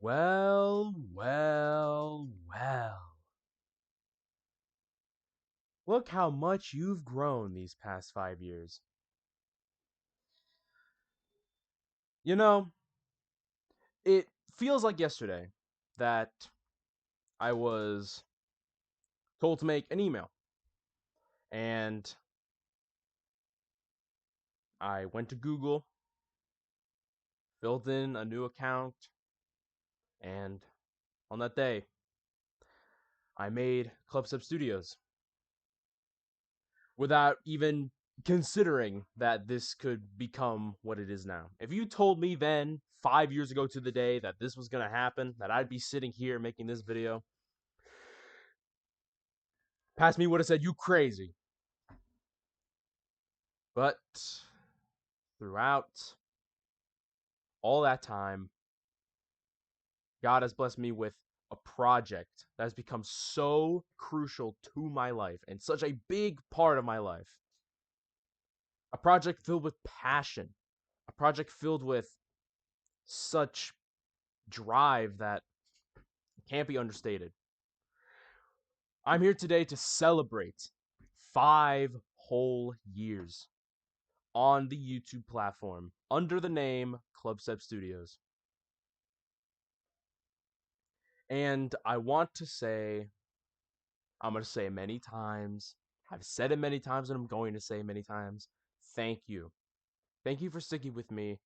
Well, well, well. Look how much you've grown these past 5 years. You know, it feels like yesterday that I was told to make an email. And I went to Google, filled in a new account, and on that day, I made Clubstep Studios without even considering that this could become what it is now. If you told me then, 5 years ago to the day, that this was going to happen, that I'd be sitting here making this video, past me would have said, you crazy. But throughout all that time, God has blessed me with a project that has become so crucial to my life and such a big part of my life. A project filled with passion, a project filled with such drive that can't be understated. I'm here today to celebrate 5 whole years on the YouTube platform under the name Clubstep Studios. And I want to say, I'm going to say it many times, I've said it many times, and I'm going to say it many times, thank you. Thank you for sticking with me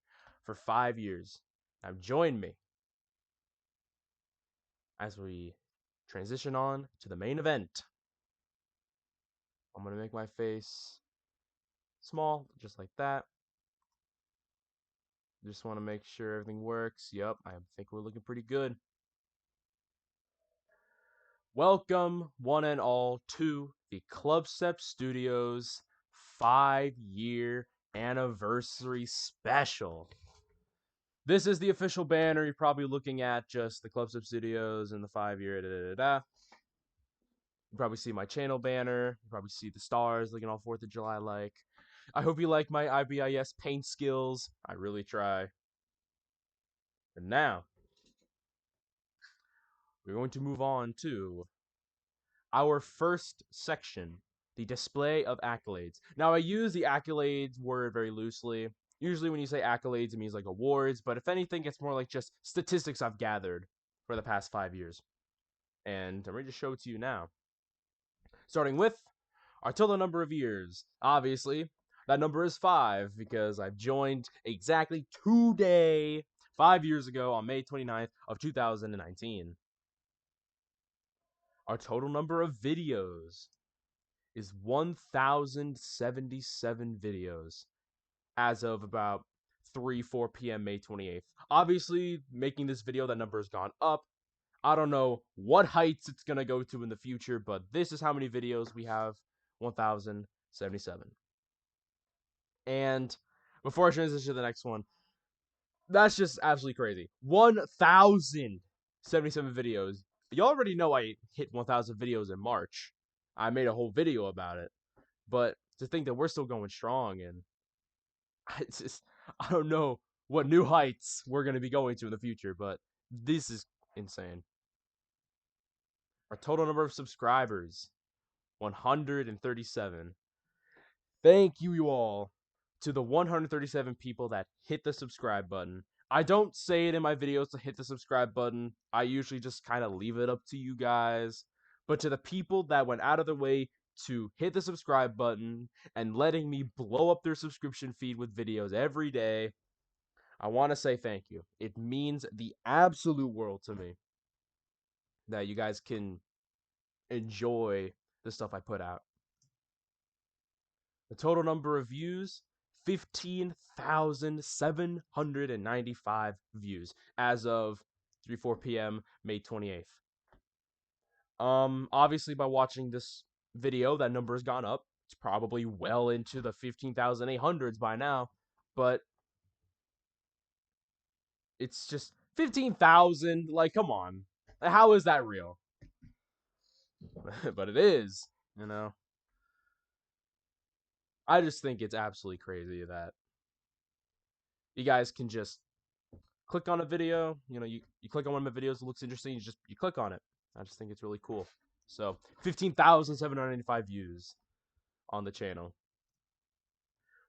for 5 years. Now join me as we transition on to the main event. I'm going to make my face small, just like that. Just want to make sure everything works. Yep, I think we're looking pretty good. Welcome, one and all, to the Clubstep Studios 5-year anniversary special. This is the official banner. You're probably looking at just the Clubstep Studios and the 5-year da-da-da-da. You probably see my channel banner. You probably see the stars looking all 4th of July like. I hope you like my IBIS paint skills. I really try. And now, we're going to move on to our first section, the display of accolades. Now, I use the accolades word very loosely. Usually when you say accolades, it means like awards, but if anything, it's more like just statistics I've gathered for the past 5 years. And I'm ready to show it to you now. Starting with our total number of years. Obviously, that number is 5 because I've joined exactly today, 5 years ago on May 29th of 2019. Our total number of videos is 1,077 videos as of about 4 p.m. May 28th. Obviously, making this video, that number has gone up. I don't know what heights it's going to go to in the future, but this is how many videos we have, 1,077. And before I transition to the next one, that's just absolutely crazy. 1,077 videos. You already know I hit 1,000 videos in March. I made a whole video about it. But to think that we're still going strong, and I don't know what new heights we're going to be going to in the future, but this is insane. Our total number of subscribers, 137. Thank you all to the 137 people that hit the subscribe button. I don't say it in my videos to hit the subscribe button. I usually just kind of leave it up to you guys. But to the people that went out of their way to hit the subscribe button and letting me blow up their subscription feed with videos every day, I want to say thank you. It means the absolute world to me that you guys can enjoy the stuff I put out. The total number of views, 15,795 views as of 4 p.m. May 28th. Obviously by watching this video, that number has gone up. It's probably well into the 15,800s by now, but it's just 15,000. Like, come on. How is that real? But it is, you know. I just think it's absolutely crazy that you guys can just click on a video, you click on one of my videos, it looks interesting, you click on it. I just think it's really cool. So 15,795 views on the channel.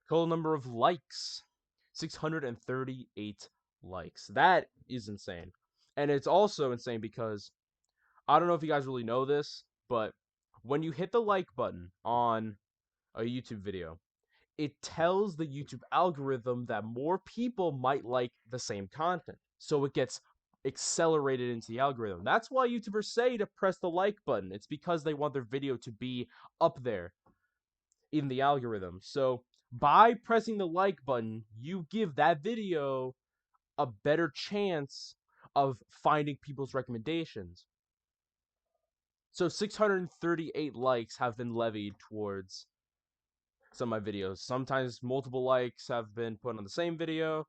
Total number of likes, 638 likes. That is insane. And it's also insane because I don't know if you guys really know this, but when you hit the like button on a YouTube video, it tells the YouTube algorithm that more people might like the same content. So it gets accelerated into the algorithm. That's why YouTubers say to press the like button. It's because they want their video to be up there in the algorithm. So by pressing the like button, you give that video a better chance of finding people's recommendations. So 638 likes have been levied towards some of my videos. Sometimes multiple likes have been put on the same video.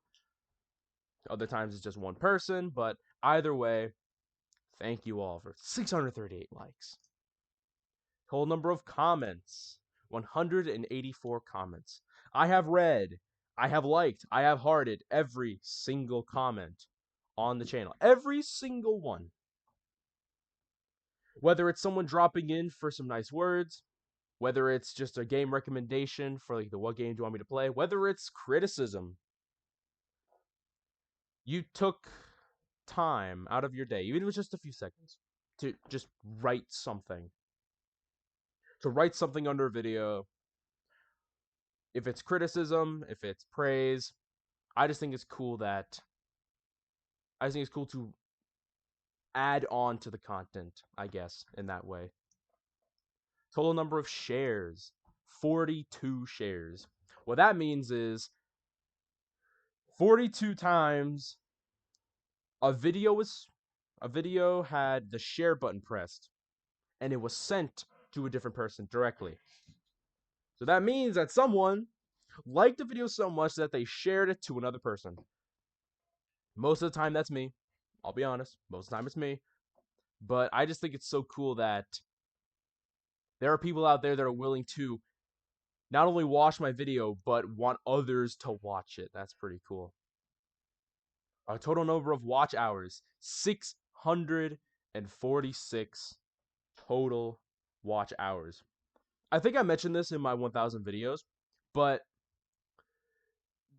Other times it's just one person. But either way, thank you all for 638 likes. Total number of comments, 184 comments. I have read, I have liked, I have hearted every single comment on the channel. Every single one. Whether it's someone dropping in for some nice words, whether it's just a game recommendation for like what game do you want me to play, whether it's criticism. You took time out of your day, even if it was just a few seconds, to just write something. To write something under a video. If it's criticism, if it's praise, I just think it's cool to add on to the content, I guess, in that way. Total number of shares, 42 shares. What that means is 42 times a video had the share button pressed and it was sent to a different person directly. So that means that someone liked the video so much that they shared it to another person. Most of the time that's me. I'll be honest, most of the time it's me. But I just think it's so cool that there are people out there that are willing to not only watch my video, but want others to watch it. That's pretty cool. Our total number of watch hours, 646 total watch hours. I think I mentioned this in my 1,000 videos, but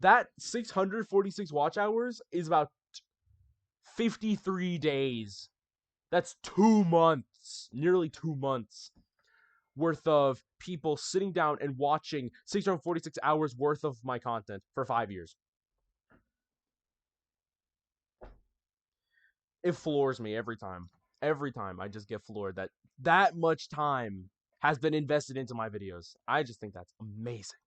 that 646 watch hours is about 53 days. That's 2 months, nearly 2 months worth of people sitting down and watching 646 hours worth of my content for 5 years. It floors me every time. Every time I just get floored that much time has been invested into my videos. I just think that's amazing.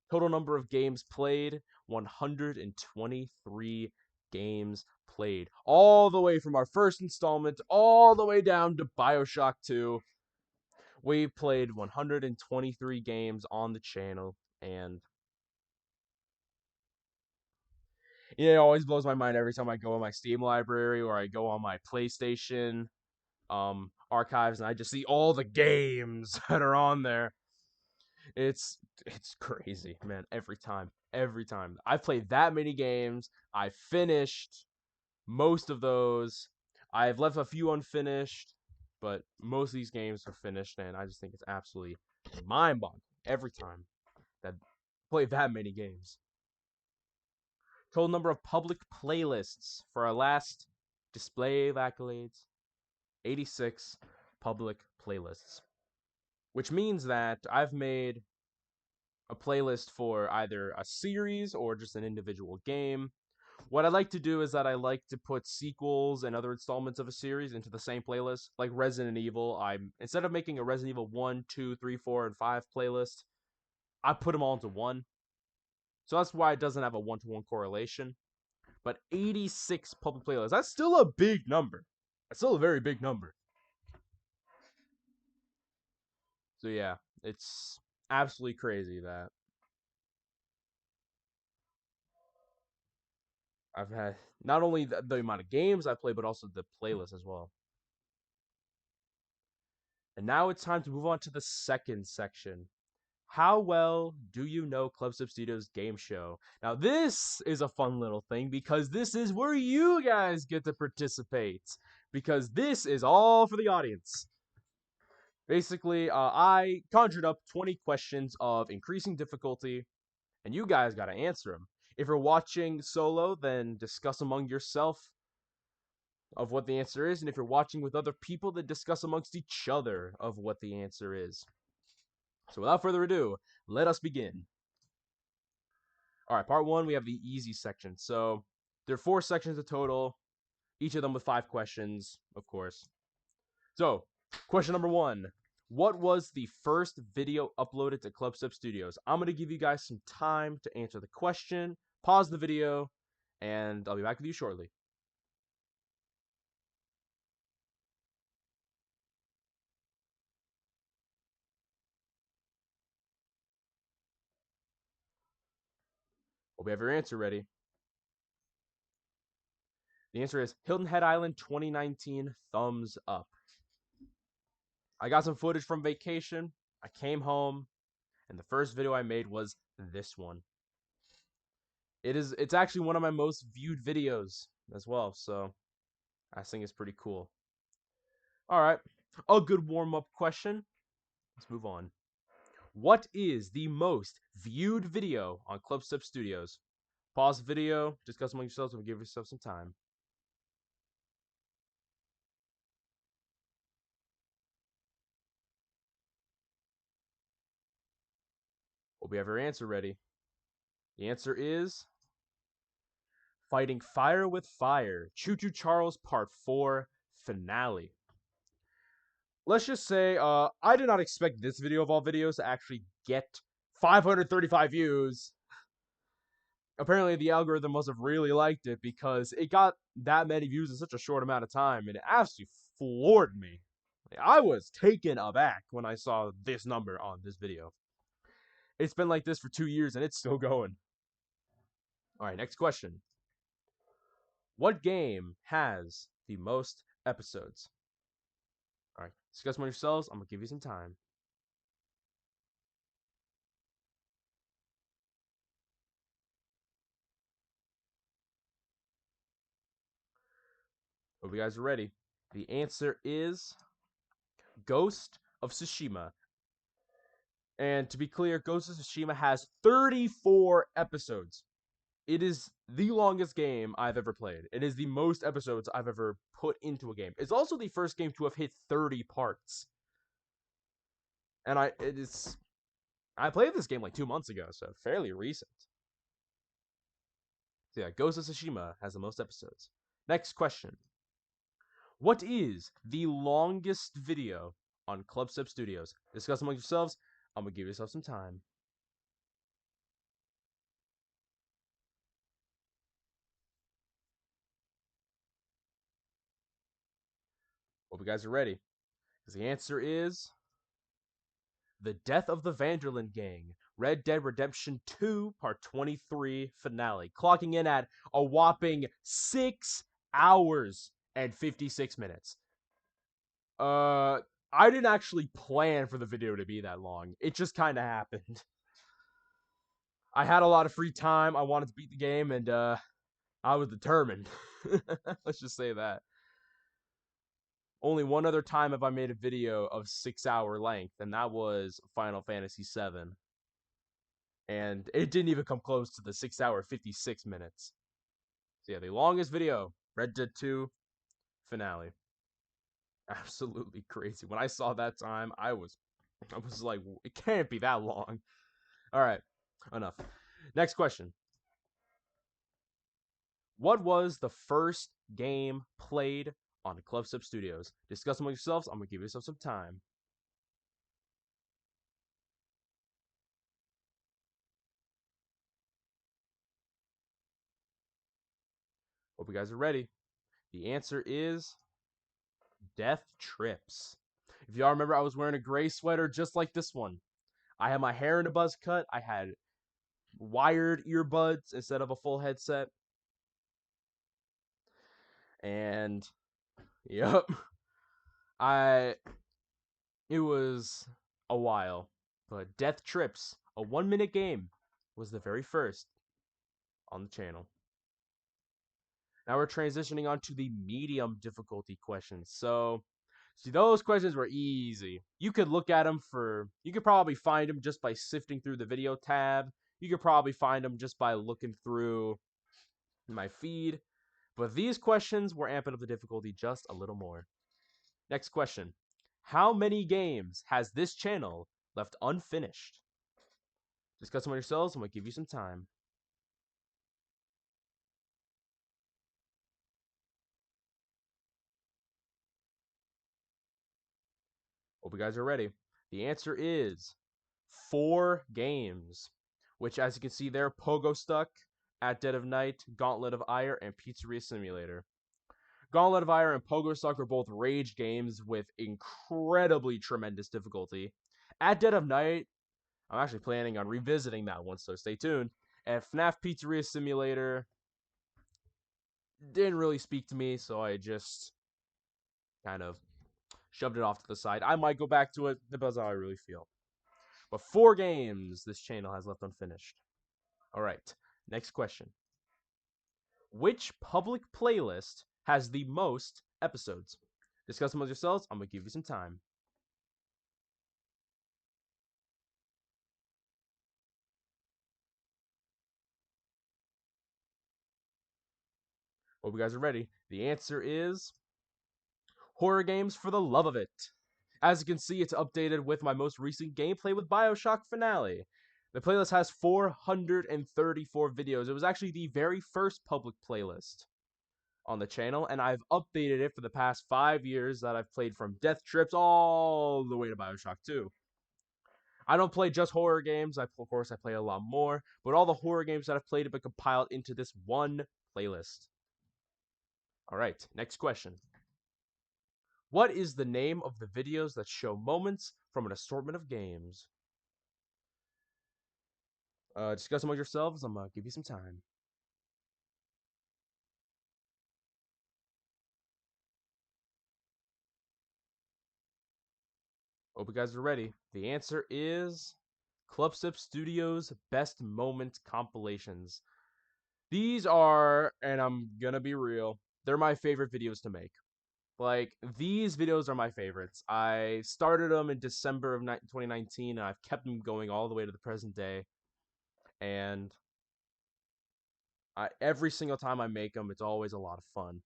Total number of games played, 123 games played. All the way from our first installment, all the way down to BioShock 2. We played 123 games on the channel, and it always blows my mind every time I go on my Steam library or I go on my PlayStation archives and I just see all the games that are on there. It's crazy, man. Every time. I've played that many games. I finished most of those. I've left a few unfinished, but most of these games are finished, and I just think it's absolutely mind-boggling every time that I play that many games. Total number of public playlists for our last display of accolades, 86 public playlists. Which means that I've made a playlist for either a series or just an individual game. What I like to do is that I like to put sequels and other installments of a series into the same playlist. Like Resident Evil, instead of making a Resident Evil 1, 2, 3, 4, and 5 playlist, I put them all into one. So that's why it doesn't have a one-to-one correlation. But 86 public playlists, that's still a big number. That's still a very big number. So yeah, it's absolutely crazy that I've had not only the amount of games I play, but also the playlist as well. And now it's time to move on to the second section. How well do you know Clubstep Studios game show? Now, this is a fun little thing because this is where you guys get to participate. Because this is all for the audience. Basically, I conjured up 20 questions of increasing difficulty, and you guys got to answer them. If you're watching solo, then discuss among yourself of what the answer is, and if you're watching with other people, then discuss amongst each other of what the answer is. So without further ado, let us begin. All right, part one, we have the easy section. So there are 4 sections in total, each of them with 5 questions, of course. So, question number 1. What was the first video uploaded to Clubstep Studios? I'm going to give you guys some time to answer the question, pause the video, and I'll be back with you shortly. Hope we have your answer ready. The answer is Hilton Head Island 2019, thumbs up. I got some footage from vacation. I came home, and the first video I made was this one. It's actually one of my most viewed videos as well, so I think it's pretty cool. All right, a good warm-up question. Let's move on. What is the most viewed video on Clubstep Studios? Pause the video, discuss among yourselves, and give yourself some time. Hope we have your answer ready. The answer is Fighting Fire with Fire, Choo Choo Charles Part 4 Finale. Let's just say, I did not expect this video of all videos to actually get 535 views. Apparently, the algorithm must have really liked it because it got that many views in such a short amount of time, and it absolutely floored me. I was taken aback when I saw this number on this video. It's been like this for 2 years, and it's still going. All right, next question. What game has the most episodes? All right, discuss among yourselves. I'm gonna give you some time. Hope you guys are ready. The answer is Ghost of Tsushima. And to be clear, Ghost of Tsushima has 34 episodes. It is the longest game I've ever played. It is the most episodes I've ever put into a game. It's also the first game to have hit 30 parts. And I played this game like 2 months ago, so fairly recent. So yeah, Ghost of Tsushima has the most episodes. Next question. What is the longest video on Clubstep Studios? Discuss among yourselves. I'm gonna give yourself some time. Hope you guys are ready. Because the answer is The Death of the Vanderlyn Gang, Red Dead Redemption 2 Part 23 finale, clocking in at a whopping 6 hours and 56 minutes. I didn't actually plan for the video to be that long. It just kind of happened. I had a lot of free time. I wanted to beat the game, and I was determined. Let's just say that. Only one other time have I made a video of 6-hour length, and that was Final Fantasy VII. And it didn't even come close to the 6-hour 56 minutes. So yeah, the longest video, Red Dead 2 finale. Absolutely crazy. When I saw that time, I was like, it can't be that long. All right, enough. Next question. What was the first game played on Clubstep Studios? Discuss among yourselves. I'm gonna give yourself some time. Hope you guys are ready. The answer is Death Trips. If y'all remember, I was wearing a gray sweater just like this one. I had my hair in a buzz cut. I had wired earbuds instead of a full headset. And yep. It was a while. But Death Trips, a 1-minute game, was the very first on the channel. Now we're transitioning on to the medium difficulty questions. So, see, those questions were easy. You could look at them you could probably find them just by sifting through the video tab. You could probably find them just by looking through my feed. But these questions were amping up the difficulty just a little more. Next question. How many games has this channel left unfinished? Discuss them on yourselves. I'm going to give you some time. Hope you guys are ready. The answer is 4 games, which, as you can see there, Pogo Stuck, At Dead of Night, Gauntlet of Ire, and Pizzeria Simulator. Gauntlet of Ire and Pogo Stuck are both rage games with incredibly tremendous difficulty. At Dead of Night, I'm actually planning on revisiting that one, so stay tuned. And FNAF Pizzeria Simulator didn't really speak to me, so I just kind of shoved it off to the side. I might go back to it, depends how I really feel. But 4 games this channel has left unfinished. Alright, next question. Which public playlist has the most episodes? Discuss them with yourselves. I'm going to give you some time. Hope you guys are ready. The answer is Horror Games for the Love of It. As you can see, it's updated with my most recent gameplay with Bioshock Finale. The playlist has 434 videos. It was actually the very first public playlist on the channel, and I've updated it for the past 5 years that I've played from Death Trips all the way to Bioshock 2. I don't play just horror games. Of course, I play a lot more, but all the horror games that I've played have been compiled into this one playlist. All right, next question. What is the name of the videos that show moments from an assortment of games? Discuss among yourselves. I'm gonna give you some time. Hope you guys are ready. The answer is Clubstep Studios Best Moment Compilations. These are, and I'm gonna be real, they're my favorite videos to make. Like, these videos are my favorites. I started them in December of 2019, and I've kept them going all the way to the present day. And every single time I make them, it's always a lot of fun.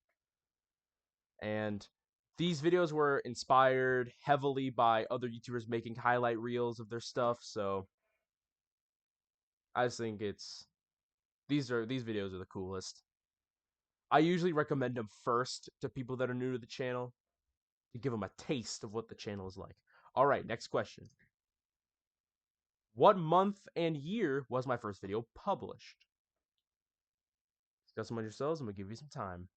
And these videos were inspired heavily by other YouTubers making highlight reels of their stuff, so I just think these videos are the coolest. I usually recommend them first to people that are new to the channel to give them a taste of what the channel is like. All right, next question. What month and year was my first video published? Discuss them on yourselves. I'm gonna give you some time.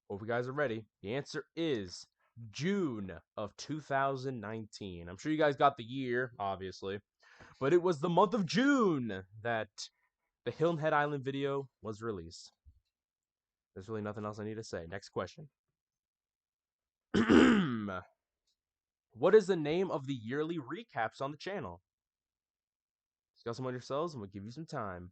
Hope you guys are ready. The answer is June of 2019. I'm sure you guys got the year, obviously, but it was the month of June that the Hilton Head Island video was released. There's really nothing else I need to say. Next question. What is the name of the yearly recaps on the channel? Discuss them on yourselves, and we'll give you some time.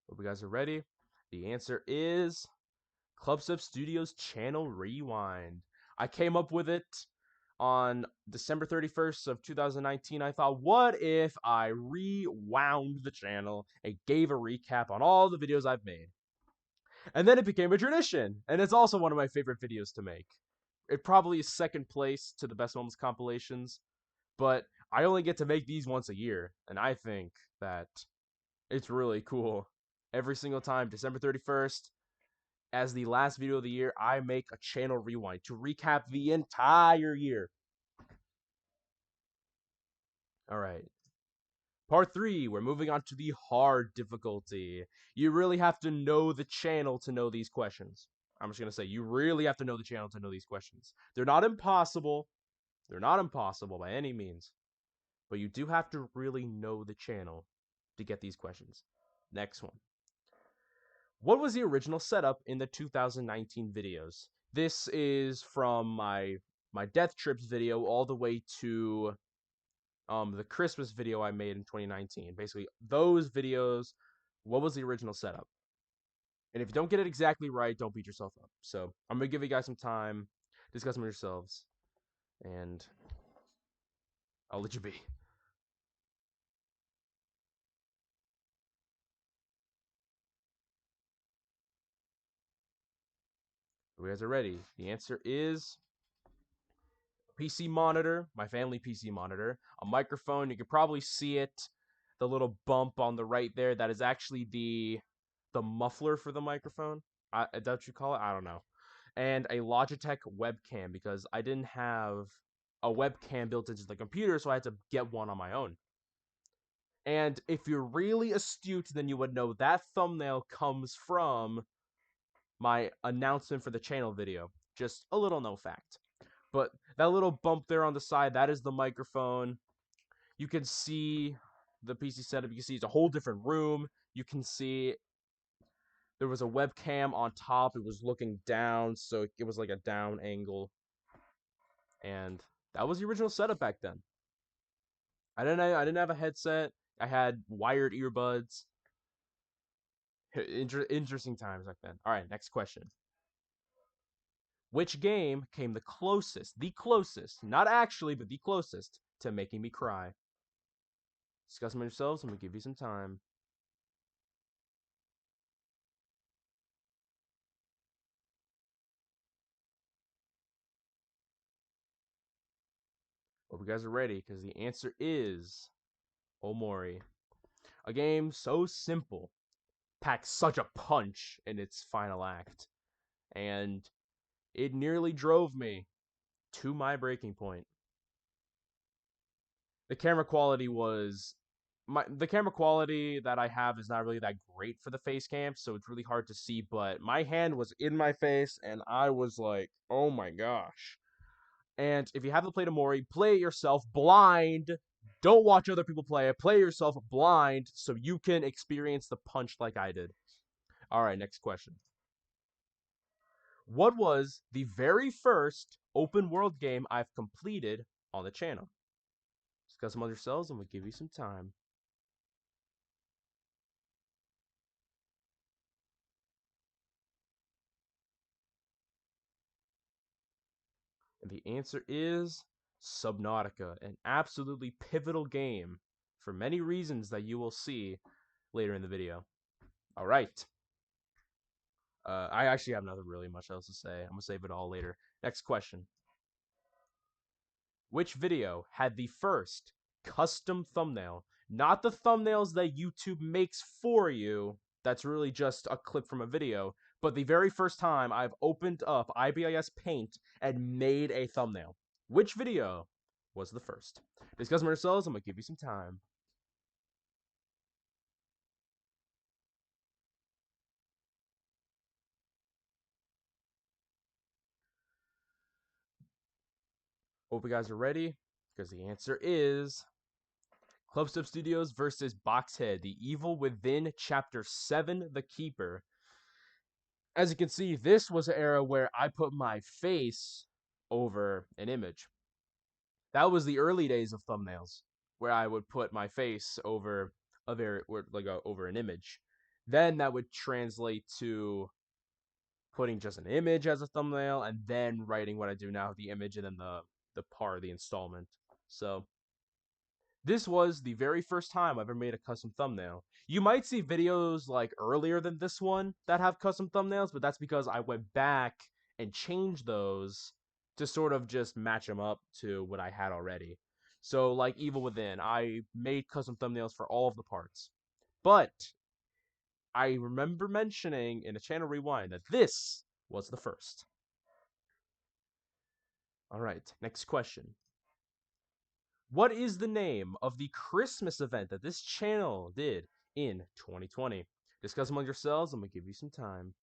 Hope you guys are ready. The answer is Clubstep Studios Channel Rewind. I came up with it on December 31st of 2019. I thought, what if I rewound the channel and gave a recap on all the videos I've made? And then it became a tradition, and it's also one of my favorite videos to make. It probably is second place to the Best Moments compilations, but I only get to make these once a year, and I think that it's really cool. Every single time, December 31st, as the last video of the year, I make a channel rewind to recap the entire year. All right. Part 3, we're moving on to the hard difficulty. You really have to know the channel to know these questions. I'm just gonna say you really have to know the channel to know these questions. They're not impossible. They're not impossible by any means, but you do have to really know the channel to get these questions. Next one. What was the original setup in the 2019 videos? This is from my Death Trips video all the way to the Christmas video I made in 2019. Basically, those videos, what was the original setup? And if you don't get it exactly right, don't beat yourself up. So I'm gonna give you guys some time, discuss them yourselves, and I'll let you be. You guys are ready. The answer is PC monitor, my family PC monitor, a microphone. You can probably see it, the little bump on the right there. That is actually the muffler for the microphone. Is that what you call it? I don't know. And a Logitech webcam because I didn't have a webcam built into the computer, so I had to get one on my own. And if you're really astute, then you would know that thumbnail comes from my announcement for the channel video. Just a little known fact. But that little bump there on the side, that is the microphone. You can see the PC setup. You can see it's a whole different room. You can see there was a webcam on top. It was looking down, so it was like a down angle. And that was the original setup back then. I didn't have a headset. I had wired earbuds. Interesting times back then. All right, next question. Which game came the closest, not actually, but the closest to making me cry? Discuss them yourselves. I'm gonna give you some time. Hope you guys are ready, because the answer is Omori. A game so simple, packs such a punch in its final act, and it nearly drove me to my breaking point. The camera quality was the camera quality that I have is not really that great for the face cam, so it's really hard to see, but my hand was in my face and I was like, "Oh my gosh." And if you haven't played Omori, play it yourself blind. Don't watch other people play it. Play it yourself blind so you can experience the punch like I did. All right, next question. What was the very first open world game I've completed on the channel? Discuss among yourselves and we'll give you some time. And the answer is Subnautica, an absolutely pivotal game for many reasons that you will see later in the video. All right. I actually have nothing really much else to say. I'm going to save it all later. Next question. Which video had the first custom thumbnail? Not the thumbnails that YouTube makes for you. That's really just a clip from a video. But the very first time I've opened up IBIS Paint and made a thumbnail. Which video was the first? Discuss them yourselves. I'm going to give you some time. Hope you guys are ready, because the answer is Clubstep Studios versus Boxhead, The Evil Within, Chapter 7, The Keeper. As you can see, this was an era where I put my face over an image. That was the early days of thumbnails, where I would put my face over over an image. Then that would translate to putting just an image as a thumbnail, and then writing what I do now, the image, and then the installment. So this was the very first time I've ever made a custom thumbnail. You might see videos like earlier than this one that have custom thumbnails, but that's because I went back and changed those to sort of just match them up to what I had already. So like Evil Within, I made custom thumbnails for all of the parts. But I remember mentioning in a channel rewind that this was the first. All right, next question. What is the name of the Christmas event that this channel did in 2020? Discuss among yourselves. I'm going to give you some time.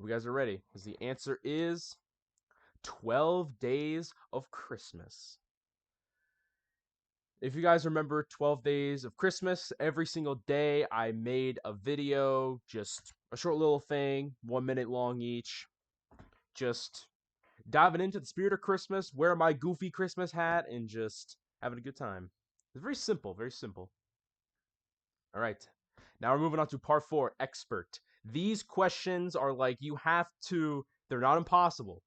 You guys are ready? Because the answer is 12 Days of Christmas. If you guys remember 12 Days of Christmas, every single day I made a video, just a short little thing, 1 minute long each, just diving into the spirit of Christmas, wearing my goofy Christmas hat, and just having a good time. It's very simple, very simple. All right, now we're moving on to part 4, expert. These questions are like, you have to, they're not impossible.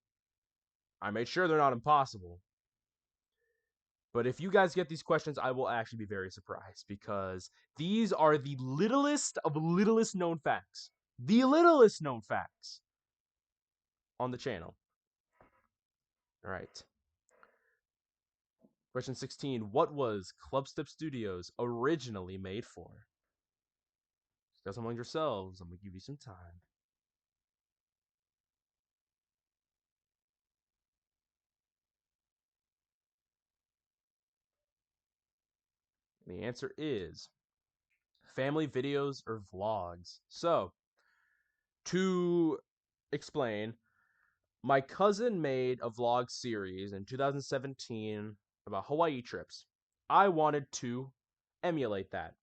I made sure they're not impossible. But if you guys get these questions, I will actually be very surprised because these are the littlest of littlest known facts. The littlest known facts on the channel. All right. Question 16. What was Clubstep Studios originally made for? Discuss among yourselves. I'm going to give you some time. And the answer is family videos or vlogs. So, to explain, my cousin made a vlog series in 2017 about Hawaii trips. I wanted to emulate that.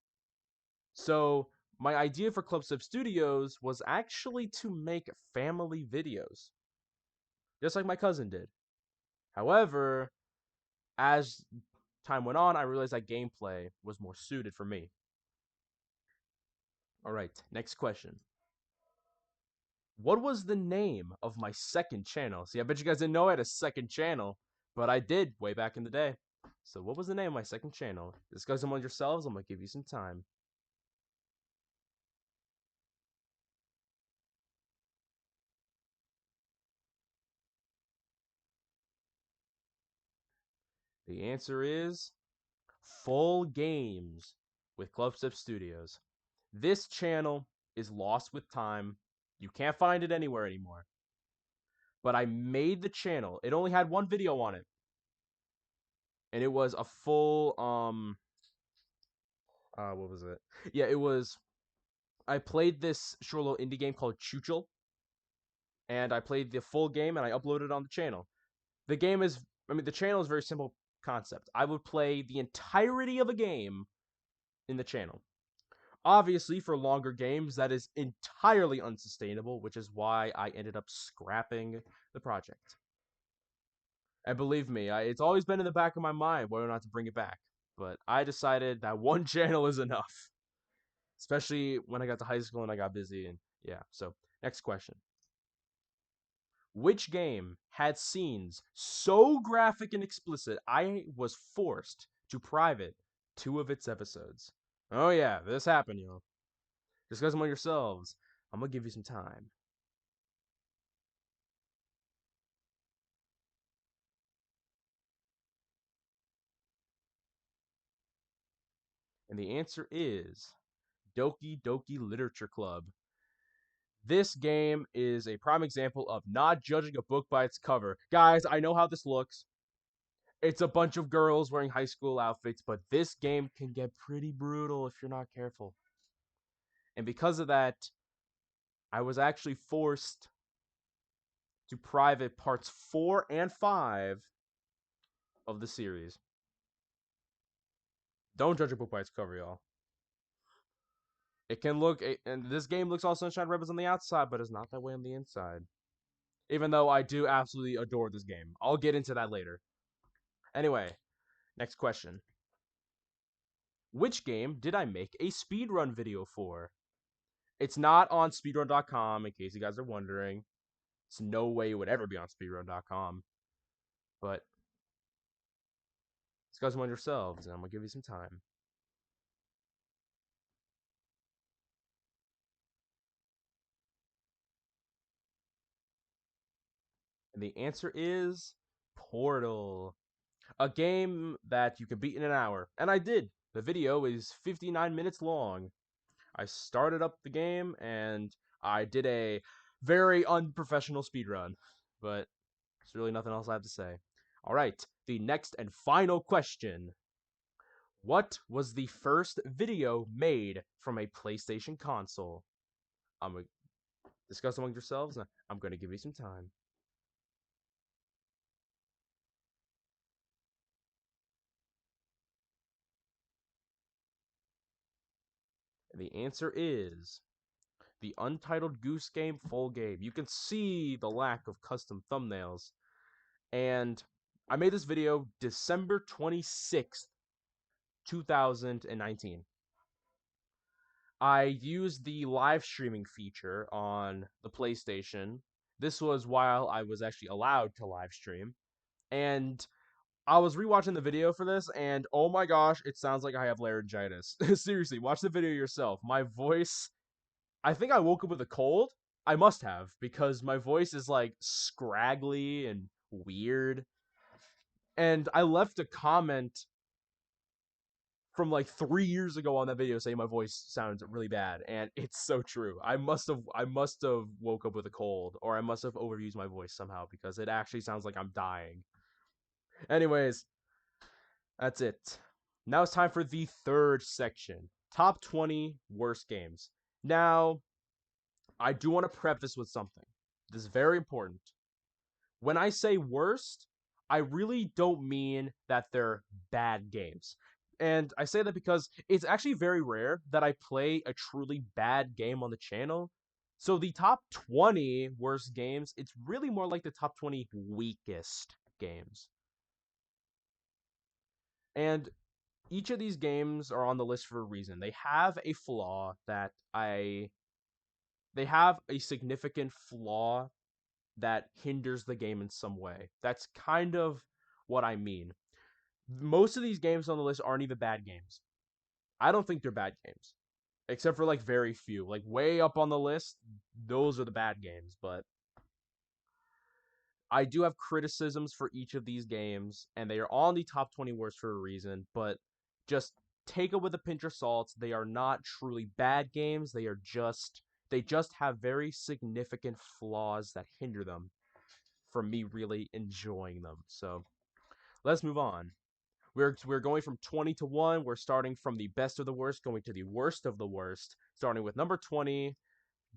So, my idea for Clubstep Studios was actually to make family videos, just like my cousin did. However, as time went on, I realized that gameplay was more suited for me. All right, next question. What was the name of my second channel? See, I bet you guys didn't know I had a second channel, but I did way back in the day. So what was the name of my second channel? Discuss among yourselves. I'm going to give you some time. The answer is Full Games with Clubstep Studios. This channel is lost with time. You can't find it anywhere anymore. But I made the channel. It only had one video on it. And it was a full what was it? Yeah, it was I played this short little indie game called Chuchel, and I played the full game and I uploaded it on the channel. The game is, the channel is a very simple concept. I would play the entirety of a game in the channel. Obviously, for longer games, that is entirely unsustainable, which is why I ended up scrapping the project. And believe me, it's always been in the back of my mind whether or not to bring it back. But I decided that one channel is enough. Especially when I got to high school and I got busy. And yeah, so next question. Which game had scenes so graphic and explicit I was forced to private 2 of its episodes? Oh yeah, this happened, y'all. Discuss among yourselves. I'm gonna give you some time. And the answer is Doki Doki Literature Club. This game is a prime example of not judging a book by its cover. Guys, I know how this looks. It's a bunch of girls wearing high school outfits, but this game can get pretty brutal if you're not careful. And because of that, I was actually forced to private parts 4 and 5 of the series. Don't judge a book by its cover, y'all. It can look, and this game looks all Sunshine Rebels on the outside, but it's not that way on the inside. Even though I do absolutely adore this game. I'll get into that later. Anyway, next question. Which game did I make a speedrun video for? It's not on speedrun.com, in case you guys are wondering. It's no way it would ever be on speedrun.com. But discuss among yourselves, and I'm going to give you some time. And the answer is Portal. A game that you can beat in an hour. And I did. The video is 59 minutes long. I started up the game and I did a very unprofessional speedrun. But there's really nothing else I have to say. Alright, the next and final question. What was the first video made from a PlayStation console? Discuss among yourselves. I'm going to give you some time. And the answer is the Untitled Goose Game full game. You can see the lack of custom thumbnails. And I made this video December 26th, 2019. I used the live streaming feature on the PlayStation. This was while I was actually allowed to live stream. And I was rewatching the video for this, and oh my gosh, it sounds like I have laryngitis. Seriously, watch the video yourself. My voice, I think I woke up with a cold. I must have, because my voice is like scraggly and weird. And I left a comment from like 3 years ago on that video saying my voice sounds really bad, and it's so true. I must have woke up with a cold, or I must have overused my voice somehow, because it actually sounds like I'm dying. Anyways, that's it. Now it's time for the third section. Top 20 worst games. Now, I do want to preface with something. This is very important. When I say worst, I really don't mean that they're bad games. And I say that because it's actually very rare that I play a truly bad game on the channel. So the top 20 worst games, it's really more like the top 20 weakest games. And each of these games are on the list for a reason. They have a flaw that they have a significant flaw that hinders the game in some way. That's kind of what I mean. Most of these games on the list aren't even bad games. I don't think they're bad games, except for like very few. Like way up on the list, those are the bad games, but I do have criticisms for each of these games, and they are on the top 20 worst for a reason, but just take it with a pinch of salt. They are not truly bad games. They just have very significant flaws that hinder them from me really enjoying them. So let's move on. We're going from 20 to 1. We're starting from the best of the worst, going to the worst of the worst, starting with number 20,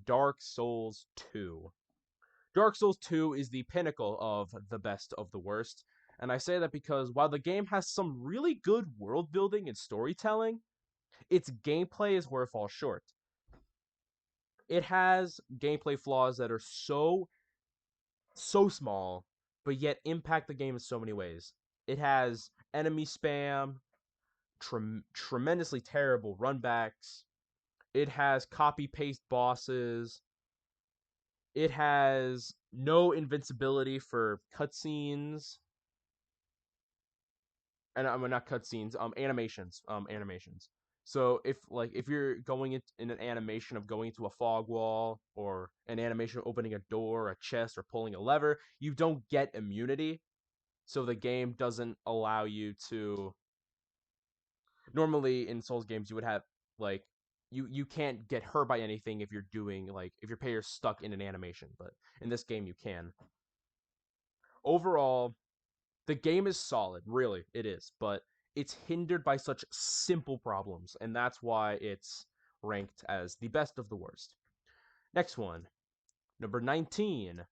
Dark Souls 2. Dark Souls 2 is the pinnacle of the best of the worst. And I say that because while the game has some really good world building and storytelling, its gameplay is where it falls short. It has gameplay flaws that are so small, but yet impact the game in so many ways. It has enemy spam, tremendously terrible runbacks. It has copy paste bosses. It has no invincibility for cutscenes, and I'm not cutscenes, animations. So if you're going in an animation of going into a fog wall, or an animation of opening a door, a chest, or pulling a lever, you don't get immunity. So the game doesn't allow you to. Normally in Souls games, you would have like you can't get hurt by anything if you're doing like if your player's stuck in an animation, but in this game you can. Overall, the game is solid, really, it is, but it's hindered by such simple problems, and that's why it's ranked as the best of the worst. Next one, number 19,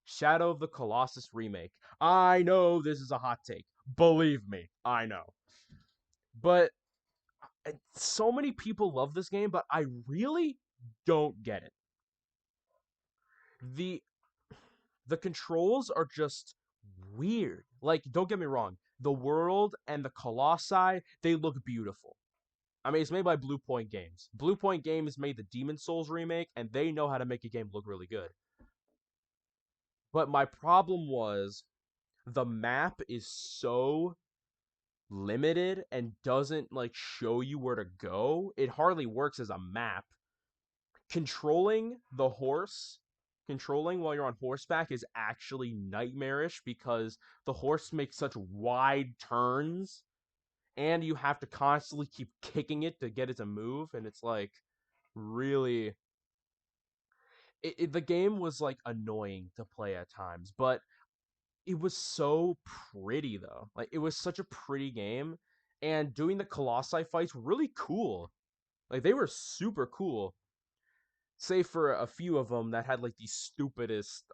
Shadow of the Colossus Remake. I know this is a hot take. Believe me, I know. But so many people love this game, but I really don't get it. The the controls are just weird. Like, don't get me wrong, the world and the colossi, they look beautiful. I mean, it's made by Blue Point Games. Blue Point Games made the Demon Souls remake, and they know how to make a game look really good. But my problem was the map is so limited and doesn't like show you where to go. It hardly works as a map. Controlling the horse, controlling while you're on horseback is actually nightmarish because the horse makes such wide turns, and you have to constantly keep kicking it to get it to move, and it's like really the game was like annoying to play at times, but it was so pretty though. Like it was such a pretty game, and doing the colossi fights were really cool. Like they were super cool. save for a few of them that had like the stupidest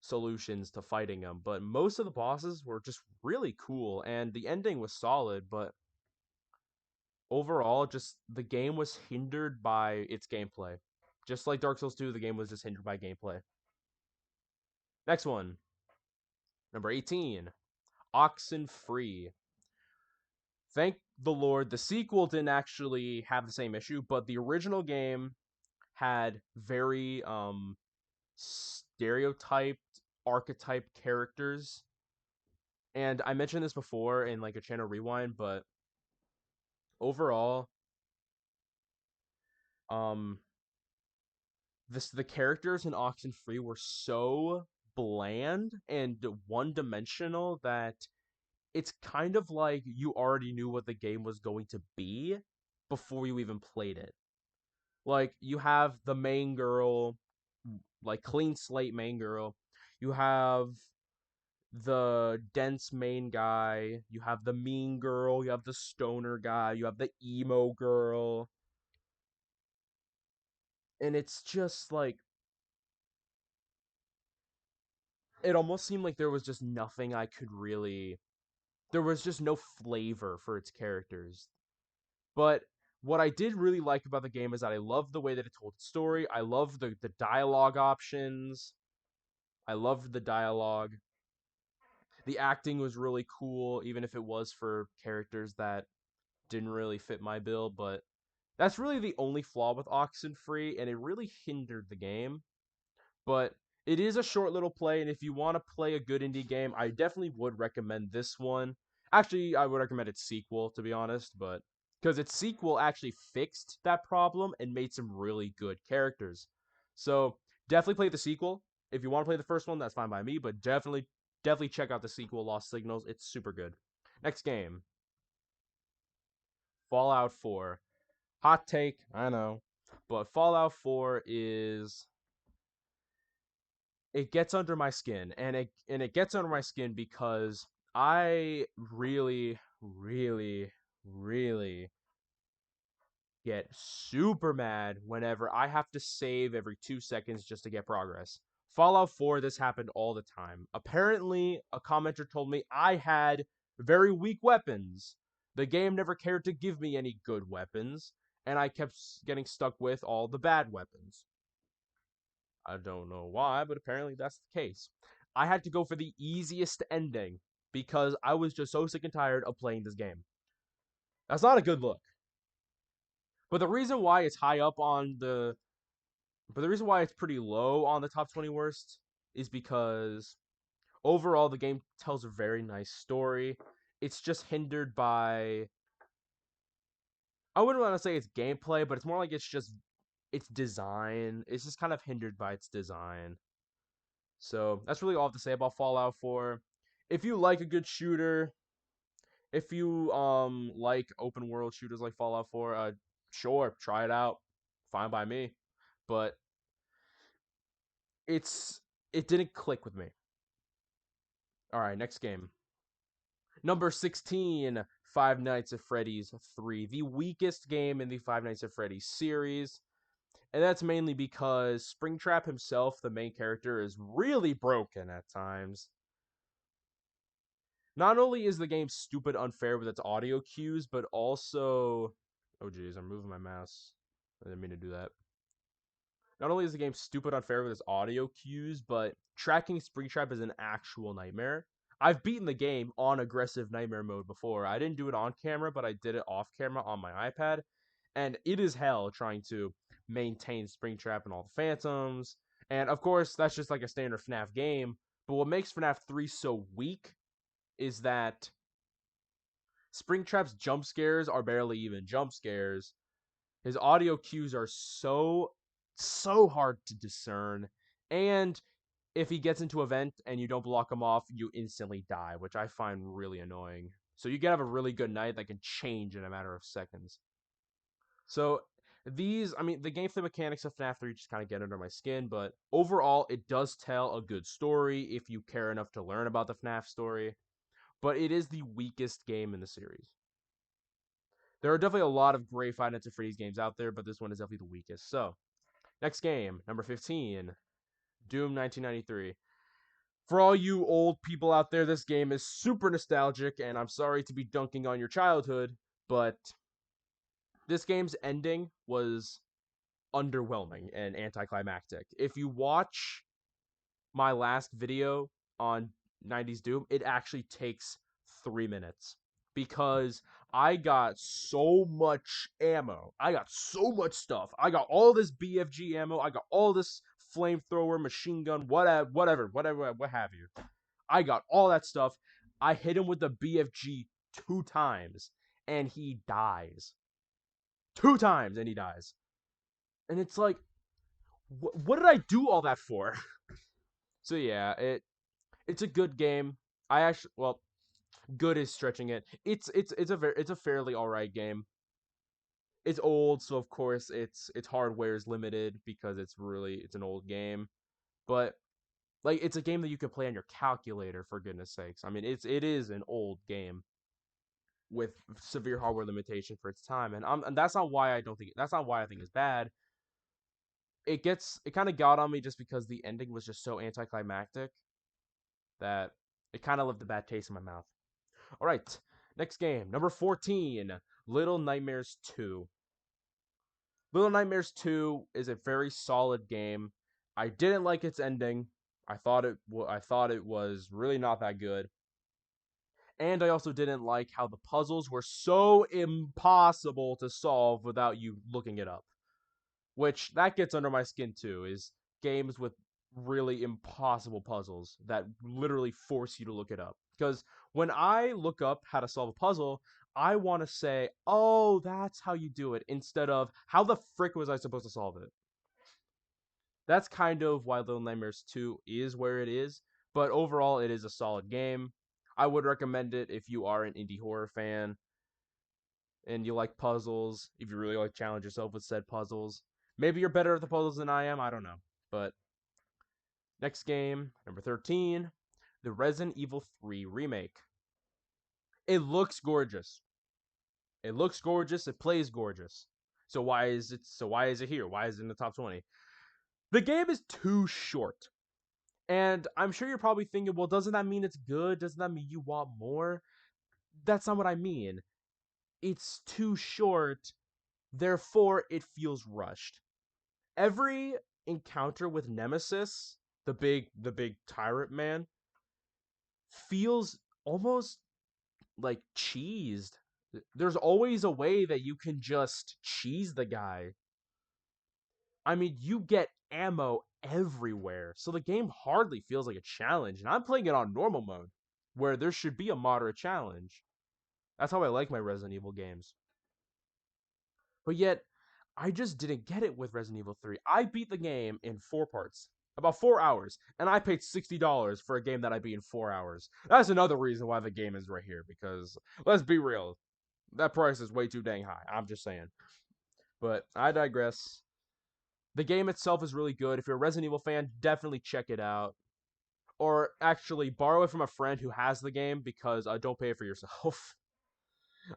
solutions to fighting them. But most of the bosses were just really cool, and the ending was solid. But overall, just the game was hindered by its gameplay. Just like Dark Souls 2, the game was just hindered by gameplay. Next one, number 18, Oxenfree. Thank the Lord, the sequel didn't actually have the same issue, but the original game had very stereotyped archetype characters. And I mentioned this before in like a channel rewind, but overall, um the characters in Oxenfree were so bland and one-dimensional that it's kind of like you already knew what the game was going to be before you even played it. Like you have the main girl, like clean slate main girl. You have the dense main guy, you have the mean girl, you have the stoner guy, you have the emo girl. And it's just like it almost seemed like there was just nothing I could really there was just no flavor for its characters. But what I did really like about the game is that I loved the way that it told its story. I loved the dialogue options. I loved the dialogue. The acting was really cool, even if it was for characters that didn't really fit my bill. But that's really the only flaw with Oxenfree, and it really hindered the game. But it is a short little play, and if you want to play a good indie game, I definitely would recommend this one. Actually, I would recommend its sequel, to be honest, but because its sequel actually fixed that problem and made some really good characters. So definitely play the sequel. If you want to play the first one, that's fine by me, but definitely check out the sequel, Lost Signals. It's super good. Next game, Fallout 4. Hot take, I know, but Fallout 4 is it gets under my skin, and it gets under my skin because I really get super mad whenever I have to save every 2 seconds just to get progress. Fallout 4, this happened all the time. Apparently, a commenter told me I had very weak weapons. The game never cared to give me any good weapons, and I kept getting stuck with all the bad weapons. I don't know why, but apparently that's the case. I had to go for the easiest ending because I was just so sick and tired of playing this game. That's not a good look. But the reason why it's high up on the but the reason why it's pretty low on the top 20 worst is because overall the game tells a very nice story. It's just hindered by I wouldn't want to say it's gameplay, but it's more like it's just its design. It's just kind of hindered by its design. So that's really all I have to say about Fallout 4. If you like a good shooter, if you like open world shooters like Fallout 4, sure, try it out. Fine by me. But it's it didn't click with me. All right, next game. Number 16, Five Nights at Freddy's 3, the weakest game in the Five Nights at Freddy's series. And that's mainly because Springtrap himself, the main character, is really broken at times. Not only is the game stupid unfair with its audio cues, but also oh geez, I'm moving my mouse. I didn't mean to do that. Not only is the game stupid unfair with its audio cues, but tracking Springtrap is an actual nightmare. I've beaten the game on aggressive nightmare mode before. I didn't do it on camera, but I did it off camera on my iPad. And it is hell trying to maintain Springtrap and all the phantoms. And of course, that's just like a standard FNAF game. But what makes FNAF 3 so weak is that Springtrap's jump scares are barely even jump scares. His audio cues are so hard to discern, and if he gets into a vent and you don't block him off, you instantly die, which I find really annoying. So you can have a really good night that can change in a matter of seconds. So the gameplay mechanics of FNAF 3 just kind of get under my skin, but overall, it does tell a good story if you care enough to learn about the FNAF story. But it is the weakest game in the series. There are definitely a lot of great Five Nights at Freddy's games out there, but this one is definitely the weakest. So, Next game, number 15, Doom 1993. For all you old people out there, this game is super nostalgic, and I'm sorry to be dunking on your childhood, but this game's ending was underwhelming and anticlimactic. If you watch my last video on 90s Doom, it actually takes 3 minutes because I got so much ammo. I got so much stuff. I got all this BFG ammo. I got all this flamethrower, machine gun, whatever, what have you. I got all that stuff. I hit him with the BFG 2 times and he dies. 2 times and he dies. And it's like, what did I do all that for? So yeah, it's a good game. I actually, well, good is stretching it. It's a fairly alright game. It's old, so of course its hardware is limited because it's an old game. But like it's a game that you can play on your calculator, for goodness sakes. I mean, it is an old game with severe hardware limitation for its time, and that's not why I think it's bad. It kind of got on me just because the ending was just so anticlimactic that it kind of left a bad taste in my mouth. All right, next game, number 14, Little Nightmares 2. Little Nightmares 2 is a very solid game. I didn't like its ending. I thought it was really not that good. And I also didn't like how the puzzles were so impossible to solve without you looking it up. Which that gets under my skin too, is games with really impossible puzzles that literally force you to look it up. Because when I look up how to solve a puzzle, I want to say, oh, that's how you do it, instead of how the frick was I supposed to solve it. That's kind of why Little Nightmares 2 is where it is, but overall, it is a solid game. I would recommend it if you are an indie horror fan and you like puzzles, if you really like challenge yourself with said puzzles. Maybe you're better at the puzzles than I am, I don't know. But next game, number 13, the Resident Evil 3 remake. It looks gorgeous. It looks gorgeous, it plays gorgeous. Why is it here? Why is it in the top 20? The game is too short. And I'm sure you're probably thinking, well, doesn't that mean it's good? Doesn't that mean you want more? That's not what I mean. It's too short, therefore it feels rushed. Every encounter with Nemesis, the big tyrant man, feels almost like cheesed. There's always a way that you can just cheese the guy. I mean, you get ammo everywhere, so the game hardly feels like a challenge. And I'm playing it on normal mode, where there should be a moderate challenge. That's how I like my Resident Evil games. But yet, I just didn't get it with Resident Evil 3. I beat the game in 4 parts, about 4 hours, and I paid $60 for a game that I beat in 4 hours. That's another reason why the game is right here, because let's be real, that price is way too dang high. I'm just saying. But I digress. The game itself is really good. If you're a Resident Evil fan, definitely check it out. Or actually, borrow it from a friend who has the game, because don't pay it for yourself.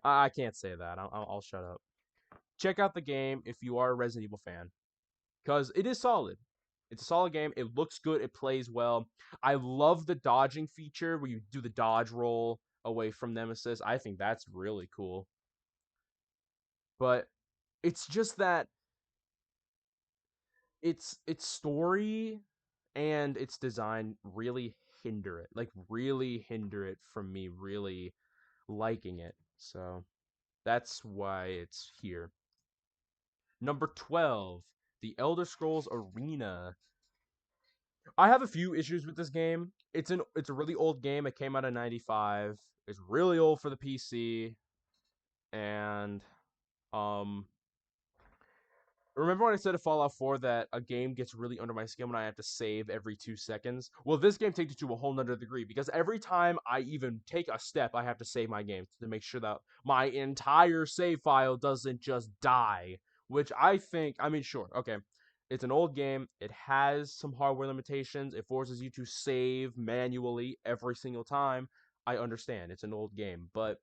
I can't say that. I'll shut up. Check out the game if you are a Resident Evil fan, because it is solid. It's a solid game. It looks good. It plays well. I love the dodging feature where you do the dodge roll away from Nemesis. I think that's really cool. But it's just that its story and its design really hinder it. Like really hinder it from me really liking it. So that's why it's here. Number 12, The Elder Scrolls Arena. I have a few issues with this game. It's a really old game. It came out in 95. It's really old for the PC. And um remember when I said in Fallout 4 that a game gets really under my skin when I have to save every 2 seconds? Well, this game takes it to a whole nother degree because every time I even take a step, I have to save my game to make sure that my entire save file doesn't just die. Which I think, I mean, sure, okay. It's an old game. It has some hardware limitations. It forces you to save manually every single time. I understand. It's an old game. But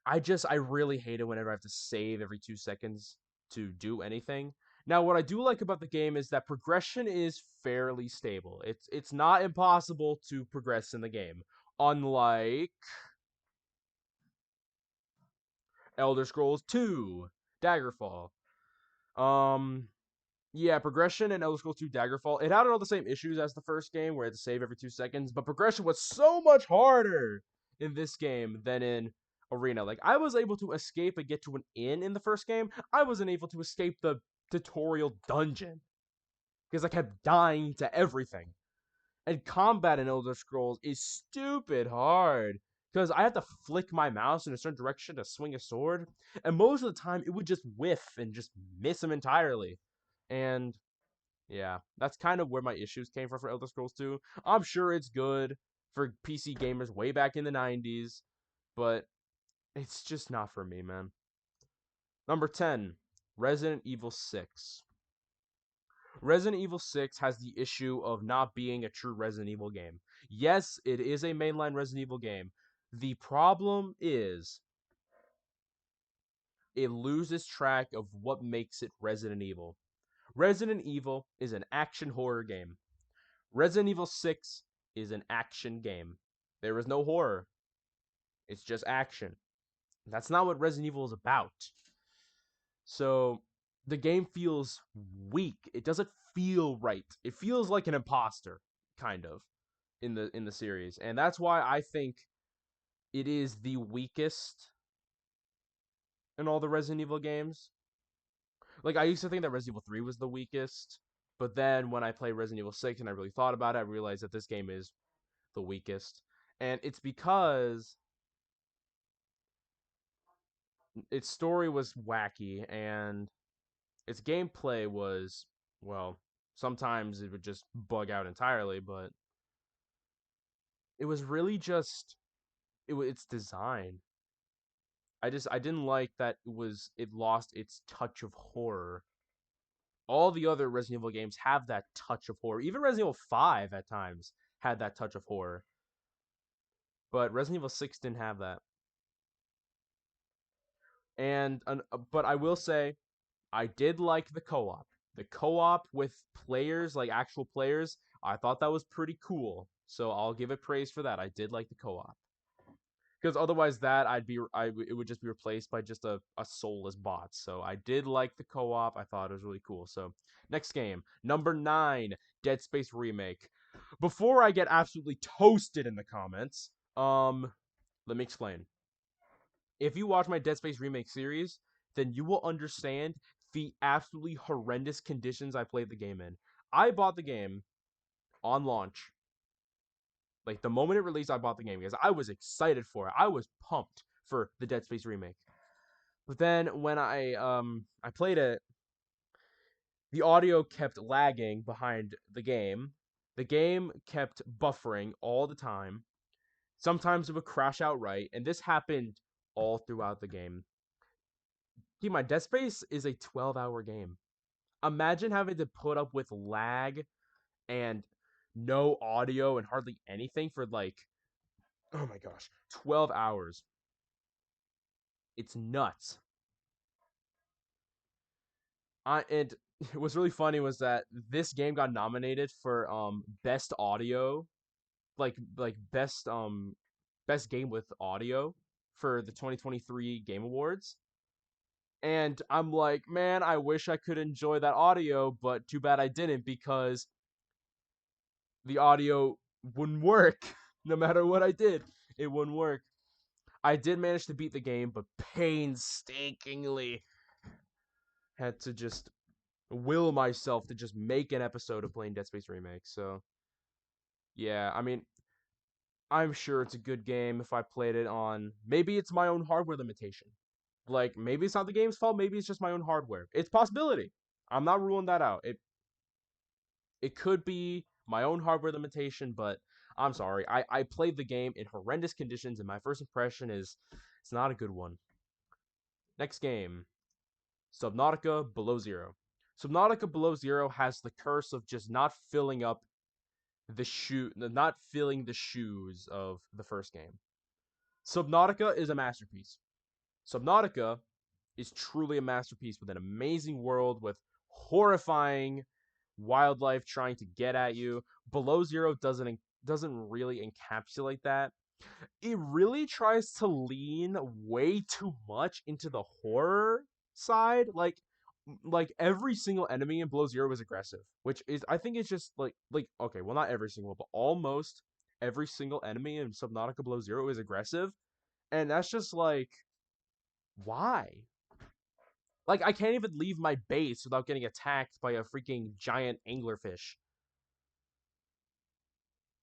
I really hate it whenever I have to save every 2 seconds to do anything. Now, what I do like about the game is that progression is fairly stable. It's not impossible to progress in the game, unlike Elder Scrolls 2, Daggerfall. Um, yeah, progression in Elder Scrolls 2 Daggerfall, it had all the same issues as the first game where it had to save every 2 seconds, but progression was so much harder in this game than in Arena. Like, I was able to escape and get to an inn in the first game. I wasn't able to escape the tutorial dungeon because I kept dying to everything. And combat in Elder Scrolls is stupid hard because I have to flick my mouse in a certain direction to swing a sword, and most of the time it would just whiff and just miss him entirely. And yeah, that's kind of where my issues came from for Elder Scrolls 2. I'm sure it's good for PC gamers way back in the 90s, but it's just not for me, man. Number 10, Resident Evil 6. Resident Evil 6 has the issue of not being a true Resident Evil game. Yes, it is a mainline Resident Evil game. The problem is it loses track of what makes it Resident Evil. Resident Evil is an action horror game. Resident Evil 6 is an action game. There is no horror. It's just action. That's not what Resident Evil is about. So the game feels weak. It doesn't feel right. It feels like an imposter, kind of, in the series. And that's why I think it is the weakest in all the Resident Evil games. Like, I used to think that Resident Evil 3 was the weakest, but then when I played Resident Evil 6 and I really thought about it, I realized that this game is the weakest. And it's because its story was wacky and its gameplay was, well, sometimes it would just bug out entirely, but it was really just its design. I didn't like that it lost its touch of horror. All the other Resident Evil games have that touch of horror. Even Resident Evil 5 at times had that touch of horror. But Resident Evil 6 didn't have that. But I will say I did like the co-op. The co-op with players, like actual players, I thought that was pretty cool. So I'll give it praise for that. I did like the co-op. Because otherwise it would just be replaced by just a soulless bot. So I did like the co-op. I thought it was really cool. So next game, number 9, Dead Space Remake. Before I get absolutely toasted in the comments, let me explain. If you watch my Dead Space Remake series, then you will understand the absolutely horrendous conditions I played the game in. I bought the game on launch. Like, the moment it released, I bought the game because I was excited for it. I was pumped for the Dead Space Remake. But then when I played it, the audio kept lagging behind the game. The game kept buffering all the time. Sometimes it would crash outright, and this happened all throughout the game. Keep in mind, Dead Space is a 12-hour game. Imagine having to put up with lag and no audio and hardly anything for, like, oh my gosh, 12 hours. It's nuts. And what's really funny was that this game got nominated for best audio, like best game with audio for the 2023 Game Awards. And I'm like, man, I wish I could enjoy that audio, but too bad I didn't because the audio wouldn't work. No matter what I did, it wouldn't work. I did manage to beat the game, but painstakingly had to just will myself to just make an episode of playing Dead Space Remake. So, yeah, I mean, I'm sure it's a good game if I played it on. Maybe it's my own hardware limitation. Like, maybe it's not the game's fault. Maybe it's just my own hardware. It's a possibility. I'm not ruling that out. It could be my own hardware limitation, but I'm sorry. I played the game in horrendous conditions, and my first impression is it's not a good one. Next game, Subnautica Below Zero. Subnautica Below Zero has the curse of just not filling the shoes of the first game. Subnautica is a masterpiece. Subnautica is truly a masterpiece with an amazing world with horrifying wildlife trying to get at you. Below Zero doesn't really encapsulate that. It really tries to lean way too much into the horror side. Like every single enemy in Below Zero is aggressive, which is I think it's just like okay, well not every single, but almost every single enemy in Subnautica Below Zero is aggressive, and that's just like why? Like I can't even leave my base without getting attacked by a freaking giant anglerfish.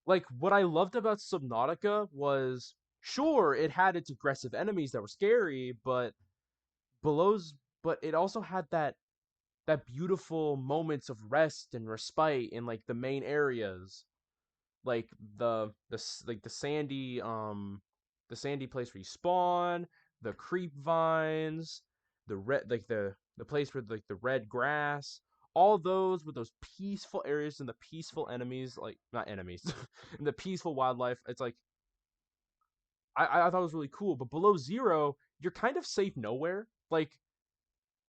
Like what I loved about Subnautica was sure it had its aggressive enemies that were scary, below's but it also had that beautiful moments of rest and respite in like the main areas, like like the sandy place where you spawn, the creep vines, the red like the place where like the red grass, all those with those peaceful areas and the peaceful enemies, like not enemies, and the peaceful wildlife. It's like I thought it was really cool. But below Zero, you're kind of safe nowhere. Like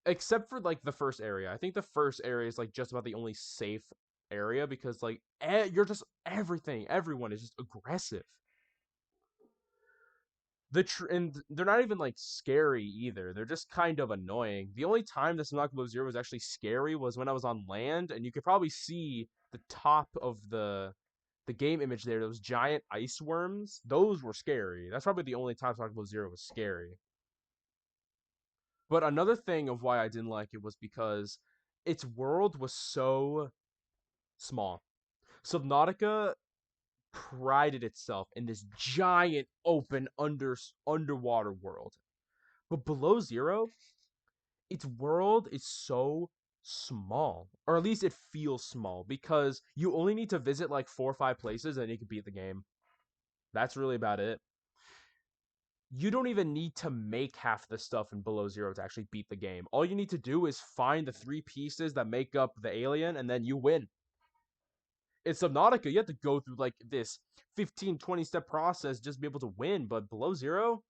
except for like the first area. I think the first area is like just about the only safe area because like you're just everyone is just aggressive. And they're not even like scary either. They're just kind of annoying. The only time this Knock Below Zero was actually scary was when I was on land, and you could probably see the top of the game image there. Those giant ice worms, those were scary. That's probably the only time Knock Below Zero was scary. But another thing of why I didn't like it was because its world was so small. Subnautica prided itself in this giant open underwater world. But below Zero, its world is so small. Or at least it feels small because you only need to visit like 4 or 5 places and you can beat the game. That's really about it. You don't even need to make half the stuff in Below Zero to actually beat the game. All you need to do is find the 3 pieces that make up the alien, and then you win. In Subnautica, you have to go through like this 15, 20 step process just to be able to win, but Below Zero,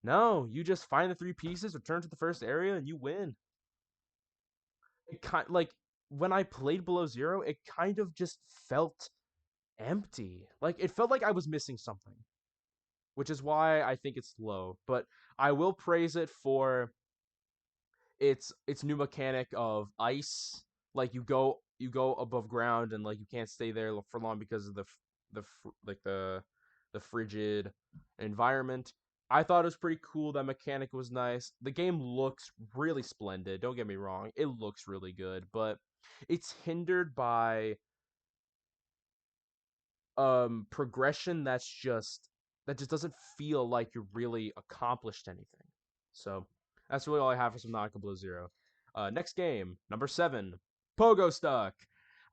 no, you just find the 3 pieces, return to the first area, and you win. It kind like when I played Below Zero, it kind of just felt empty. Like it felt like I was missing something, which is why I think it's low. But I will praise it for its new mechanic of ice. Like you go above ground and like you can't stay there for long because of like the frigid environment. I thought it was pretty cool. That mechanic was nice. The game looks really splendid. Don't get me wrong. It looks really good, but it's hindered by progression that just doesn't feel like you really accomplished anything. So that's really all I have for Subnautica Blue Zero. Next game, number 7, Pogo Stuck.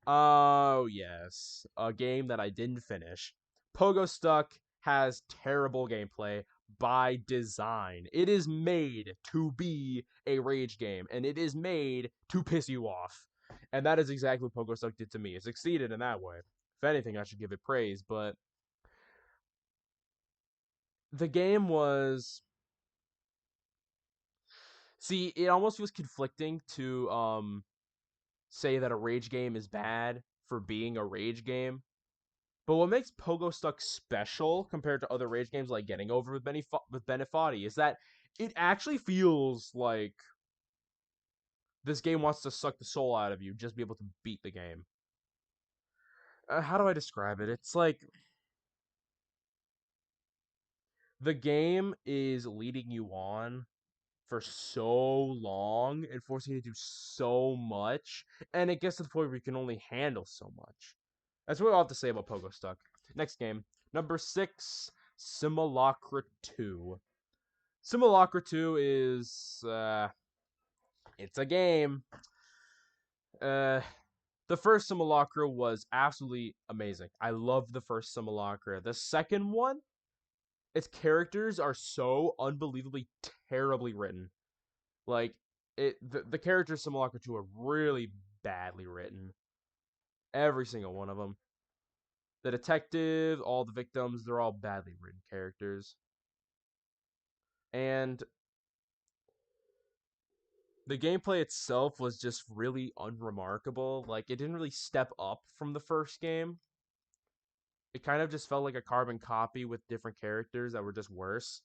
Oh yes, a game that I didn't finish. Pogo Stuck has terrible gameplay by design. It is made to be a rage game, and it is made to piss you off. And that is exactly what Pogo Stuck did to me. It succeeded in that way. If anything, I should give it praise, but the game was see, it almost feels conflicting to say that a rage game is bad for being a rage game. But what makes Pogo Stuck special compared to other rage games like Getting Over with Benefati is that it actually feels like this game wants to suck the soul out of you just to be able to beat the game. How do I describe it? It's like the game is leading you on for so long and forcing you to do so much, and it gets to the point where you can only handle so much. That's what I have to say about Pogo Stuck. Next game, number 6, Simulacra 2. Simulacra 2 is it's a game. Uh, the first Simulacra was absolutely amazing. I loved the first Simulacra. The second one, its characters are so unbelievably terribly written. Like the characters Simulacra 2 are really badly written. Every single one of them. The detective, all the victims, they're all badly written characters. And The gameplay itself was just really unremarkable. Like, it didn't really step up from the first game. It kind of just felt like a carbon copy with different characters that were just worse.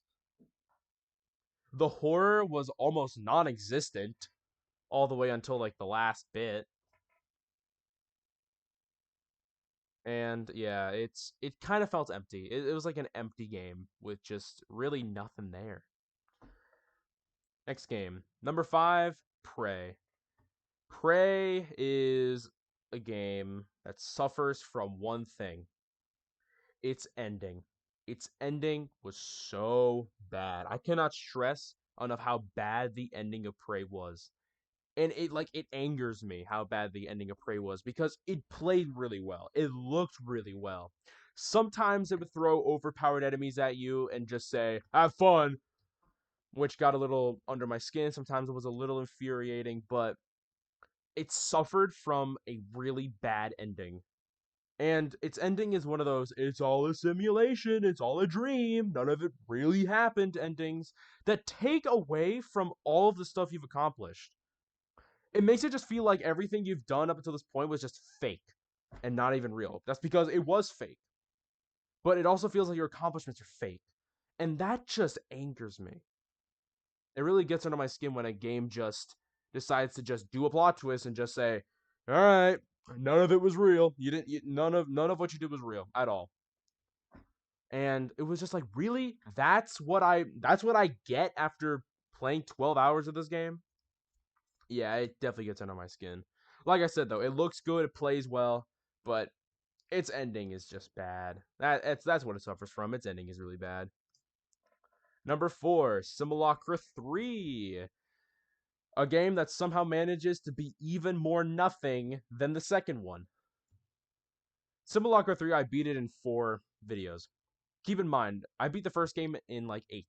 The horror was almost non-existent all the way until like the last bit. And yeah, it kind of felt empty. It was like an empty game with just really nothing there. Next game, number 5, Prey. Prey is a game that suffers from one thing: its ending. Its ending was so bad. I cannot stress enough how bad the ending of Prey was. And it angers me how bad the ending of Prey was because it played really well. It looked really well. Sometimes it would throw overpowered enemies at you and just say, "Have fun," which got a little under my skin. Sometimes it was a little infuriating, but it suffered from a really bad ending. And its ending is one of those, it's all a simulation, it's all a dream, none of it really happened endings that take away from all of the stuff you've accomplished. It makes it just feel like everything you've done up until this point was just fake and not even real. That's because it was fake. But it also feels like your accomplishments are fake. And that just angers me. It really gets under my skin when a game just decides to just do a plot twist and just say, "All right, none of it was real. None of what you did was real at all." And it was just like, really? That's what I get after playing 12 hours of this game? Yeah, it definitely gets under my skin. Like I said though, it looks good, it plays well, but its ending is just bad. That's what it suffers from. Its ending is really bad. Number 4, Simulacra 3. A game that somehow manages to be even more nothing than the second one. Simulacra 3, I beat it in 4 videos. Keep in mind, I beat the first game in like 8.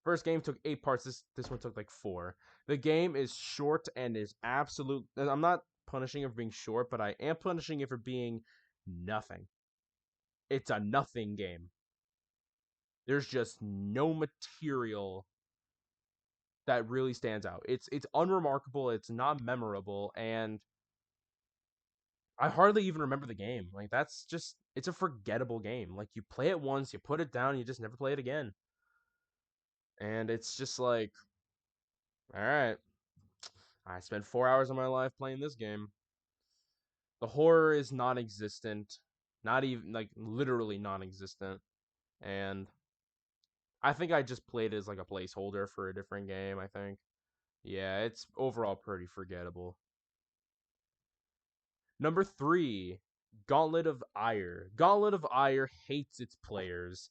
First game took 8 parts. This one took like 4. The game is short and is absolute. I'm not punishing it for being short, but I am punishing it for being nothing. It's a nothing game. There's just no material that really stands out. It's unremarkable. It's not memorable, and I hardly even remember the game. Like, that's just, it's a forgettable game. Like, you play it once, you put it down, you just never play it again. And it's just like, all right, I spent 4 hours of my life playing this game. The horror is non-existent, not even like literally non-existent, and I think I just played it as like a placeholder for a different game. I think, yeah, it's overall pretty forgettable. Number 3, Gauntlet of Ire. Gauntlet of Ire hates its players,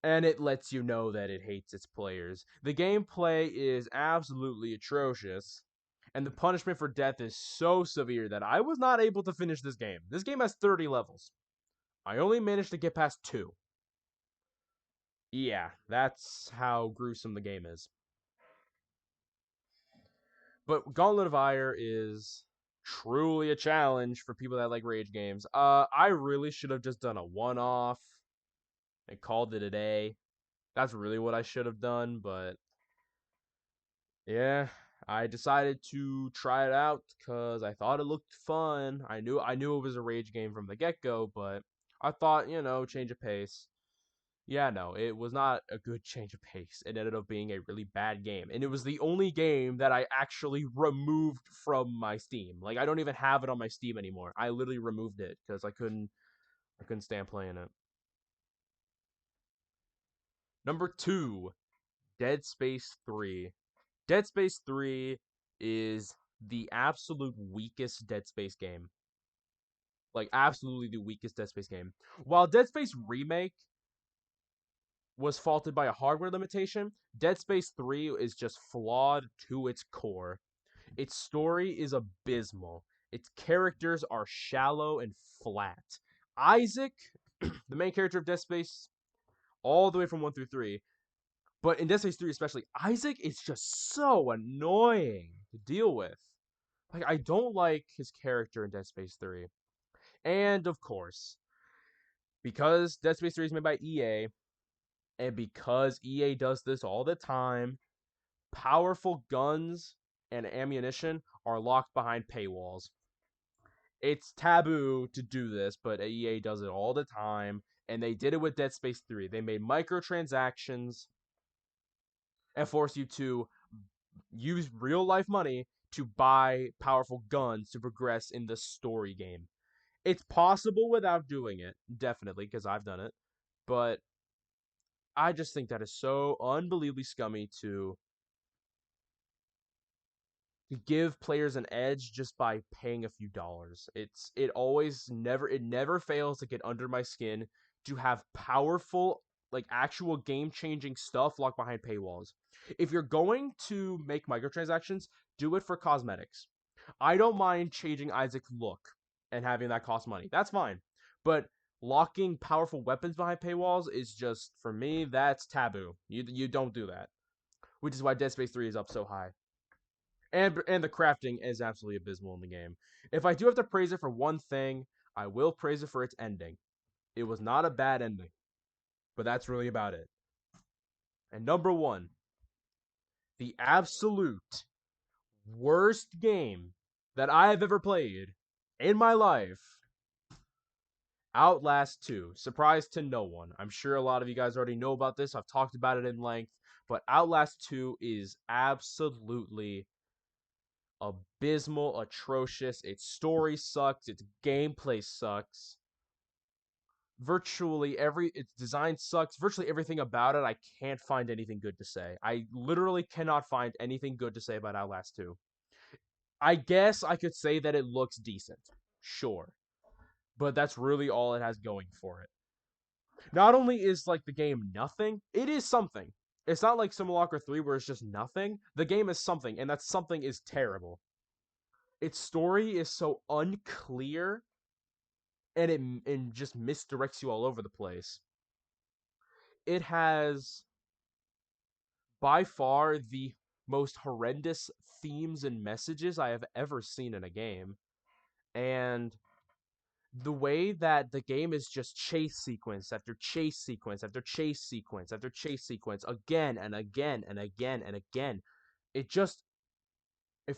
and it lets you know that it hates its players. The gameplay is absolutely atrocious, and the punishment for death is so severe that I was not able to finish this game. This game has 30 levels. I only managed to get past 2. Yeah, that's how gruesome the game is. But Gauntlet of Ire is truly a challenge for people that like rage games. I really should have just done a one-off and called it a day. That's really what I should have done, but yeah, I decided to try it out because I thought it looked fun. I knew it was a rage game from the get-go, but I thought, change of pace. Yeah, no, it was not a good change of pace. It ended up being a really bad game. And it was the only game that I actually removed from my Steam. Like, I don't even have it on my Steam anymore. I literally removed it because I couldn't stand playing it. Number 2, Dead Space 3. Dead Space 3 is the absolute weakest Dead Space game. Like, absolutely the weakest Dead Space game. While Dead Space Remake was faulted by a hardware limitation, Dead Space 3 is just flawed to its core. Its story is abysmal. Its characters are shallow and flat. Isaac, the main character of Dead Space, all the way from 1 through 3, but in Dead Space 3 especially, Isaac is just so annoying to deal with. Like, I don't like his character in Dead Space 3. And of course, because Dead Space 3 is made by EA, and because EA does this all the time, powerful guns and ammunition are locked behind paywalls. It's taboo to do this, but EA does it all the time, and they did it with Dead Space 3. They made microtransactions and force you to use real life money to buy powerful guns to progress in the story game. It's possible without doing it, definitely, because I've done it, but I just think that is so unbelievably scummy to give players an edge just by paying a few dollars. It never fails to get under my skin to have powerful, like actual game-changing stuff locked behind paywalls. If you're going to make microtransactions, do it for cosmetics. I don't mind changing Isaac's look and having that cost money. That's fine. But locking powerful weapons behind paywalls is just, for me, that's taboo. You don't do that. Which is why Dead Space 3 is up so high. And the crafting is absolutely abysmal in the game. If I do have to praise it for one thing, I will praise it for its ending. It was not a bad ending, but that's really about it. And number one, the absolute worst game that I have ever played in my life, Outlast 2. Surprise to no one. I'm sure a lot of you guys already know about this. I've talked about it in length, but Outlast 2 is absolutely abysmal, atrocious. Its story sucks. Its gameplay sucks. Its design sucks. Virtually everything about it, I can't find anything good to say. I literally cannot find anything good to say about Outlast 2. I guess I could say that it looks decent. Sure. But that's really all it has going for it. Not only is like the game nothing, it is something. It's not like Simulacra 3 where it's just nothing. The game is something, and that something is terrible. Its story is so unclear and it just misdirects you all over the place. It has by far the most horrendous themes and messages I have ever seen in a game. And the way that the game is just chase sequence after chase sequence after chase sequence after chase sequence again and again and again and again. It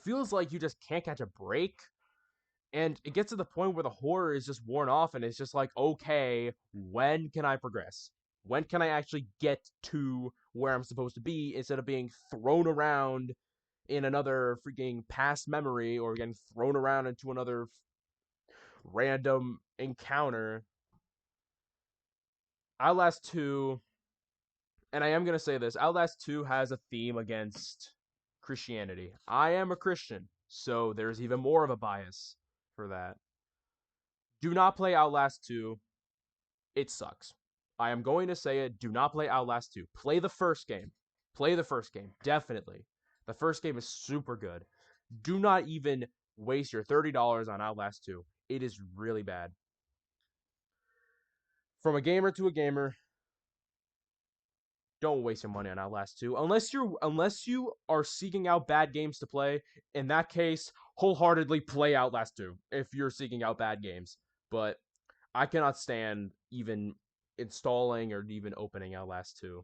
feels like you just can't catch a break. And it gets to the point where the horror is just worn off and it's just like, okay, when can I progress? When can I actually get to where I'm supposed to be instead of being thrown around in another freaking past memory or getting thrown around into another random encounter? Outlast 2, and I am going to say this, Outlast 2 has a theme against Christianity. I am a Christian, so there's even more of a bias for that. Do not play Outlast 2. It sucks. I am going to say it. Do not play Outlast 2. Play the first game. Play the first game. Definitely. The first game is super good. Do not even waste your $30 on Outlast 2. It is really bad. From a gamer to a gamer, don't waste your money on Outlast 2 unless you are seeking out bad games to play. In that case, wholeheartedly play Outlast 2 if you're seeking out bad games. But I cannot stand even installing or even opening Outlast 2.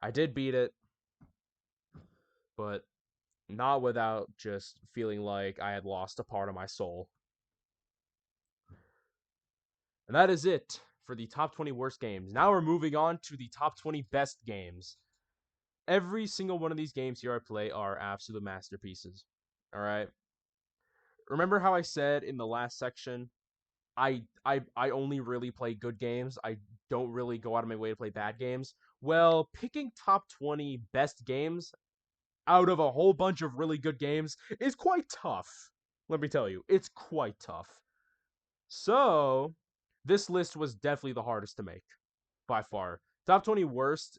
I did beat it, but not without just feeling like I had lost a part of my soul. And that is it for the top 20 worst games. Now we're moving on to the top 20 best games. Every single one of these games here I play are absolute masterpieces. All right. Remember how I said in the last section, I only really play good games. I don't really go out of my way to play bad games. Well, picking top 20 best games out of a whole bunch of really good games is quite tough. Let me tell you, it's quite tough. So, this list was definitely the hardest to make, by far. Top 20 worst,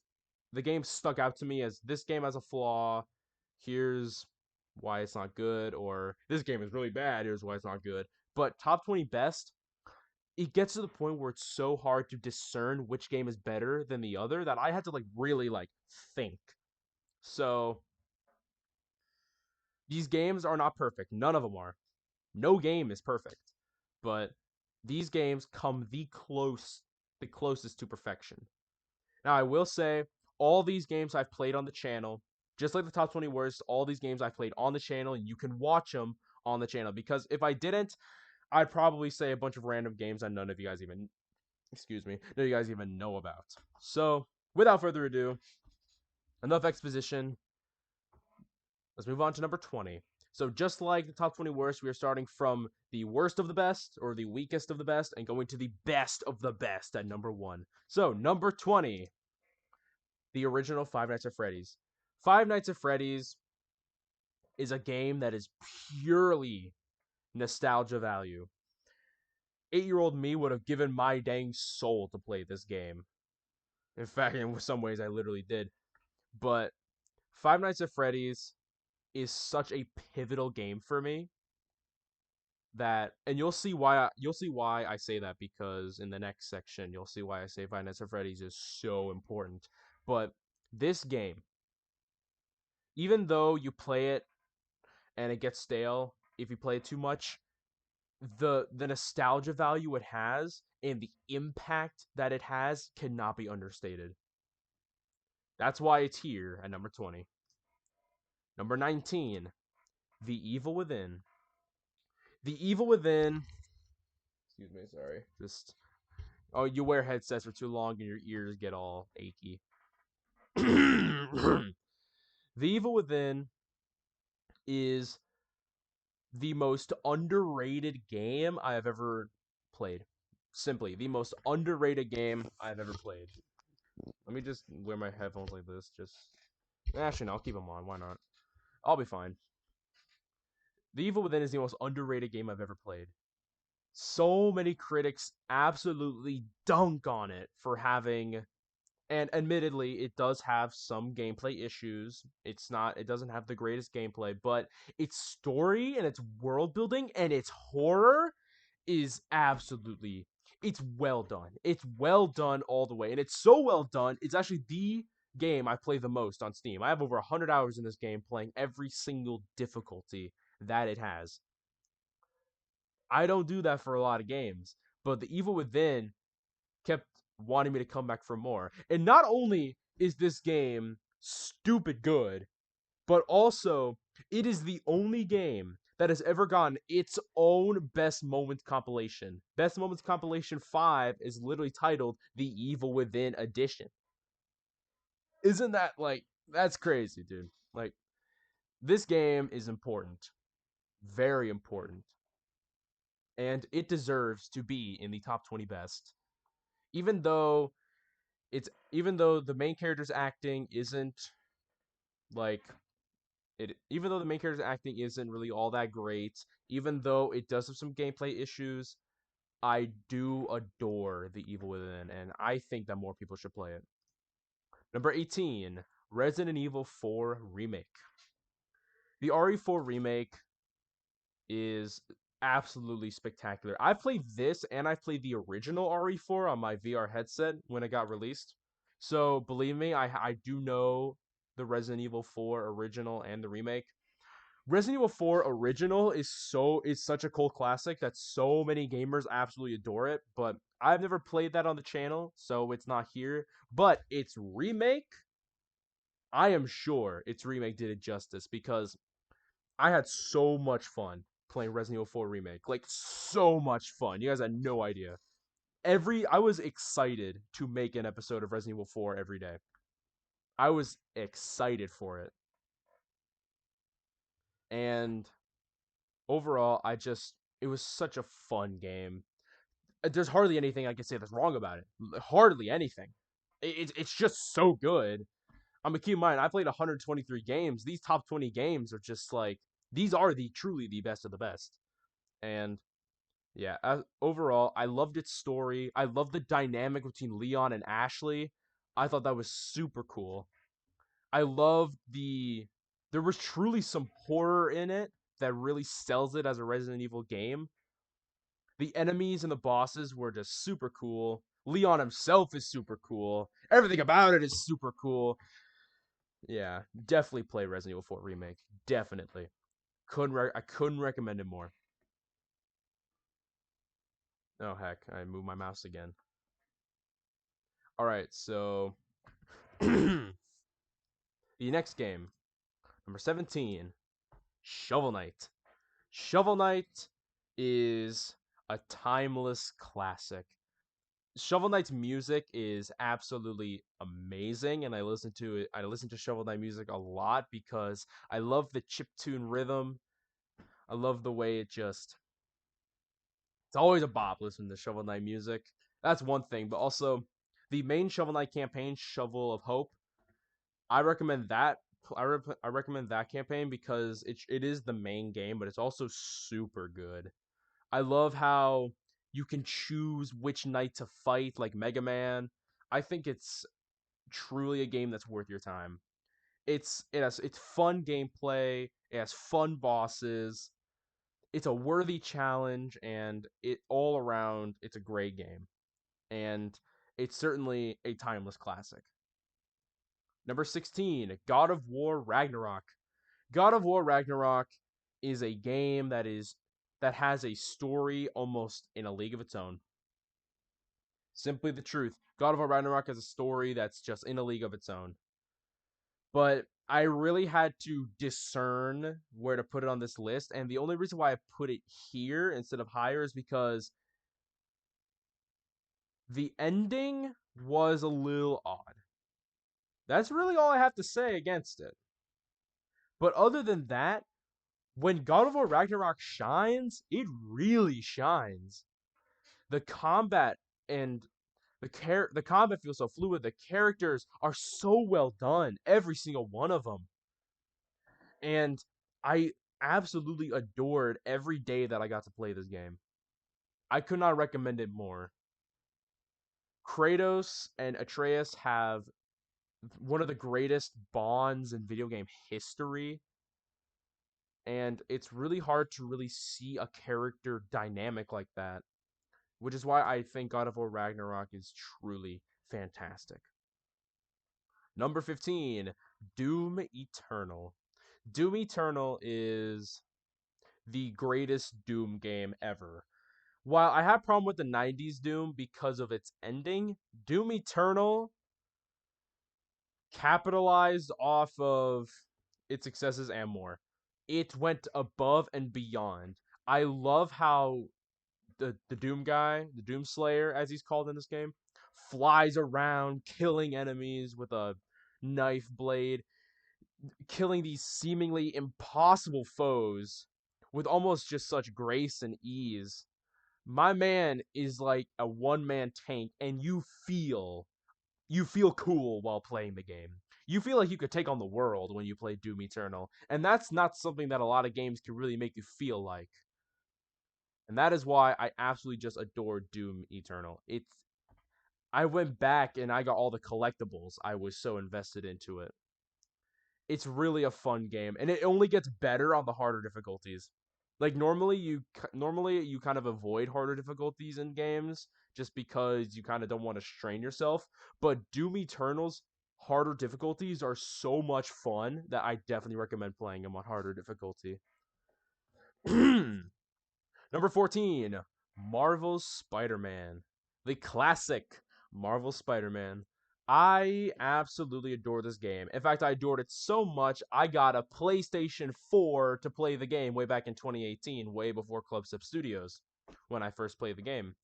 the game stuck out to me as this game has a flaw, here's why it's not good, or this game is really bad, here's why it's not good. But top 20 best, it gets to the point where it's so hard to discern which game is better than the other that I had to really think. So, these games are not perfect. None of them are. No game is perfect. But these games come the closest to perfection. Now, I will say, all these games I've played on the channel, Just like the top 20 worst, all these games I played on the channel, and you can watch them on the channel. Because if I didn't, I'd probably say a bunch of random games that none of you guys even, none of you guys even know about. So, without further ado, enough exposition. Let's move on to number 20. So just like the top 20 worst, we are starting from the worst of the best, or the weakest of the best, and going to the best of the best at number 1. So, number 20, the original Five Nights at Freddy's. Five Nights at Freddy's is a game that is purely nostalgia value. 8-year-old me would have given my dang soul to play this game. In fact, in some ways, I literally did. But Five Nights at Freddy's is such a pivotal game for me that, and you'll see why I say that, because in the next section you'll see why I say Five Nights at Freddy's is so important. But this game, even though you play it and it gets stale if you play it too much, the nostalgia value it has and the impact that it has cannot be understated. That's why it's here at number 20. Number 19, The Evil Within. The Evil Within. Excuse me, sorry. Just, oh, you wear headsets for too long and your ears get all achy. The Evil Within is the most underrated game I have ever played. Simply, the most underrated game I've ever played. Let me just wear my headphones like this. Actually, no, I'll keep them on. Why not? I'll be fine. The Evil Within is the most underrated game I've ever played. So many critics absolutely dunk on it for having, and admittedly, it does have some gameplay issues. It doesn't have the greatest gameplay, but its story and its world building and its horror is absolutely, it's well done. It's well done all the way. And it's so well done, it's actually the game I play the most on Steam. I have over 100 hours in this game playing every single difficulty that it has. I don't do that for a lot of games, but The Evil Within kept wanting me to come back for more. And not only is this game stupid good, but also it is the only game that has ever gotten its own Best Moments compilation. Best Moments compilation 5 is literally titled The Evil Within Edition. Isn't that, like, that's crazy, dude. Like, this game is important. Very important. And it deserves to be in the top 20 best. Even though the main character's acting isn't like even though the main character's acting isn't really all that great, even though it does have some gameplay issues, I do adore The Evil Within, and I think that more people should play it. Number 18, Resident Evil 4 Remake. The RE4 remake is absolutely spectacular. I've played this and I've played the original RE4 on my VR headset when it got released. So believe me, I do know the Resident Evil 4 original and the remake. Resident Evil 4 original is such a cult classic that so many gamers absolutely adore it, but I've never played that on the channel, so it's not here. But its remake, I am sure its remake did it justice, because I had so much fun playing Resident Evil 4 remake. Like, so much fun. You guys had no idea. I was excited to make an episode of Resident Evil 4 every day. I was excited for it. And overall, it was such a fun game. There's hardly anything I can say that's wrong about it. Hardly anything. It's just so good. I'm gonna keep in mind, I played 123 games. These top 20 games are just like, these are truly the best of the best. And yeah, overall, I loved its story. I loved the dynamic between Leon and Ashley. I thought that was super cool. I loved there was truly some horror in it that really sells it as a Resident Evil game. The enemies and the bosses were just super cool. Leon himself is super cool. Everything about it is super cool. Yeah, definitely play Resident Evil 4 Remake. Definitely. I couldn't recommend it more. Oh heck, I moved my mouse again. All right, so the next game Number 17, Shovel Knight. Shovel Knight is a timeless classic. Shovel Knight's music is absolutely amazing, and I listen to it. I listen to Shovel Knight music a lot because I love the chiptune rhythm. I love the way it just. It's always a bop listening to Shovel Knight music. That's one thing, but also the main Shovel Knight campaign, Shovel of Hope. I recommend that. I recommend that campaign because it is the main game, but it's also super good. I love how you can choose which knight to fight, like Mega Man. I think it's truly a game that's worth your time. It's fun gameplay, it has fun bosses, it's a worthy challenge, and it all around it's a great game. And it's certainly a timeless classic. Number 16, God of War Ragnarok. God of War Ragnarok is a game that has a story almost in a league of its own. Simply the truth. God of War Ragnarok has a story that's just in a league of its own. But I really had to discern where to put it on this list, and the only reason why I put it here instead of higher is because the ending was a little odd. That's really all I have to say against it. But other than that, when God of War Ragnarok shines, it really shines. The combat and the combat feels so fluid. The characters are so well done, every single one of them. And I absolutely adored every day that I got to play this game. I could not recommend it more. Kratos and Atreus have one of the greatest bonds in video game history, and it's really hard to really see a character dynamic like that, which is why I think God of War Ragnarok is truly fantastic. Number 15, Doom Eternal. Doom Eternal is the greatest Doom game ever. While I have a problem with the 90s Doom because of its ending, Doom Eternal capitalized off of its successes and more. It went above and beyond. I love how the Doom guy, the Doom Slayer, as he's called in this game, flies around killing enemies with a knife blade, killing these seemingly impossible foes with almost just such grace and ease. My man is like a one-man tank, and you feel cool while playing the game. You feel like you could take on the world when you play Doom Eternal, and that's not something that a lot of games can really make you feel like. And that is why I absolutely just adore Doom Eternal. I went back and I got all the collectibles. I was so invested into it. It's really a fun game, and it only gets better on the harder difficulties. Like normally you kind of avoid harder difficulties in games just because you kind of don't want to strain yourself, but Doom Eternal's harder difficulties are so much fun that I definitely recommend playing them on harder difficulty. Number 14, Marvel's Spider-Man. The classic Marvel Spider-Man. I absolutely adore this game. In fact, I adored it so much, I got a PlayStation 4 to play the game way back in 2018, way before Clubstep Studios, when I first played the game.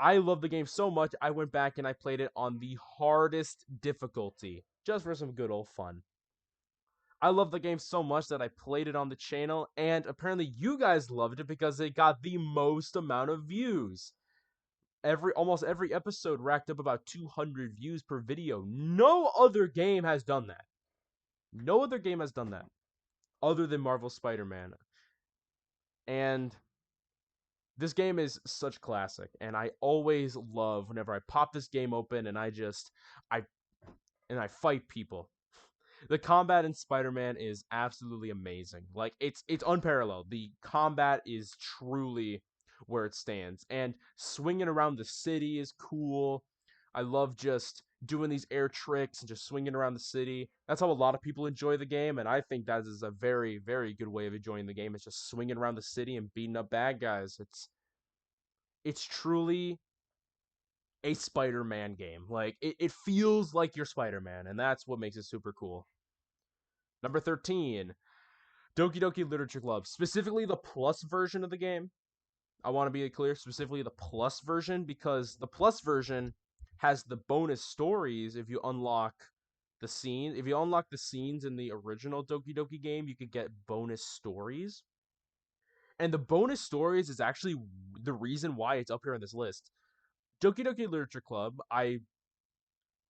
I love the game so much, I went back and I played it on the hardest difficulty, just for some good old fun. I love the game so much that I played it on the channel, and apparently you guys loved it because it got the most amount of views. Almost every episode racked up about 200 views per video. No other game has done that. No other game has done that other than Marvel Spider-Man. And this game is such classic, and I always love whenever I pop this game open and I I fight people. The combat in Spider-Man is absolutely amazing. Like it's unparalleled. The combat is truly where it stands. And swinging around the city is cool. I love just doing these air tricks and just swinging around the city. That's how a lot of people enjoy the game, and I think that is a very, very good way of enjoying the game. It's just swinging around the city and beating up bad guys. It's truly a Spider-Man game. Like it feels like you're Spider-Man, and that's what makes it super cool. Number 13, Doki Doki Literature Club, specifically the plus version of the game. I want to be clear, specifically the plus version, because the plus version has the bonus stories if you unlock the scene. If you unlock the scenes in the original Doki Doki game, you could get bonus stories. And the bonus stories is actually the reason why it's up here on this list. Doki Doki Literature Club,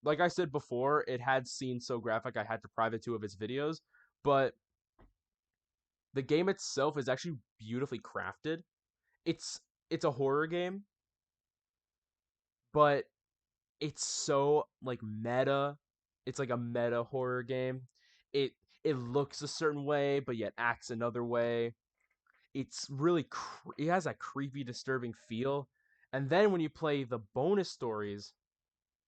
like I said before, it had scenes so graphic I had to private 2 of its videos, but the game itself is actually beautifully crafted. It's it's a horror game, but it's so like meta. It's like a meta horror game. It it looks a certain way, but yet acts another way. It's really it has a creepy, disturbing feel. And then when you play the bonus stories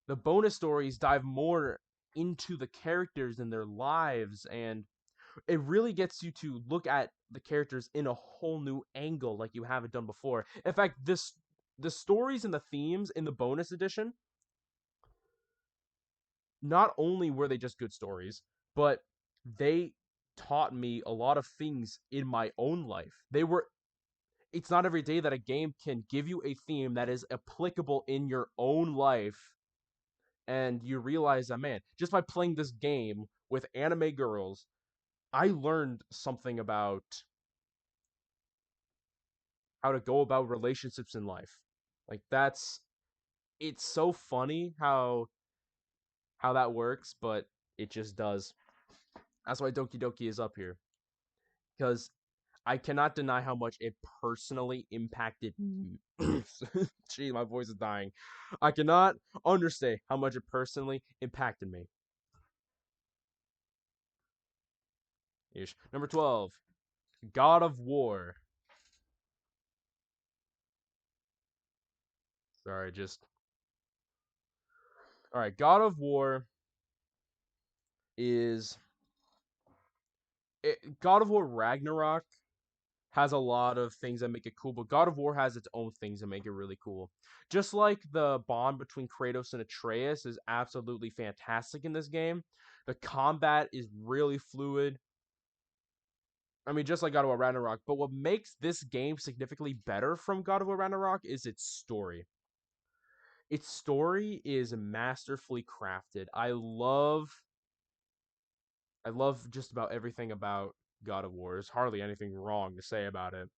dive more into the characters and their lives, and it really gets you to look at the characters in a whole new angle like you haven't done before. In fact, the stories and the themes in the bonus edition, not only were they just good stories, but they taught me a lot of things in my own life. It's not every day that a game can give you a theme that is applicable in your own life, and you realize that, man, just by playing this game with anime girls, I learned something about how to go about relationships in life. Like it's so funny how that works, but it just does. That's why Doki Doki is up here, because I cannot deny how much it personally impacted me. Gee, my voice is dying. I cannot understate how much it personally impacted me. Ish. Number 12, God of War. Sorry, just. Alright, God of War is. God of War Ragnarok has a lot of things that make it cool, but God of War has its own things that make it really cool. Just like the bond between Kratos and Atreus is absolutely fantastic in this game, the combat is really fluid. I mean, just like God of War Ragnarok, but what makes this game significantly better from God of War Ragnarok is its story. Its story is masterfully crafted. I love just about everything about God of War. There's hardly anything wrong to say about it.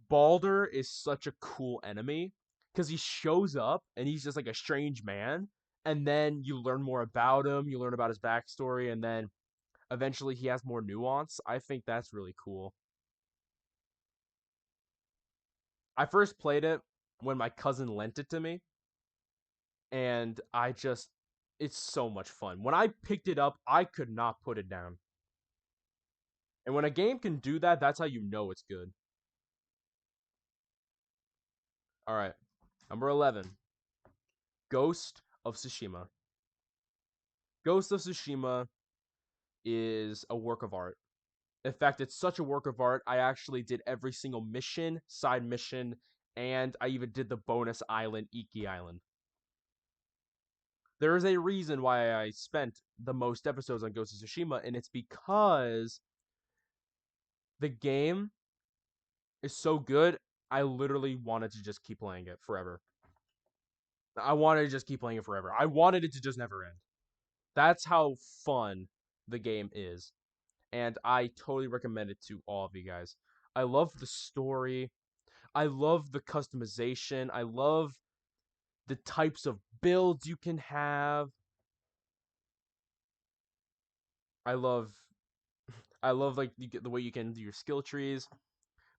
Balder is such a cool enemy because he shows up and he's just like a strange man, and then you learn more about him, you learn about his backstory, and then eventually he has more nuance. I think that's really cool. I first played it when my cousin lent it to me, and it's so much fun. When I picked it up, I could not put it down. And when a game can do that, that's how you know it's good. All right. Number 11, Ghost of Tsushima. Ghost of Tsushima is a work of art. In fact, it's such a work of art, I actually did every single mission, side mission, and I even did the bonus island, Iki Island. There is a reason why I spent the most episodes on Ghost of Tsushima, and it's because the game is so good, I literally wanted to just keep playing it forever. I wanted to just keep playing it forever. I wanted it to just never end. That's how fun the game is. And I totally recommend it to all of you guys. I love the story. I love the customization. I love the types of builds you can have. I love I love like the way you can do your skill trees.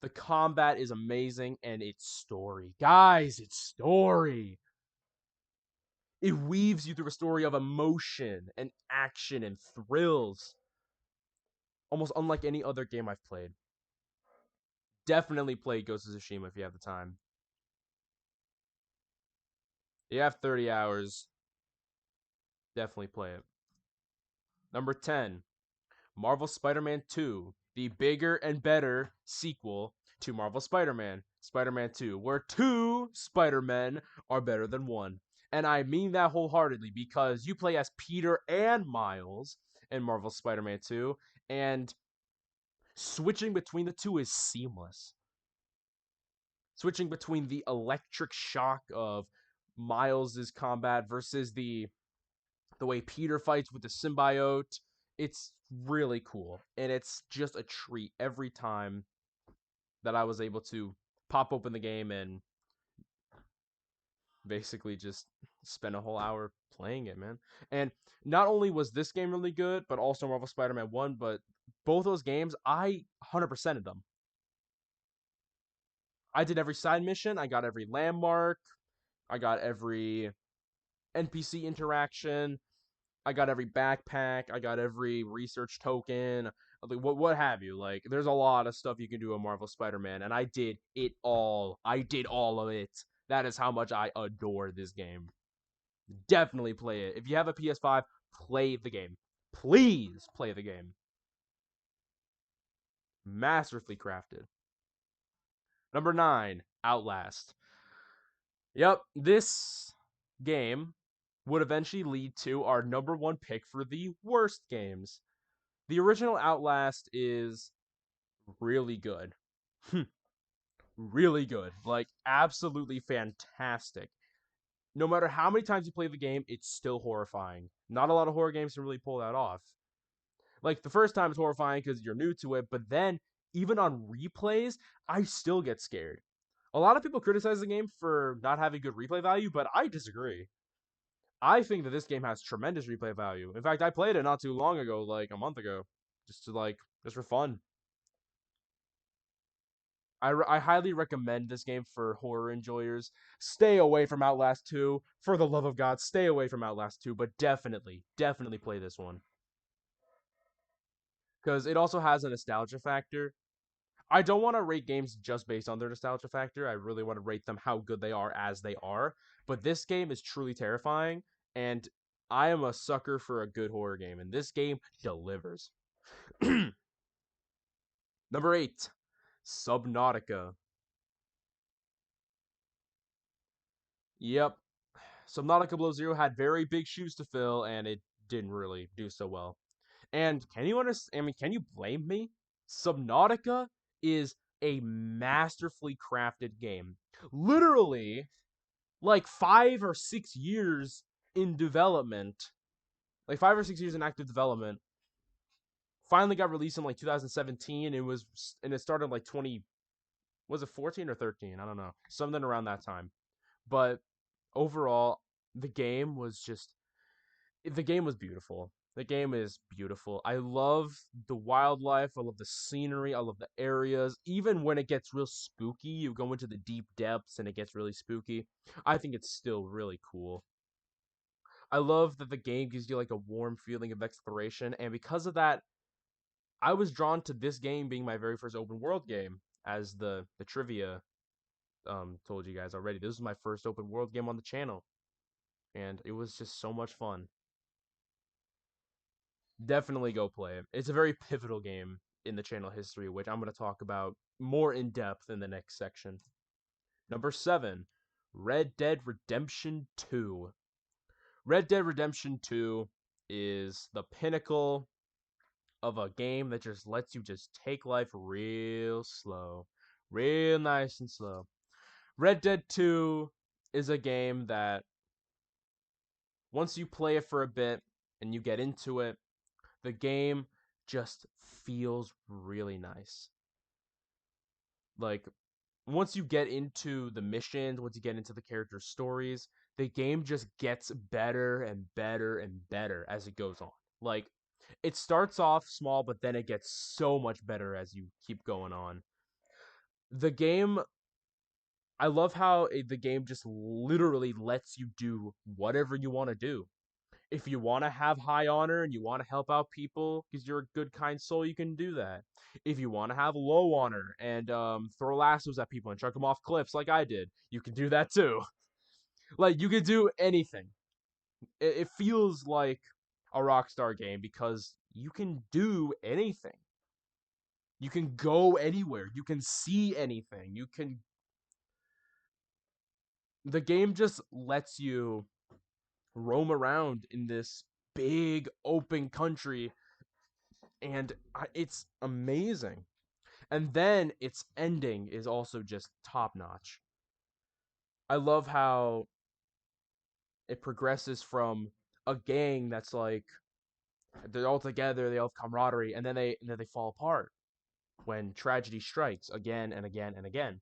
The combat is amazing, and its story. Guys, its story. It weaves you through a story of emotion and action and thrills. Almost unlike any other game I've played. Definitely play Ghost of Tsushima if you have the time. You have 30 hours. Definitely play it. Number 10, Marvel Spider-Man 2, the bigger and better sequel to Marvel Spider-Man, Spider-Man 2, where two Spider-Men are better than one. And I mean that wholeheartedly because you play as Peter and Miles in Marvel Spider-Man 2, and switching between the two is seamless. Switching between the electric shock of Miles's combat versus the way Peter fights with the symbiote, it's really cool. And it's just a treat every time that I was able to pop open the game and basically just spend a whole hour playing it, man. And not only was this game really good, but also Marvel Spider-Man 1, but both those games, I 100%ed them. I did every side mission, I got every landmark, I got every NPC interaction, I got every backpack, I got every research token, like what have you. Like there's a lot of stuff you can do in Marvel Spider-Man, and I did it all. I did all of it. That is how much I adore this game. Definitely play it. If you have a PS5, play the game. Please play the game. Masterfully crafted. Number 9, Outlast. Yep, this game would eventually lead to our number 1 pick for the worst games. The original Outlast is really good. Really good. Like, absolutely fantastic. No matter how many times you play the game, it's still horrifying. Not a lot of horror games can really pull that off. Like, the first time it's horrifying because you're new to it, but then, even on replays, I still get scared. A lot of people criticize the game for not having good replay value, but I disagree. I think that this game has tremendous replay value. In fact, I played it not too long ago, like a month ago, just for fun. I highly recommend this game for horror enjoyers. Stay away from Outlast 2. For the love of God, stay away from Outlast 2, but definitely play this one. Because it also has a nostalgia factor. I don't want to rate games just based on their nostalgia factor. I really want to rate them how good they are as they are. But this game is truly terrifying, and I am a sucker for a good horror game, and this game delivers. Number 8, Subnautica. Yep, Subnautica Below Zero had very big shoes to fill, and it didn't really do so well. And can you understand? I mean, can you blame me? Subnautica is a masterfully crafted game. Literally, like 5 or 6 years in development, like 5 or 6 years in active development. Finally got released in like 2017. It started like 20. Was it 14 or 13? I don't know, something around that time. But overall, the game was just the game was beautiful. The game is beautiful. I love the wildlife. I love the scenery. I love the areas. Even when it gets real spooky, you go into the deep depths and it gets really spooky. I think it's still really cool. I love that the game gives you like a warm feeling of exploration, and because of that, I was drawn to this game being my very first open world game. As the trivia told you guys already, this was my first open world game on the channel, and it was just so much fun. Definitely go play it. It's a very pivotal game in the channel history, which I'm going to talk about more in depth in the next section. Number 7, Red Dead Redemption 2. Red Dead Redemption 2 is the pinnacle of a game that just lets you just take life real slow, real nice and slow. Red Dead 2 is a game that once you play it for a bit and you get into it, the game just feels really nice. Like, once you get into the missions, once you get into the character stories, the game just gets better and better and better as it goes on. Like, it starts off small, but then it gets so much better as you keep going on. The game, I love how the game just literally lets you do whatever you want to do. If you want to have high honor and you want to help out people because you're a good, kind soul, you can do that. If you want to have low honor and throw lassos at people and chuck them off cliffs like I did, you can do that too. Like, you can do anything. It feels like a Rockstar game because you can do anything. You can go anywhere. You can see anything. You can. The game just lets you roam around in this big open country and it's amazing. And then its ending is also just top notch. I love how it progresses from a gang that's like they're all together, they all have camaraderie, and then they fall apart when tragedy strikes again and again and again.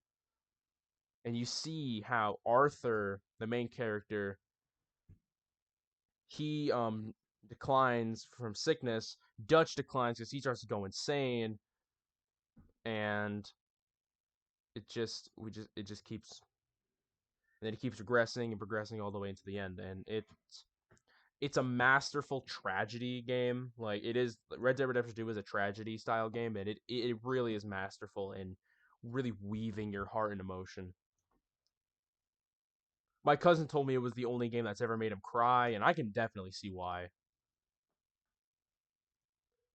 And you see how Arthur, the main character, he declines from sickness. Dutch declines because he starts to go insane, and it just keeps and then it keeps regressing and progressing all the way into the end, and it's a masterful tragedy game. Like it is, Red Dead Redemption 2 is a tragedy style game, and it really is masterful in really weaving your heart and emotion. My cousin told me it was the only game that's ever made him cry, and I can definitely see why.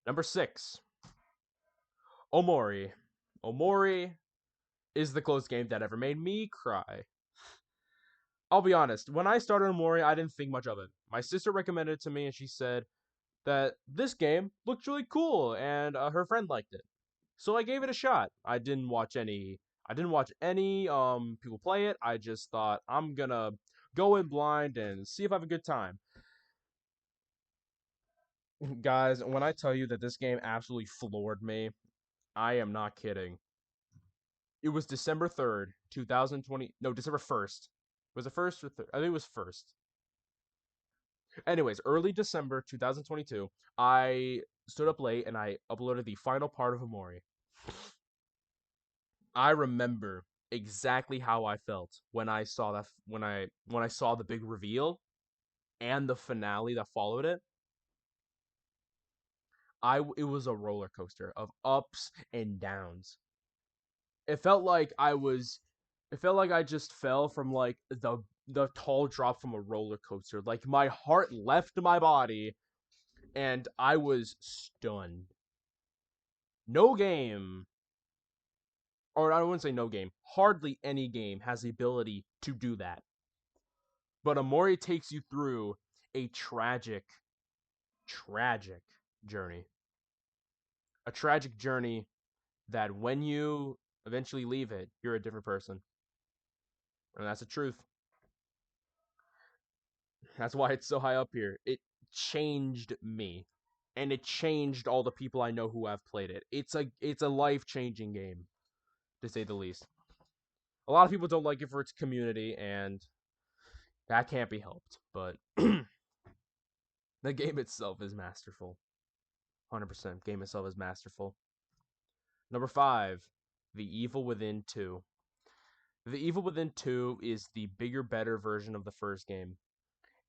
Number 6, Omori. Omori is the closest game that ever made me cry. I'll be honest, when I started Omori, I didn't think much of it. My sister recommended it to me, and she said that this game looked really cool, and her friend liked it. So I gave it a shot. I didn't watch any people play it. I just thought I'm gonna go in blind and see if I have a good time. Guys, when I tell you that this game absolutely floored me, I am not kidding. It was December 3rd, 2020. No, December 1st. Was it 1st or 3rd? I think it was 1st. Anyways, early December 2022, I stood up late and I uploaded the final part of Amori. I remember exactly how I felt when I saw that when I saw the big reveal and the finale that followed it. It was a roller coaster of ups and downs. It felt like I just fell from like the tall drop from a roller coaster. Like my heart left my body and I was stunned. No game, or I wouldn't say no game, hardly any game has the ability to do that. But Amori takes you through a tragic journey. A tragic journey that when you eventually leave it, you're a different person. And that's the truth. That's why it's so high up here. It changed me. And it changed all the people I know who have played it. It's a life-changing game, to say the least. A lot of people don't like it for its community, and that can't be helped. But the game itself is masterful. 100%. Game itself is masterful. Number 5, The Evil Within 2. The Evil Within 2 is the bigger, better version of the first game.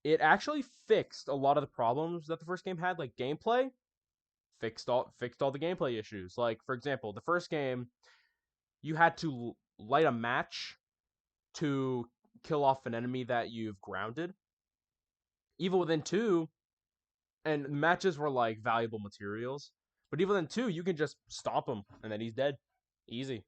It actually fixed a lot of the problems that the first game had, like gameplay. Fixed all the gameplay issues. Like for example, the first game, you had to light a match to kill off an enemy that you've grounded. Evil Within 2, and matches were like valuable materials. But Evil Within 2, you can just stomp him and then he's dead. Easy.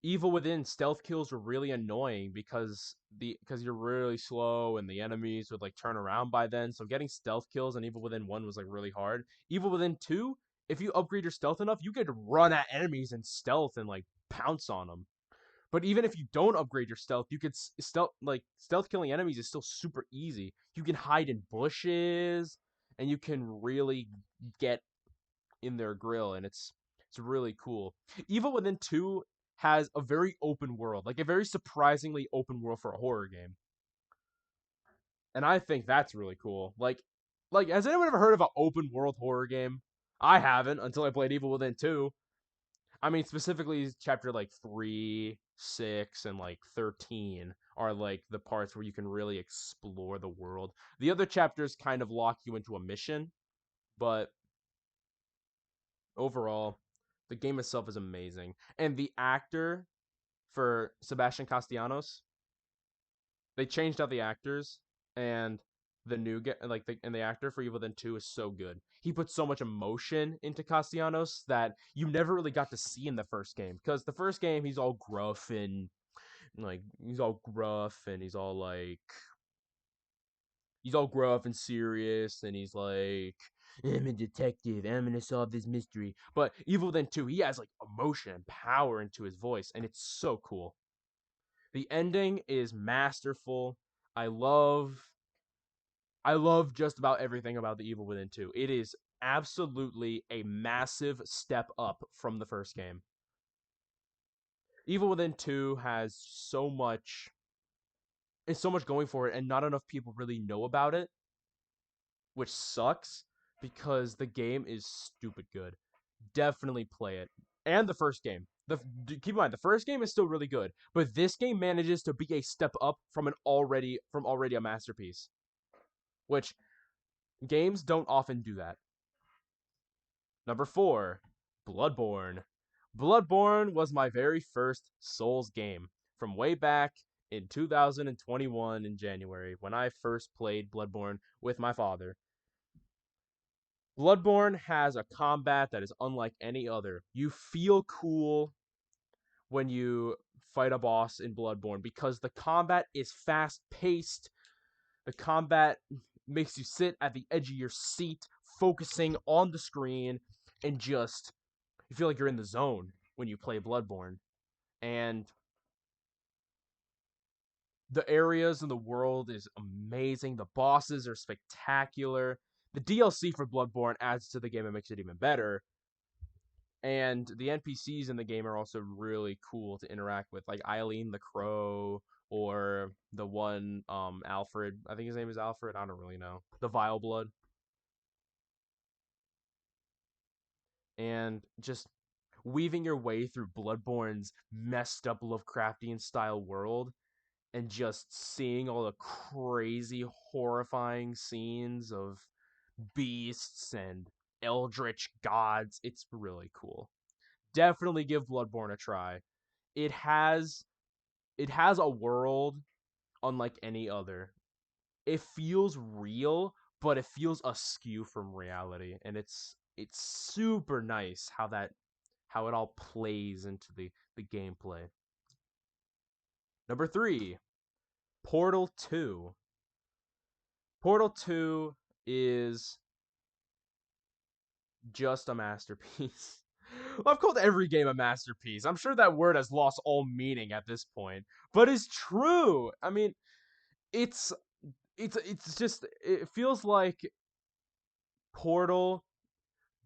Evil Within stealth kills were really annoying because you're really slow and the enemies would like turn around by then. So getting stealth kills in Evil Within 1 was like really hard. Evil Within 2, if you upgrade your stealth enough, you could run at enemies in stealth and like pounce on them. But even if you don't upgrade your stealth, you could stealth killing enemies is still super easy. You can hide in bushes and you can really get in their grill, and it's really cool. Evil Within 2 has a very open world, like a very surprisingly open world for a horror game. And I think that's really cool. Like has anyone ever heard of an open world horror game? I haven't until I played Evil Within 2. I mean, specifically chapter like 3, 6, and like 13 are like the parts where you can really explore the world. The other chapters kind of lock you into a mission, but overall, the game itself is amazing. And the actor for Sebastian Castellanos, they changed out the actors, and the actor for Evil Within 2 is so good. He puts so much emotion into Castellanos that you never really got to see in the first game, because the first game he's all gruff and he's all gruff and serious, and he's like I'm a detective. I'm gonna solve this mystery. But Evil Within 2, he has like emotion and power into his voice, and it's so cool. The ending is masterful. I love I love just about everything about the Evil Within 2. It is absolutely a massive step up from the first game. Evil Within 2 has so much going for it, and not enough people really know about it, which sucks because the game is stupid good. Definitely play it. And the first game. Keep in mind the first game is still really good, but this game manages to be a step up from already a masterpiece, which games don't often do that. Number 4, Bloodborne. Bloodborne was my very first Souls game from way back in 2021 in January when I first played Bloodborne with my father. Bloodborne has a combat that is unlike any other. You feel cool when you fight a boss in Bloodborne because the combat is fast paced. The combat makes you sit at the edge of your seat, focusing on the screen, and just you feel like you're in the zone when you play Bloodborne. And the areas in the world is amazing. The bosses are spectacular. The DLC for Bloodborne adds to the game and makes it even better. And the NPCs in the game are also really cool to interact with, like Eileen the Crow or the one Alfred. I think his name is Alfred. I don't really know. The Vile Blood. And just weaving your way through Bloodborne's messed up Lovecraftian style world and just seeing all the crazy horrifying scenes of beasts and eldritch gods. It's really cool. Definitely give Bloodborne a try. It has it has a world unlike any other. It feels real, but it feels askew from reality, and it's super nice how it all plays into the gameplay. Number 3, Portal 2. Portal 2 is just a masterpiece. I've called every game a masterpiece. I'm sure that word has lost all meaning at this point, but it's true. I mean, it's it's just it feels like Portal,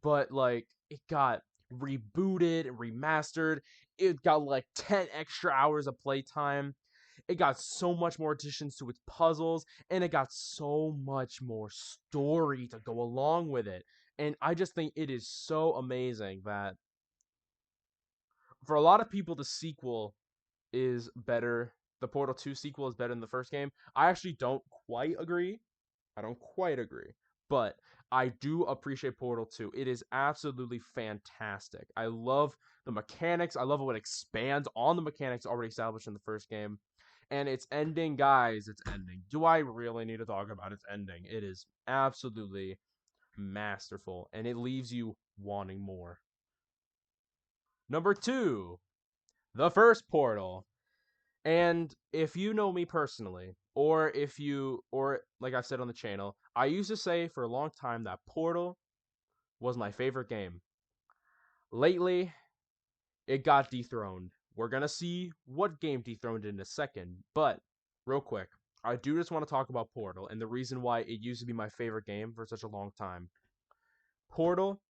but like it got rebooted and remastered. It got like 10 extra hours of playtime. It got so much more additions to its puzzles, and it got so much more story to go along with it. And I just think it is so amazing that for a lot of people, the sequel is better. The Portal 2 sequel is better than the first game. I actually don't quite agree. I don't quite agree. But I do appreciate Portal 2. It is absolutely fantastic. I love the mechanics. I love how it expands on the mechanics already established in the first game. And its ending, guys, its ending. Do I really need to talk about its ending? It is absolutely masterful, and it leaves you wanting more. Number 2, the first Portal. And if you know me personally, or like I've said on the channel, I used to say for a long time that Portal was my favorite game. Lately, it got dethroned. We're gonna see what game dethroned it in a second, but real quick, I do just want to talk about Portal and the reason why it used to be my favorite game for such a long time. Portal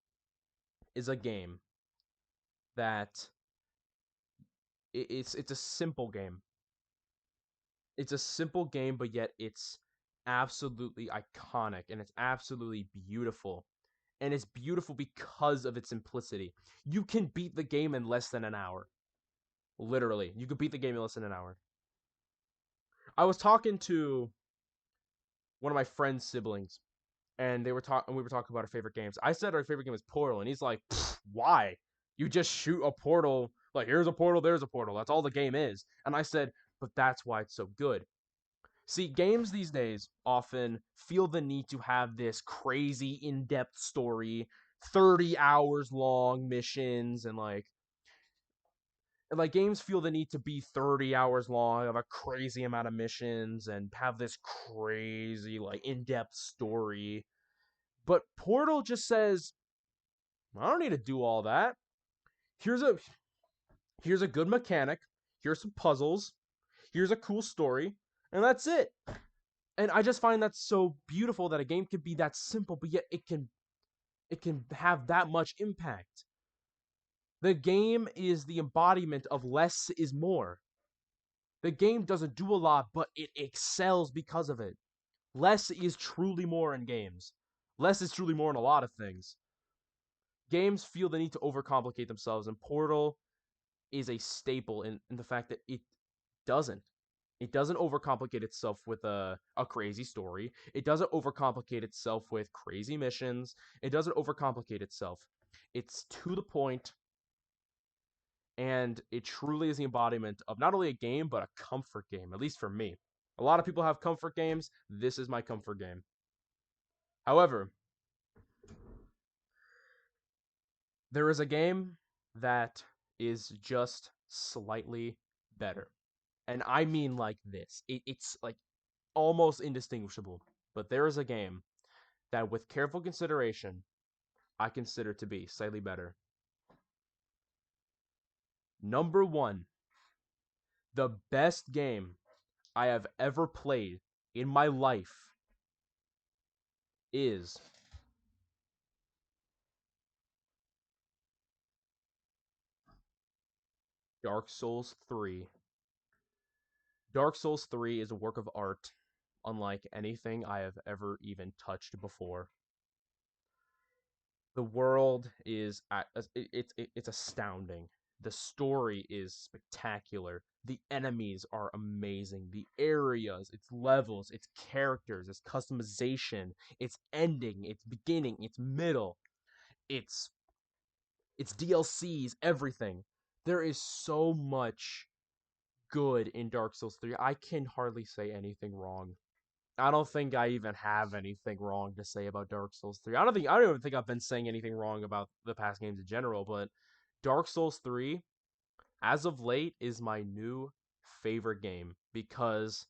is a game that it's a simple game. It's a simple game, but yet it's absolutely iconic and it's absolutely beautiful. And it's beautiful because of its simplicity. You can beat the game in less than an hour. Literally, you could beat the game in less than an hour. I was talking to one of my friend's siblings, and we were talking about our favorite games. I said our favorite game is Portal, and he's like, "Why? You just shoot a portal. Like here's a portal, there's a portal. That's all the game is." And I said, "But that's why it's so good." See, games these days often feel the need to have this crazy in-depth story, 30 hours long missions, and like games feel the need to be 30 hours long, have a crazy amount of missions, and have this crazy like in-depth story. But Portal just says, I don't need to do all that. Here's a good mechanic. Here's some puzzles. Here's a cool story, and that's it. And I just find that so beautiful that a game can be that simple, but yet it can have that much impact. The game is the embodiment of less is more. The game doesn't do a lot, but it excels because of it. Less is truly more in games. Less is truly more in a lot of things. Games feel the need to overcomplicate themselves, and Portal is a staple in the fact that doesn't. It doesn't overcomplicate itself with a crazy story. It doesn't overcomplicate itself with crazy missions. It doesn't overcomplicate itself. It's to the point, and it truly is the embodiment of not only a game, but a comfort game, at least for me. A lot of people have comfort games. This is my comfort game. However, there is a game that is just slightly better. And I mean like this. It's like almost indistinguishable. But there is a game that, with careful consideration, I consider to be slightly better. Number one, the best game I have ever played in my life is Dark Souls 3. Dark Souls 3 is a work of art unlike anything I have ever even touched before. The world is it's astounding. The story is spectacular. The enemies are amazing. The areas, its levels, its characters, its customization, its ending, its beginning, its middle, its DLCs, everything. There is so much good in Dark Souls 3. I can hardly say anything wrong. I don't think I even have anything wrong to say about Dark Souls 3. I don't even think I've been saying anything wrong about the past games in general, but Dark Souls 3 as of late is my new favorite game because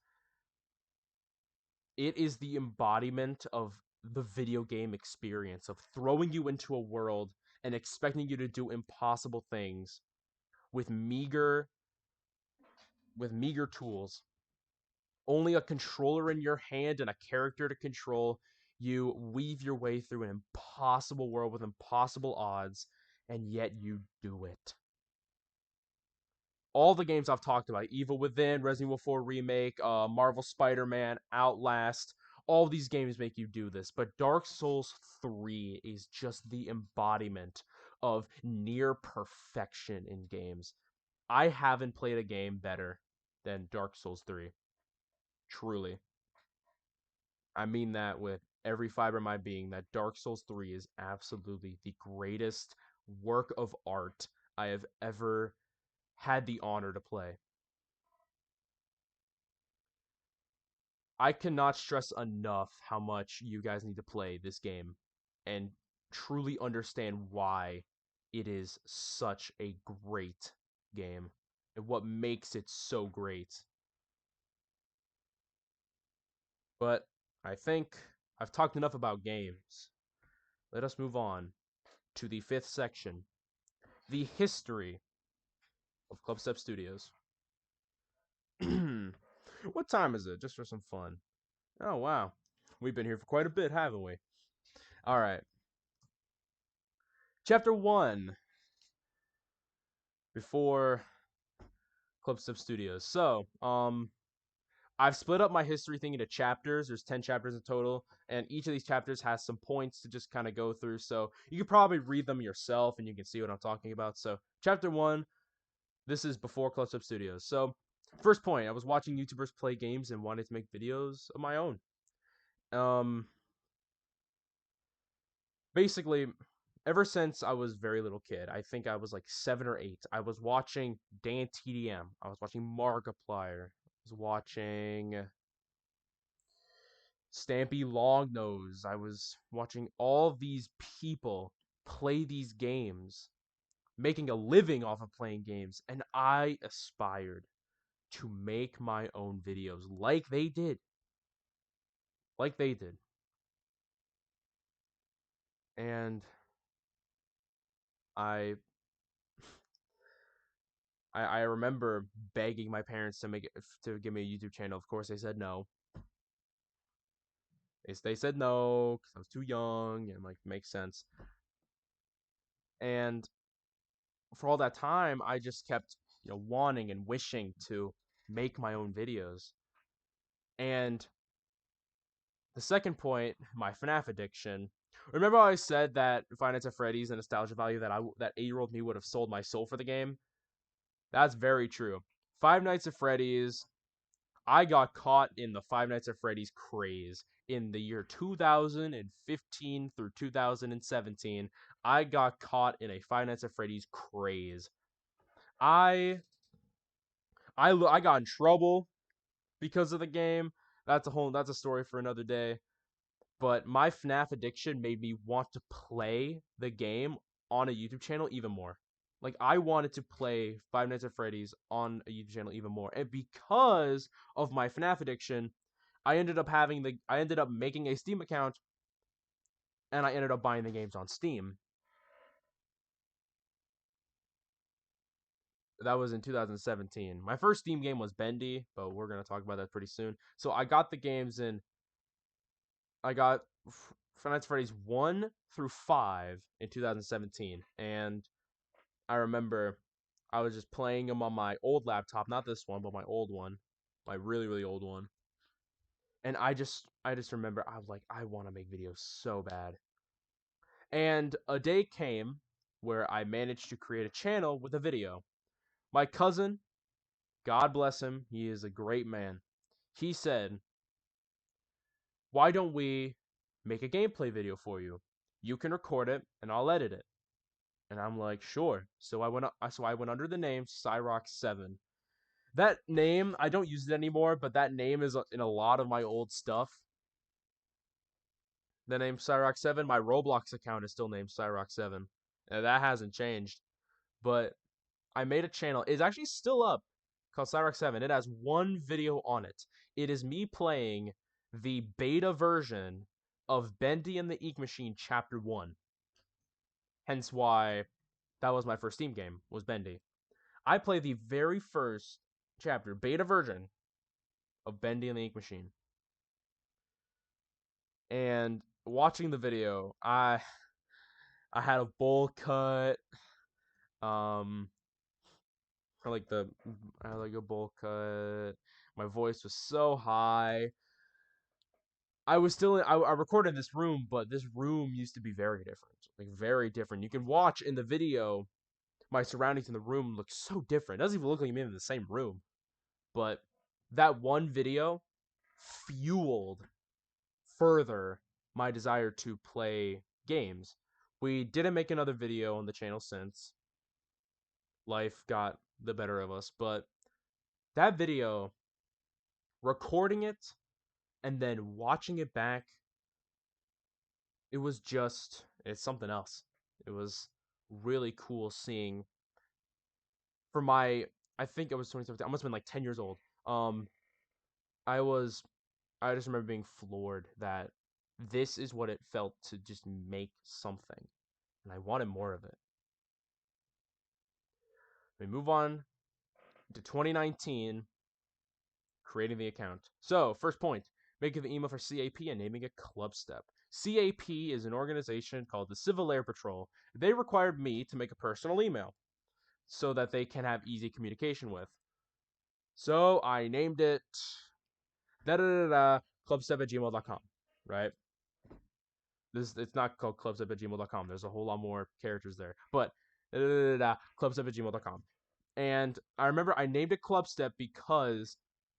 it is the embodiment of the video game experience of throwing you into a world and expecting you to do impossible things with meager tools. Only a controller in your hand and a character to control, you weave your way through an impossible world with impossible odds, and yet you do it. All the games I've talked about, Evil Within, Resident Evil 4 Remake, Marvel Spider-Man, Outlast, all these games make you do this, but Dark Souls 3 is just the embodiment of near perfection in games. I haven't played a game better than Dark Souls 3. Truly. I mean that with every fiber of my being, that Dark Souls 3 is absolutely the greatest work of art I have ever had the honor to play. I cannot stress enough how much you guys need to play this game and truly understand why it is such a great game and what makes it so great. But I think I've talked enough about games. Let us move on to the fifth section, the history of Clubstep Studios. What time is it? Just for some fun. Oh, wow. We've been here for quite a bit, haven't we? All right. Chapter 1 before Clubstep Studios. So, I've split up my history thing into chapters. There's 10 chapters in total, and each of these chapters has some points to just kind of go through. So, you can probably read them yourself and you can see what I'm talking about. So, chapter 1, this is before Clubstep Studios. So, first point, I was watching YouTubers play games and wanted to make videos of my own. Basically, ever since I was a very little kid, I think I was like 7 or 8, I was watching Dan TDM. I was watching Markiplier. I was watching Stampy Longnose. I was watching all these people play these games, making a living off of playing games, and I aspired to make my own videos like they did. Like they did. And I I remember begging my parents to give me a YouTube channel. Of course, they said no. They said no because I was too young, and like makes sense. And for all that time, I just kept wanting and wishing to make my own videos. And the second point, my FNAF addiction. Remember how I said that Five Nights at Freddy's and nostalgia value that 8-year-old me would have sold my soul for the game? That's very true. Five Nights at Freddy's. I got caught in the Five Nights at Freddy's craze in the year 2015 through 2017. I got caught in a Five Nights at Freddy's craze. I I got in trouble because of the game. That's a story for another day. But my FNAF addiction made me want to play the game on a YouTube channel even more. Like I wanted to play Five Nights at Freddy's on a YouTube channel even more. And because of my FNAF addiction, I ended up making a Steam account and I ended up buying the games on Steam. That was in 2017. My first Steam game was Bendy, but we're going to talk about that pretty soon. So I got the games in I got Five Nights at Freddy's 1 through 5 in 2017, and I remember I was just playing them on my old laptop, not this one, but my old one, my really really old one. And I just remember I was like, I want to make videos so bad. And a day came where I managed to create a channel with a video. My cousin, God bless him, he is a great man. He said, "Why don't we make a gameplay video for you? You can record it and I'll edit it." And I'm like, "Sure." So I went under the name Cyrox7. That name, I don't use it anymore, but that name is in a lot of my old stuff. The name Cyrox7, my Roblox account is still named Cyrox7. And that hasn't changed. But I made a channel. It's actually still up called Cyrox7. It has one video on it. It is me playing the beta version of Bendy and the Ink Machine Chapter 1. Hence why that was my first Steam game, was Bendy. I played the very first chapter, beta version of Bendy and the Ink Machine. And watching the video, I had a bowl cut. Um, I like the I had like a bowl cut. My voice was so high. I recorded in this room, but this room used to be very different, like very different. You can watch in the video my surroundings in the room look so different. It doesn't even look like I'm in the same room. But that one video fueled further my desire to play games. We didn't make another video on the channel since life got the better of us, but that video, recording it and then watching it back, it's something else. It was really cool seeing for my I think it was 2017. I must have been like 10 years old. I was I just remember being floored that this is what it felt to just make something, and I wanted more of it. We move on to 2019, creating the account. So, first point, making the email for CAP and naming it Clubstep. CAP is an organization called the Civil Air Patrol. They required me to make a personal email so that they can have easy communication with. So, I named it da da da da clubstep@gmail.com, right? It's not called clubstep@gmail.com. There's a whole lot more characters there. But clubstep@gmail.com. And I remember I named it Clubstep because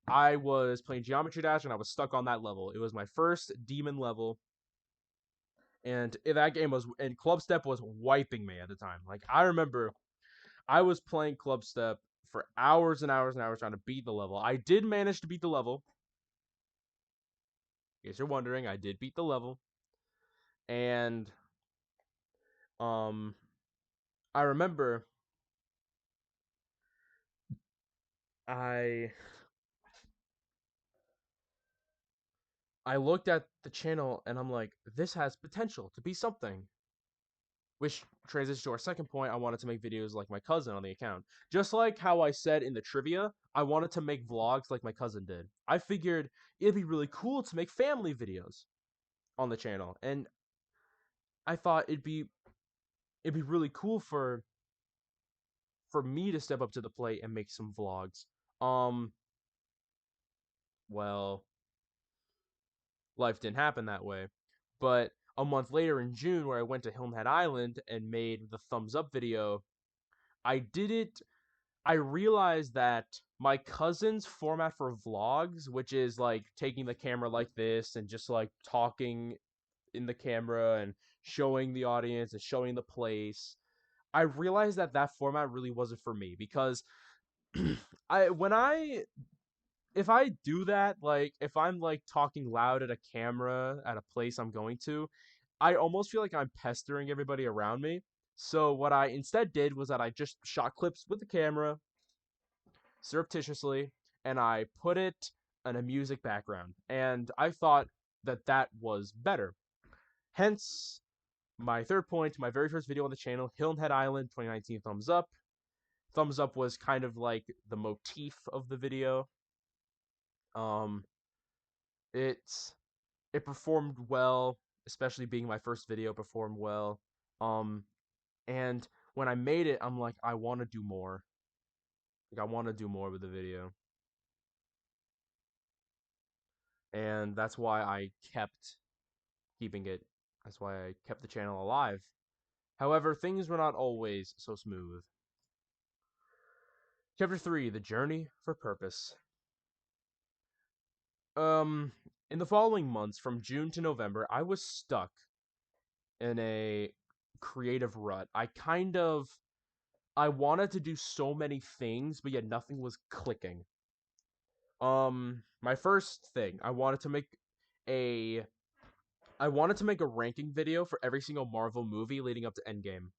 I was playing Geometry Dash and I was stuck on that level. It was my first demon level. And Clubstep was wiping me at the time. Like I remember I was playing Clubstep for hours and hours and hours trying to beat the level. I did manage to beat the level. In case you're wondering, I did beat the level. And um I remember I I looked at the channel and I'm like, this has potential to be something. which transitions to our second point. I wanted to make videos like my cousin on the account. Just like how I said in the trivia, I wanted to make vlogs like my cousin did. I figured it'd be really cool to make family videos on the channel, and I thought it'd be really cool for me to step up to the plate and make some vlogs. Um, well, life didn't happen that way. But a month later in June, where I went to Hilton Head Island and made the thumbs up video, I did it. I realized that my cousin's format for vlogs, which is like taking the camera like this and just like talking in the camera and showing the audience and showing the place, I realized that that format really wasn't for me because I when I if I do that, like if I'm like talking loud at a camera at a place I'm going to, I almost feel like I'm pestering everybody around me. So what I instead did was that I just shot clips with the camera surreptitiously and I put it in a music background. And I thought that that was better. Hence my third point, my very first video on the channel, Hilton Head Island 2019 thumbs up. Thumbs up was kind of like the motif of the video. Um it's it performed well, especially being my first video performed well. Um, and when I made it, I'm like, I want to do more. Like, I want to do more with the video, and that's why I kept keeping it. That's why I kept the channel alive. However, things were not always so smooth. Chapter 3: The Journey for Purpose. Um, in the following months, from June to November, I was stuck in a creative rut. I wanted to do so many things, but yet nothing was clicking. My first thing, a I wanted to make a ranking video for every single Marvel movie leading up to Endgame.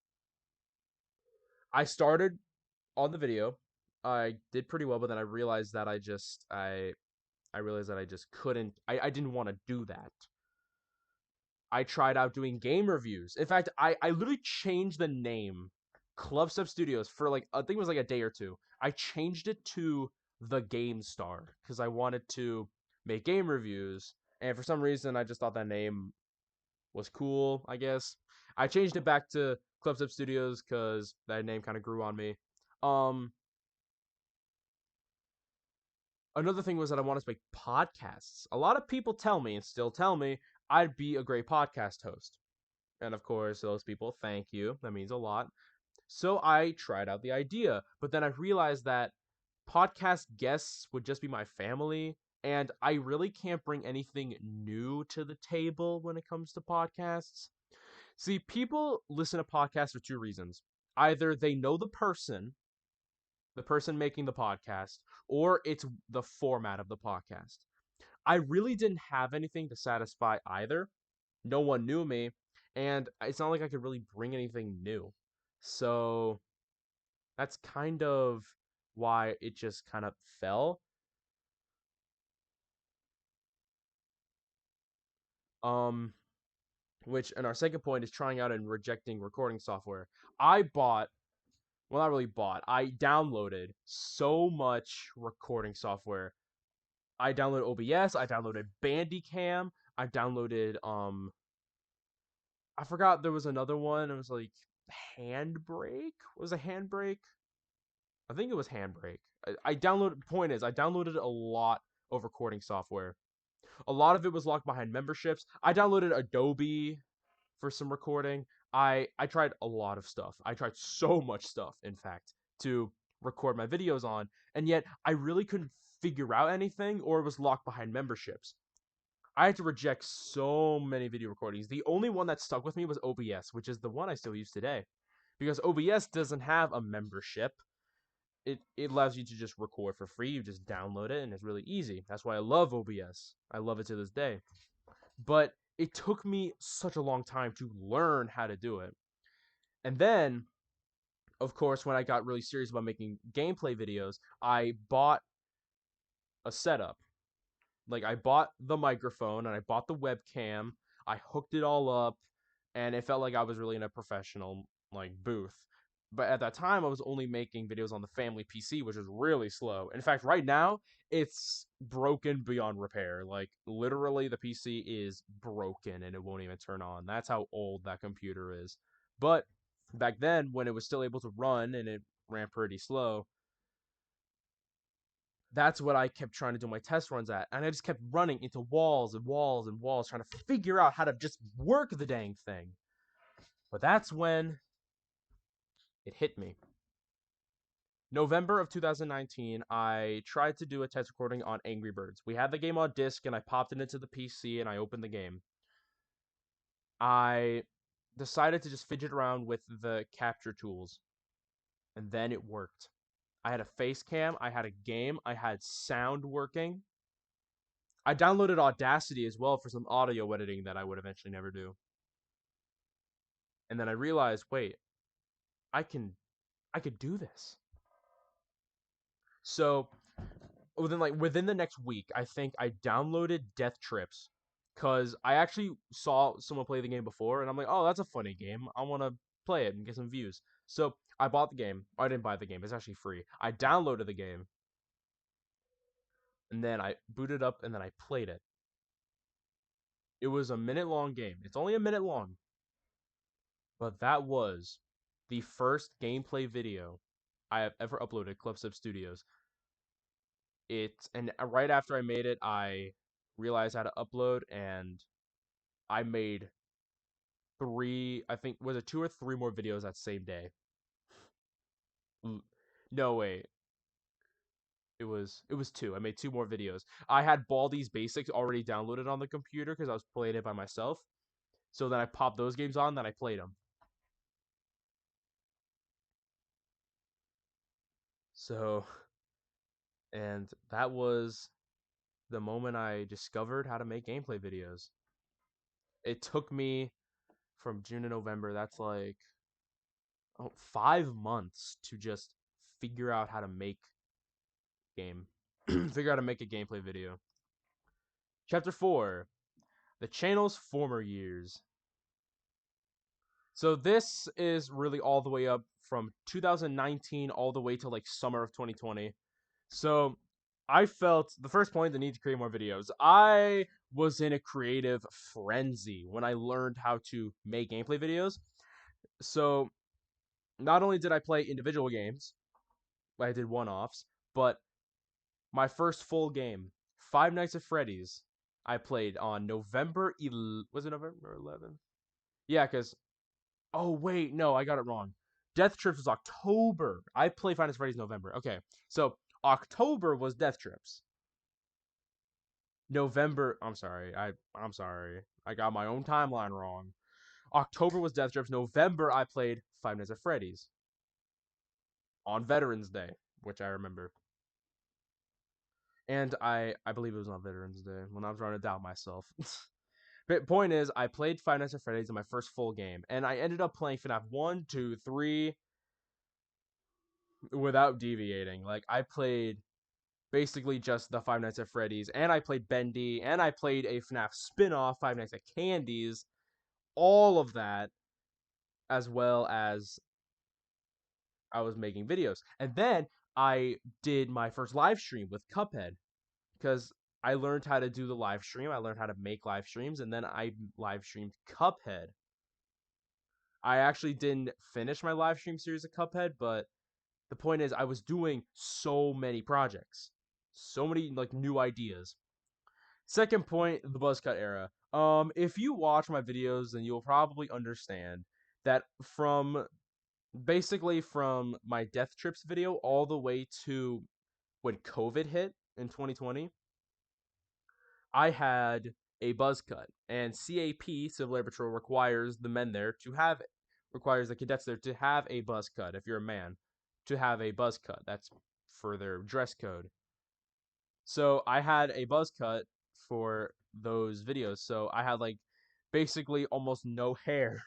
I started on the video. I did pretty well, but then I realized that I realized that I just couldn't I didn't want to do that. I tried out doing game reviews. In fact, I literally changed the name Clubstep Studios for like I think it was like a day or two. I changed it to the Game Star because I wanted to make game reviews, and for some reason I just thought that name was cool. I guess I changed it back to Clubstep Studios because that name kind of grew on me. Um, Another thing was that I wanted to make podcasts. A lot of people tell me and still tell me I'd be a great podcast host. And of course, those people, thank you. That means a lot. So I tried out the idea, but then I realized that podcast guests would just be my family, and I really can't bring anything new to the table when it comes to podcasts. See, people listen to podcasts for two reasons. Either they know the person making the podcast, or it's the format of the podcast. I really didn't have anything to satisfy either. No one knew me, and it's not like I could really bring anything new. So that's kind of why it just kind of fell. Um, which and our second point is trying out and rejecting recording software. I bought, well, not really bought. I downloaded so much recording software. I downloaded OBS. I downloaded Bandicam. I downloaded I forgot there was another one. It was like Handbrake. Was it Handbrake? I think it was Handbrake. I downloaded. Point is, I downloaded a lot of recording software. A lot of it was locked behind memberships. I downloaded Adobe for some recording. I tried a lot of stuff. I tried so much stuff, in fact, to record my videos on, and yet I really couldn't figure out anything, or it was locked behind memberships. I had to reject so many video recordings. The only one that stuck with me was OBS, which is the one I still use today, because OBS doesn't have a membership. It allows you to just record for free. You just download it, and it's really easy. That's why I love OBS. I love it to this day. But it took me such a long time to learn how to do it. And then, of course, when I got really serious about making gameplay videos, I bought a setup. Like I bought the microphone and I bought the webcam. I hooked it all up. and it felt like I was really in a professional like booth. But at that time, I was only making videos on the family PC, which was really slow. In fact, right now, it's broken beyond repair. Like, literally, the PC is broken and it won't even turn on. That's how old that computer is. But back then, when it was still able to run and it ran pretty slow, that's what I kept trying to do my test runs at. And I just kept running into walls and walls and walls, trying to figure out how to just work the dang thing. But that's when it hit me. November of 2019, I tried to do a test recording on Angry Birds. We had the game on disc, and I popped it into the PC and I opened the game. I decided to just fidget around with the capture tools, and then it worked. I had a face cam, I had a game, I had sound working. I downloaded Audacity as well for some audio editing that I would eventually never do. And then I realized, wait, I can I could do this. So within the next week, I think I downloaded Death Trips because I actually saw someone play the game before, and I'm like, oh, that's a funny game. I want to play it and get some views. So I bought the game. I didn't buy the game; it's actually free. I downloaded the game, and then I booted up, and then I played it. It was a minute-long game. It's only a minute long, but that was the first gameplay video I have ever uploaded. Clubstep Studios. And right after I made it, I realized how to upload, and I made three. I think was it two or three more videos that same day. No wait, it was two. I made two more videos. I had Baldi's Basics already downloaded on the computer because I was playing it by myself. So then I popped those games on, then I played them. So and that was the moment I discovered how to make gameplay videos. It took me from June to November. That's like 5 months to just figure out how to make game, figure out how to make a gameplay video. Chapter 4, the channel's former years. So this is really all the way up from 2019 all the way to like summer of 2020. So I felt the first point, the need to create more videos. I was in a creative frenzy when I learned how to make gameplay videos. So not only did I play individual games, I did one-offs, but my first full game, Five Nights at Freddy's, I played on was it November 11th? Yeah, because oh wait, no, I got it wrong. Death Trips was October. I played Five Nights at Freddy's November. Okay, so October was Death Trips. November, I'm sorry. I got my own timeline wrong. October was Death Trips. November I played Five Nights at Freddy's on Veterans Day, which I remember. And I believe it was on Veterans Day when I was trying to doubt myself. But point is, I played Five Nights at Freddy's in my first full game, and I ended up playing FNAF 1, 2, 3 without deviating. Like, I played basically just the Five Nights at Freddy's, and I played Bendy, and I played a FNAF spin off, Five Nights at Candy's, all of that, as well as I was making videos. And then I did my first live stream with Cuphead because I learned how to do the live stream. I learned how to make live streams, and then I live streamed Cuphead. I actually didn't finish my live stream series of Cuphead, but the point is I was doing so many projects. So many like new ideas. Second point, the buzzcut era. If you watch my videos, then you'll probably understand that from my Death Trips video all the way to when COVID hit in 2020, I had a buzz cut, and CAP, Civil Air Patrol, requires the men there to have it. Requires the cadets there to have a buzz cut. If you're a man, to have a buzz cut. That's for their dress code. So I had a buzz cut for those videos. So I had like basically almost no hair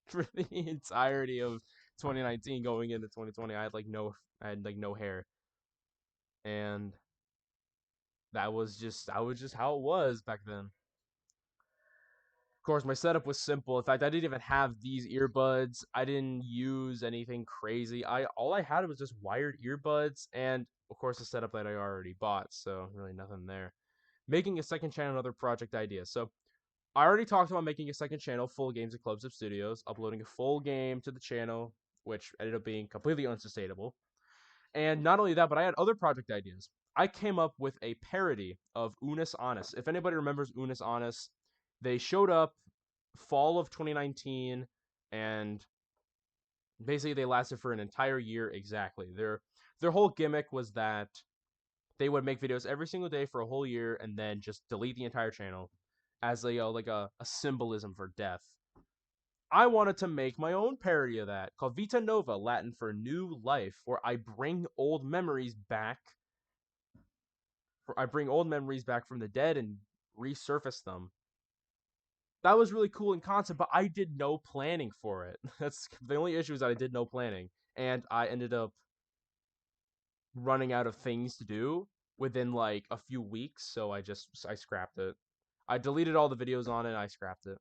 for the entirety of 2019 going into 2020. I had like no hair, and that was just how it was back then. Of course, my setup was simple. In fact, I didn't even have these earbuds. I didn't use anything crazy. All I had was just wired earbuds and of course a setup that I already bought, so really nothing there. Making a second channel, another project idea. So I already talked about making a second channel, Full Games at Clubstep Studios, uploading a full game to the channel, which ended up being completely unsustainable. And not only that, but I had other project ideas. I came up with a parody of Unis Honest. If anybody remembers Unis Honest, they showed up fall of 2019, and basically they lasted for an entire year exactly. Their whole gimmick was that they would make videos every single day for a whole year and then just delete the entire channel as a symbolism for death. I wanted to make my own parody of that called Vita Nova, Latin for new life, where I bring old memories back. I bring old memories back from the dead and resurface them. That was really cool in concept, but I did no planning for it. That's the only issue is that I did no planning, and I ended up running out of things to do within like a few weeks, so I scrapped it. I deleted all the videos on it, and I scrapped it.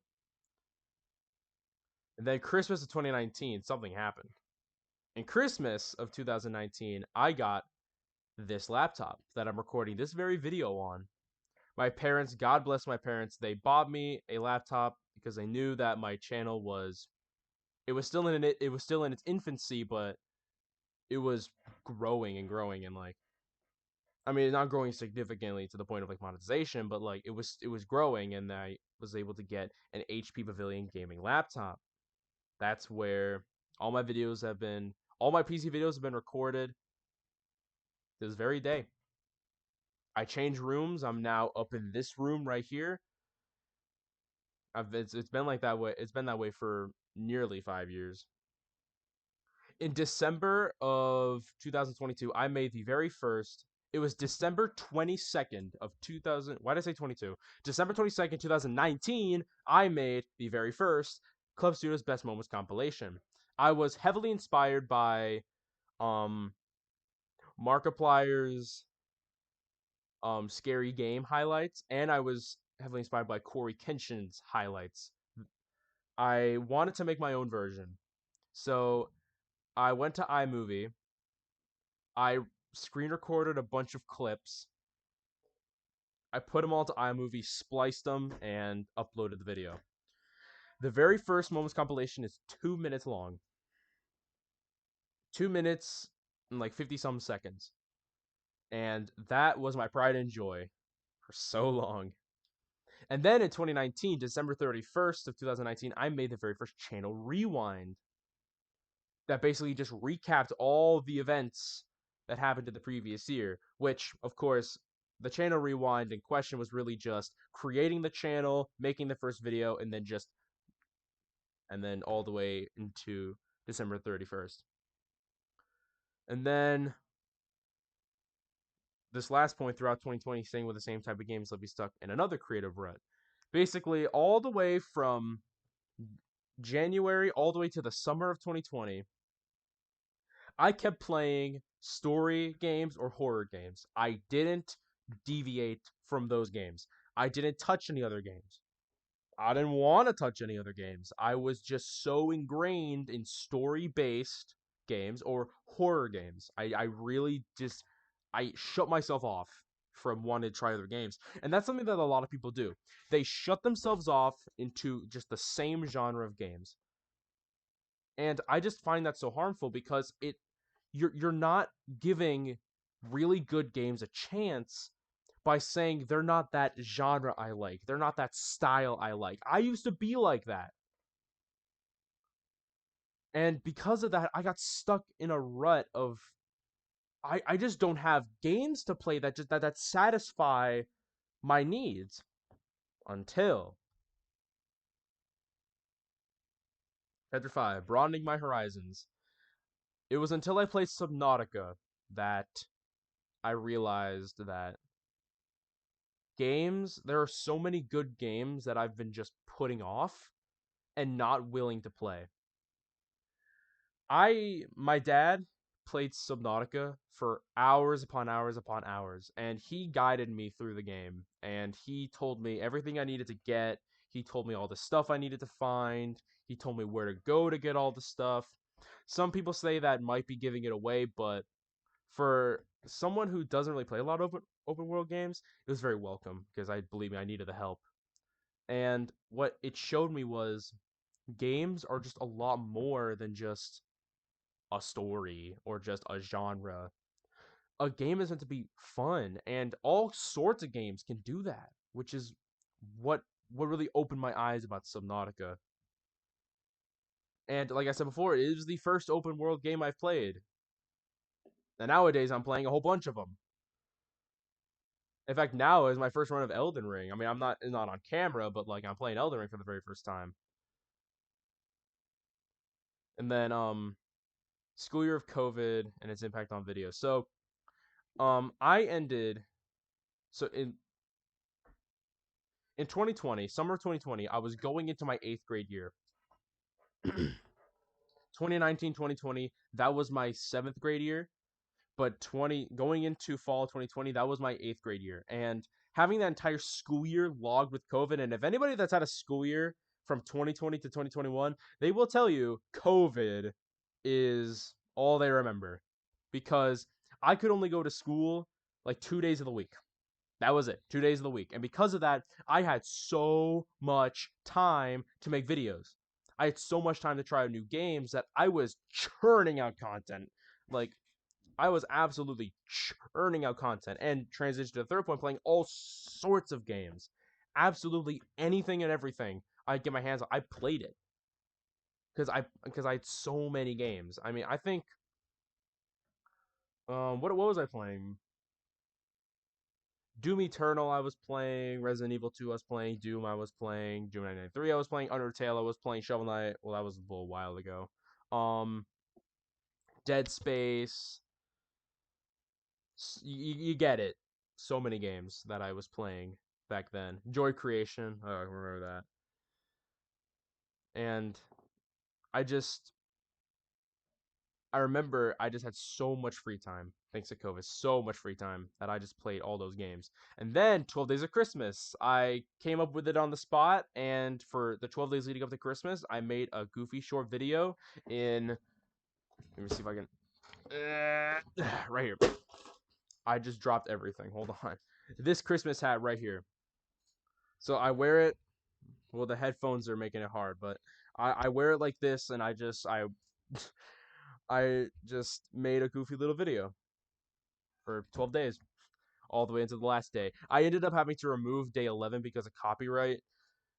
And then Christmas of 2019, something happened. In Christmas of 2019, I got this laptop that I'm recording this very video on. My parents, God bless my parents, they bought me a laptop because they knew that my channel was it was still in its infancy, but it was growing and growing and like I mean, not growing significantly to the point of like monetization, but like it was growing, and I was able to get an HP Pavilion gaming laptop. That's where all my videos have been, all my PC videos have been recorded this very day. I changed rooms. I'm now up in this room right here. It's been like that way. It's been that way for nearly 5 years. In December of 2022, I made the very first. It was December 22nd of 2000. Why did I say 22? December 22nd, 2019. I made the very first Club Studios Best Moments compilation. I was heavily inspired by um Markiplier's scary game highlights, and I was heavily inspired by Corey Kenshin's highlights. I wanted to make my own version, so I went to iMovie. I screen recorded a bunch of clips. I put them all to iMovie, spliced them, and uploaded the video. The very first Moments compilation is 2 minutes long. 2 minutes and like 50 some seconds. And that was my pride and joy for so long. And then in 2019, December 31st of 2019, I made the very first channel rewind that basically just recapped all the events that happened in the previous year, which, of course, the channel rewind in question was really just creating the channel, making the first video, and then all the way into December 31st. And then this last point throughout 2020, staying with the same type of games, let me stuck in another creative rut. Basically, all the way from January all the way to the summer of 2020, I kept playing story games or horror games. I didn't deviate from those games. I didn't touch any other games. I didn't want to touch any other games. I was just so ingrained in story-based games or horror games. I really just I shut myself off from wanting to try other games. And that's something that a lot of people do. They shut themselves off into just the same genre of games. And I just find that so harmful because you're not giving really good games a chance by saying they're not that genre I like. They're not that style I like. I used to be like that. And because of that, I got stuck in a rut of I just don't have games to play that satisfy my needs until Chapter 5, Broadening My Horizons. It was until I played Subnautica that I realized that there are so many good games that I've been just putting off and not willing to play. My dad played Subnautica for hours upon hours upon hours, and he guided me through the game, and he told me everything I needed to get. He told me all the stuff I needed to find. He told me where to go to get all the stuff. Some people say that might be giving it away, but for someone who doesn't really play a lot of open world games, it was very welcome because I believe me, I needed the help. And what it showed me was games are just a lot more than just a story or just a genre. A game is meant to be fun, and all sorts of games can do that, which is what really opened my eyes about Subnautica. And like I said before, it is the first open world game I've played. And nowadays I'm playing a whole bunch of them. In fact, now is my first run of Elden Ring. I mean, I'm not on camera, but like I'm playing Elden Ring for the very first time. And then school year of COVID and its impact on video. So I ended so in 2020, summer of 2020, I was going into my 8th grade year. 2019, 2020, that was my 7th grade year. But going into fall 2020, that was my 8th grade year. And having that entire school year logged with COVID, and if anybody that's had a school year from 2020 to 2021, they will tell you COVID is all they remember. Because I could only go to school like 2 days of the week. That was it, 2 days of the week. And because of that, I had so much time to make videos. I had so much time to try out new games that I was churning out content. Like, I was absolutely churning out content and transitioned to the third point, playing all sorts of games. Absolutely anything and everything I'd get my hands on. I played it. Because I had so many games. I mean, I think what was I playing? Doom Eternal I was playing, Resident Evil 2 I was playing, Doom I was playing, Doom 1993 I was playing, Undertale I was playing, Shovel Knight, well that was a little while ago. Um Dead Space, you get it. So many games that I was playing back then. Joy Creation, oh, I remember that. And I just I remember I just had so much free time thanks to COVID, so much free time that I just played all those games. And then 12 Days of Christmas, I came up with it on the spot, and for the 12 days leading up to Christmas, I made a goofy short video in. Let me see if I can. Right here. I just dropped everything. Hold on. This Christmas hat right here. So I wear it. Well, the headphones are making it hard, but I wear it like this, and I just made a goofy little video for 12 days, all the way into the last day. I ended up having to remove day 11 because of copyright.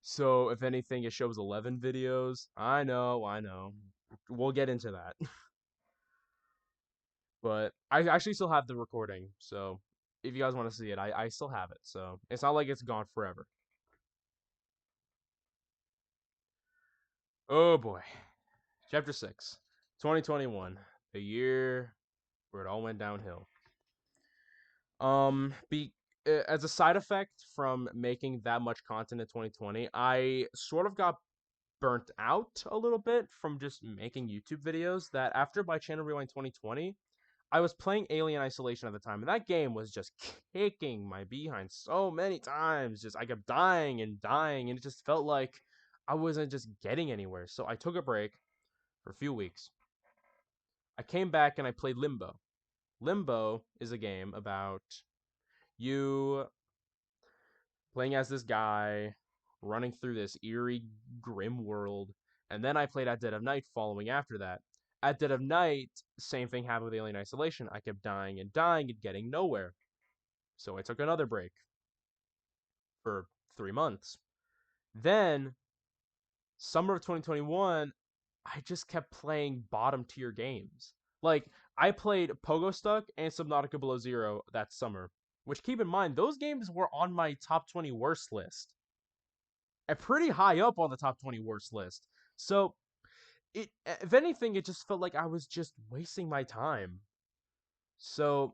So if anything, it shows 11 videos. I know. We'll get into that. But I actually still have the recording. So if you guys want to see it, I still have it. So it's not like it's gone forever. Oh boy. Chapter 6. 2021. The year where it all went downhill. Be As a side effect from making that much content in 2020, I sort of got burnt out a little bit from just making YouTube videos. That after my channel rewind 2020, I was playing Alien Isolation at the time, and that game was just kicking my behind so many times. Just I kept dying and dying, and it just felt like I wasn't just getting anywhere. So I took a break for a few weeks. I came back and I played Limbo. Limbo is a game about you playing as this guy running through this eerie, grim world. And then I played at Dead of Night following after that. At Dead of Night, same thing happened with Alien Isolation. I kept dying and dying and getting nowhere. So I took another break for 3 months. Then, summer of 2021, I just kept playing bottom tier games. Like, I played Pogo Stuck and Subnautica Below Zero that summer. Which, keep in mind, those games were on my top 20 worst list. And pretty high up on the top 20 worst list. So, if anything, it just felt like I was just wasting my time. So,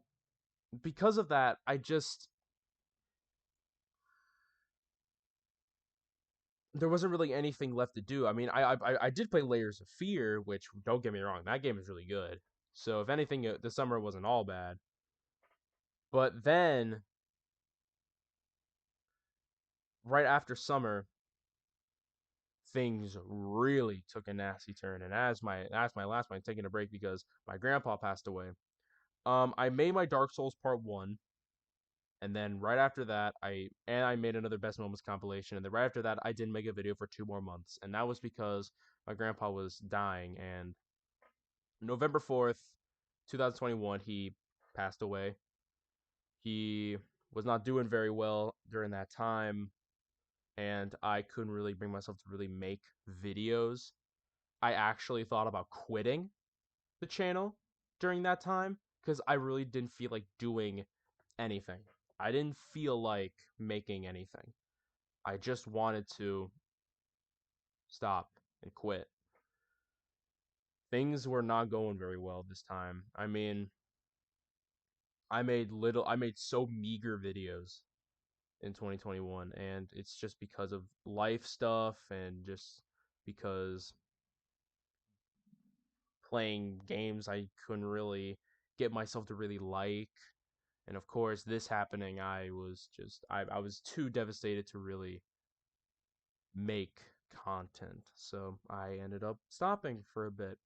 because of that, there wasn't really anything left to do. I mean, I did play Layers of Fear, which, don't get me wrong, that game is really good. So, if anything, the summer wasn't all bad. But then, right after summer, things really took a nasty turn. And as my last point, taking a break because my grandpa passed away. I made my Dark Souls Part 1, and then right after that, I made another Best Moments compilation, and then right after that, I didn't make a video for 2 more months, and that was because my grandpa was dying, and November 4th, 2021, he passed away. He was not doing very well during that time, and I couldn't really bring myself to really make videos. I actually thought about quitting the channel during that time because I really didn't feel like doing anything. I didn't feel like making anything. I just wanted to stop and quit. Things were not going very well this time. I mean, I made so meager videos in 2021, and it's just because of life stuff and just because playing games I couldn't really get myself to really like. And of course, this happening, I was too devastated to really make content. So I ended up stopping for a bit.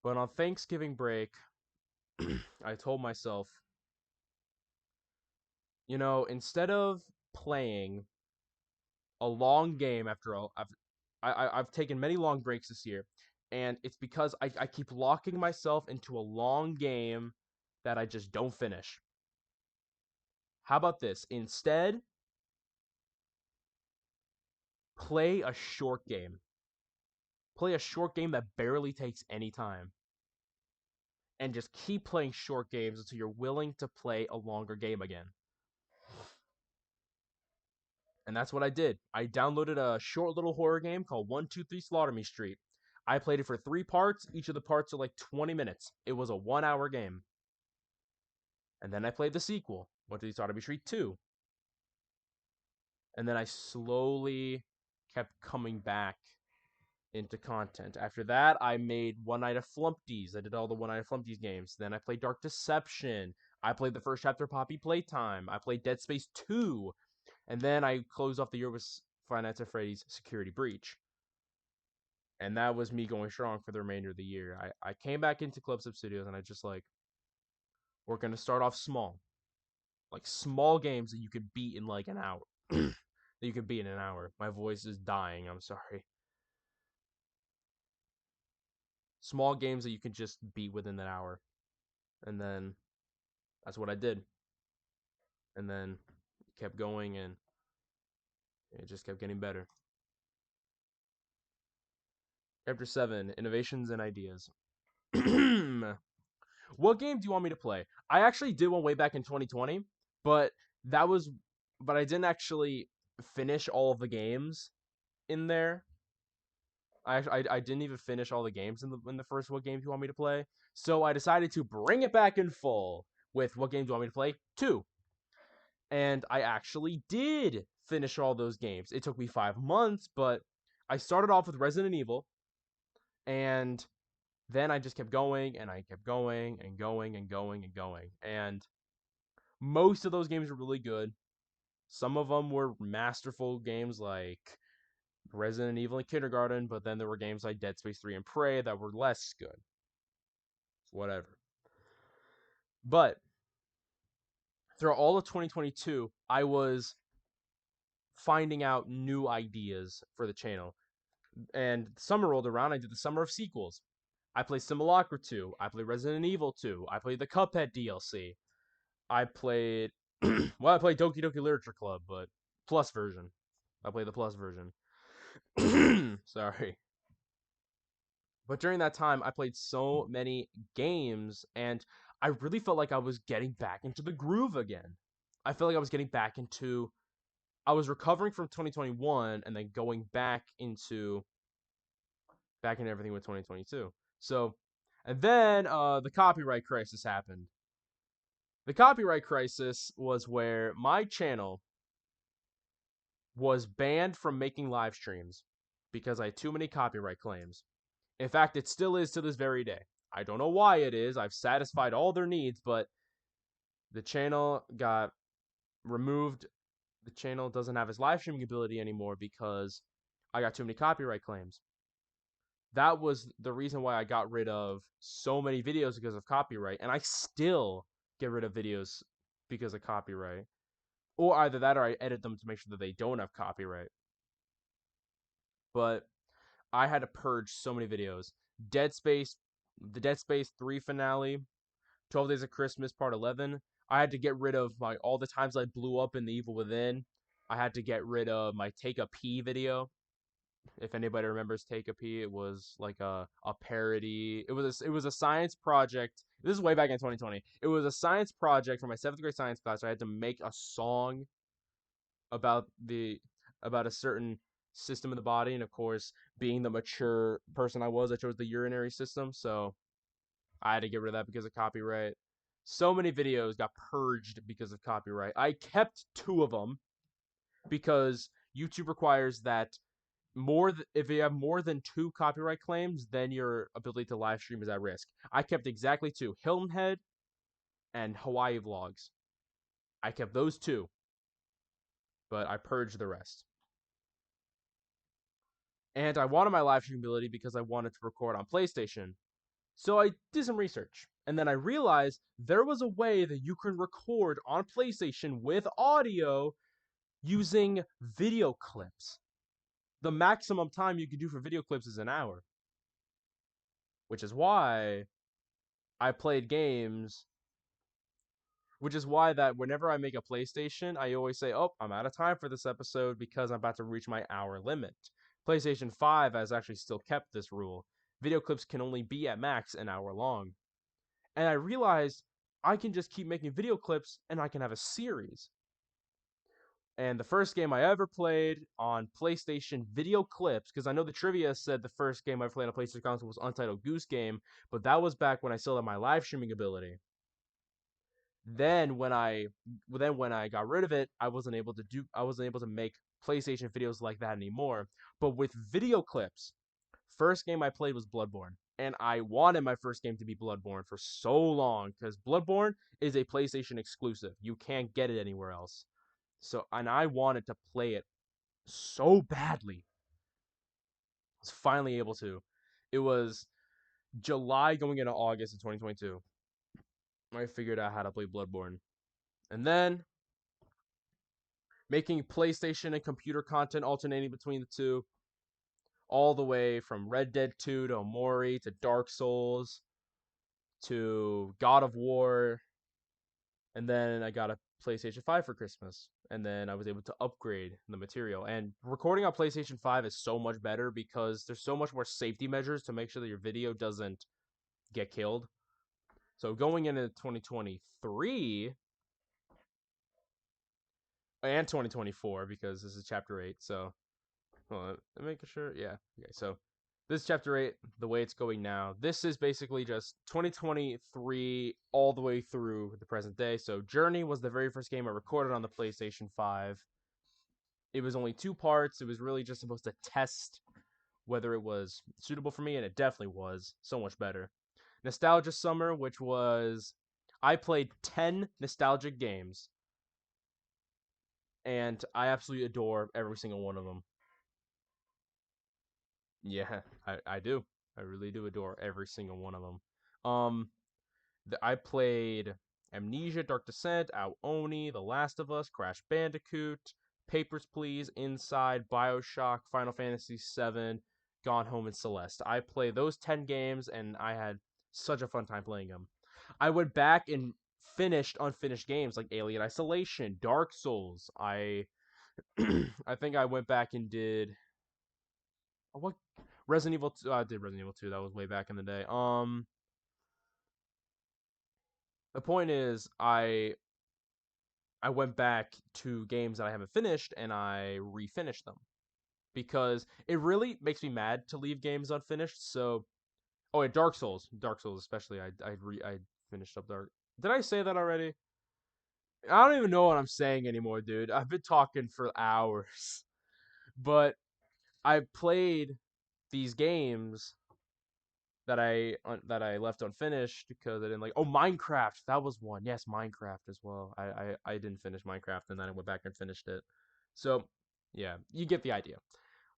But on Thanksgiving break, I told myself, instead of playing a long game after all, I've taken many long breaks this year, and it's because I keep locking myself into a long game that I just don't finish. How about this? Instead, play a short game. Play a short game that barely takes any time. And just keep playing short games until you're willing to play a longer game again. And that's what I did. I downloaded a short little horror game called 123 Slaughter Me Street. I played it for 3 parts. Each of the parts are like 20 minutes. It was a 1 hour game. And then I played the sequel, 123 Slaughter Me Street 2. And then I slowly kept coming back into content. After that, I made One Night of Flumpties. I did all the One Night of Flumpties games. Then I played Dark Deception. I played the first chapter of Poppy Playtime. I played Dead Space 2. And then I closed off the year with Five Nights at Freddy's Security Breach. And that was me going strong for the remainder of the year. I came back into Clubstep Studios and I just we're going to start off small. Like small games that you could beat in like an hour. That you could beat in an hour. My voice is dying. I'm sorry. Small games that you can just beat within an hour. And then that's what I did. And then it kept going and it just kept getting better. Chapter 7, Innovations and Ideas. What game do you want me to play? I actually did one way back in 2020, but that was but I didn't actually finish all of the games in there. I didn't even finish all the games in the first What Game Do You Want Me to Play? So I decided to bring it back in full with What Game Do You Want Me to Play? 2. And I actually did finish all those games. It took me 5 months, but I started off with Resident Evil, and then I just kept going, and I kept going, and going, and going, and going. And most of those games were really good. Some of them were masterful games like Resident Evil and Kindergarten, but then there were games like Dead Space 3 and Prey that were less good. Whatever. But throughout all of 2022, I was finding out new ideas for the channel. And summer rolled around, I did the Summer of Sequels. I played Simulacra 2. I played Resident Evil 2. I played the Cuphead DLC. I played I played Doki Doki Literature Club, but plus version. I played the plus version. Sorry. But during that time, I played so many games, and I really felt like I was getting back into the groove again. I felt like I was getting back into. I was recovering from 2021, and then going back into everything with 2022. So, and then the copyright crisis happened. The copyright crisis was where my channel was banned from making live streams because I had too many copyright claims. In fact, it still is to this very day. I don't know why it is. I've satisfied all their needs, but the channel got removed. The channel doesn't have its live streaming ability anymore because I got too many copyright claims. That was the reason why I got rid of so many videos because of copyright, and I still get rid of videos because of copyright. Or either that or I edit them to make sure that they don't have copyright. But I had to purge so many videos. Dead Space, the Dead Space 3 finale, 12 Days of Christmas Part 11. I had to get rid of my all the times I blew up in The Evil Within. I had to get rid of my Take a Pee video. If anybody remembers Take a Pee, it was like a parody. It was a science project. This is way back in 2020. It was a science project for my 7th grade science class. I had to make a song about the about a certain system in the body, and of course, being the mature person I was, I chose the urinary system, so I had to get rid of that because of copyright. So many videos got purged because of copyright. I kept 2 of them because YouTube requires that if you have more than 2 copyright claims, then your ability to live stream is at risk. I kept exactly 2, Hilton Head and Hawaii Vlogs. I kept those 2, but I purged the rest. And I wanted my live stream ability because I wanted to record on PlayStation. So I did some research, and then I realized there was a way that you can record on PlayStation with audio using video clips. The maximum time you can do for video clips is an hour, which is why I played games. Which is why that whenever I make a PlayStation, I always say, "Oh, I'm out of time for this episode because I'm about to reach my hour limit." PlayStation 5 has actually still kept this rule. Video clips can only be at max an hour long. And I realized I can just keep making video clips and I can have a series. And the first game I ever played on PlayStation video clips, because I know the trivia said the first game I played on PlayStation console was Untitled Goose Game, but that was back when I still had my live streaming ability. Then when I got rid of it, I wasn't able to make PlayStation videos like that anymore. But with video clips, first game I played was Bloodborne. And I wanted my first game to be Bloodborne for so long because Bloodborne is a PlayStation exclusive. You can't get it anywhere else. So, and I wanted to play it so badly. I was finally able to. It was July going into August of 2022. I figured out how to play Bloodborne. And then making PlayStation and computer content alternating between the two, all the way from Red Dead 2 to Omori to Dark Souls to God of War, and then I got a PlayStation 5 for Christmas, and then I was able to upgrade the material. And recording on PlayStation 5 is so much better because there's so much more safety measures to make sure that your video doesn't get killed. So going into 2023 and 2024, because this is chapter 8, so well, I'm making sure. Yeah. Okay. So this is chapter 8, the way it's going now. This is basically just 2023 all the way through the present day. So Journey was the very first game I recorded on the PlayStation 5. It was only 2 parts. It was really just supposed to test whether it was suitable for me, and it definitely was. So much better. Nostalgia Summer, which was I played 10 nostalgic games, and I absolutely adore every single one of them. Yeah, I do. I really do adore every single one of them. Um, I played Amnesia, Dark Descent, Ao Oni, The Last of Us, Crash Bandicoot, Papers, Please, Inside, Bioshock, Final Fantasy VII, Gone Home, and Celeste. I played those 10 games, and I had such a fun time playing them. I went back and finished unfinished games like Alien Isolation, Dark Souls. I think I went back and did what Resident Evil 2. I did Resident Evil 2. That was way back in the day. The point is, I went back to games that I haven't finished and I refinished them because it really makes me mad to leave games unfinished. So, oh, yeah, Dark Souls especially. I finished up Dark. Did I say that already? I don't even know what I'm saying anymore, dude. I've been talking for hours, but I played these games that I left unfinished because I didn't like. Oh, Minecraft, that was one. Yes, Minecraft as well. I didn't finish Minecraft, and then I went back and finished it. So, yeah, you get the idea.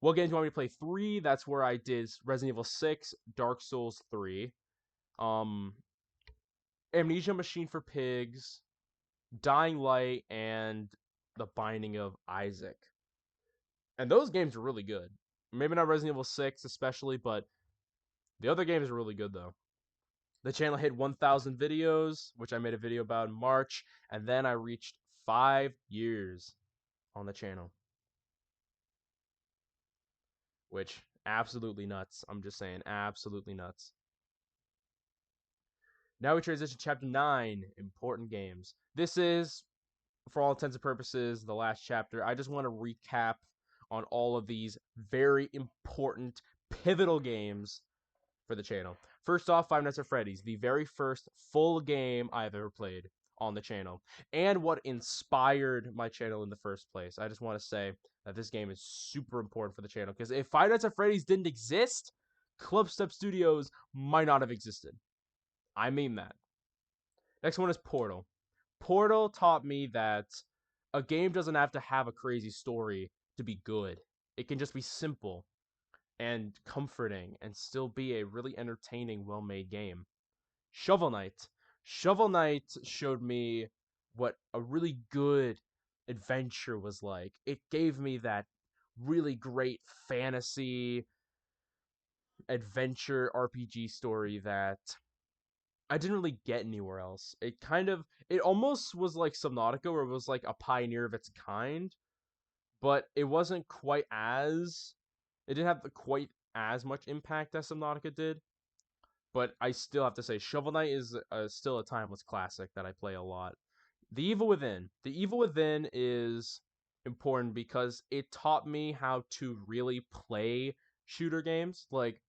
What games do you want me to play? 3, that's where I did Resident Evil 6, Dark Souls 3, um, Amnesia Machine for Pigs, Dying Light, and The Binding of Isaac. And those games are really good. Maybe not Resident Evil 6 especially, but the other games are really good though. The channel hit 1,000 videos, which I made a video about in March, and then I reached 5 years on the channel. Which, absolutely nuts. I'm just saying, absolutely nuts. Now we transition to Chapter 9, Important Games. This is, for all intents and purposes, the last chapter. I just want to recap on all of these very important, pivotal games for the channel. First off, Five Nights at Freddy's, the very first full game I've ever played on the channel, and what inspired my channel in the first place. I just want to say that this game is super important for the channel, because if Five Nights at Freddy's didn't exist, Clubstep Studios might not have existed. I mean that. Next one is Portal. Portal taught me that a game doesn't have to have a crazy story to be good. It can just be simple and comforting and still be a really entertaining, well-made game. Shovel Knight. Shovel Knight showed me what a really good adventure was like. It gave me that really great fantasy adventure RPG story that I didn't really get anywhere else. It almost was like Subnautica, where it was like a pioneer of its kind, but it wasn't quite as, it didn't have quite as much impact as Subnautica did. But I still have to say, Shovel Knight is still a timeless classic that I play a lot. The Evil Within. The Evil Within is important because it taught me how to really play shooter games. Like,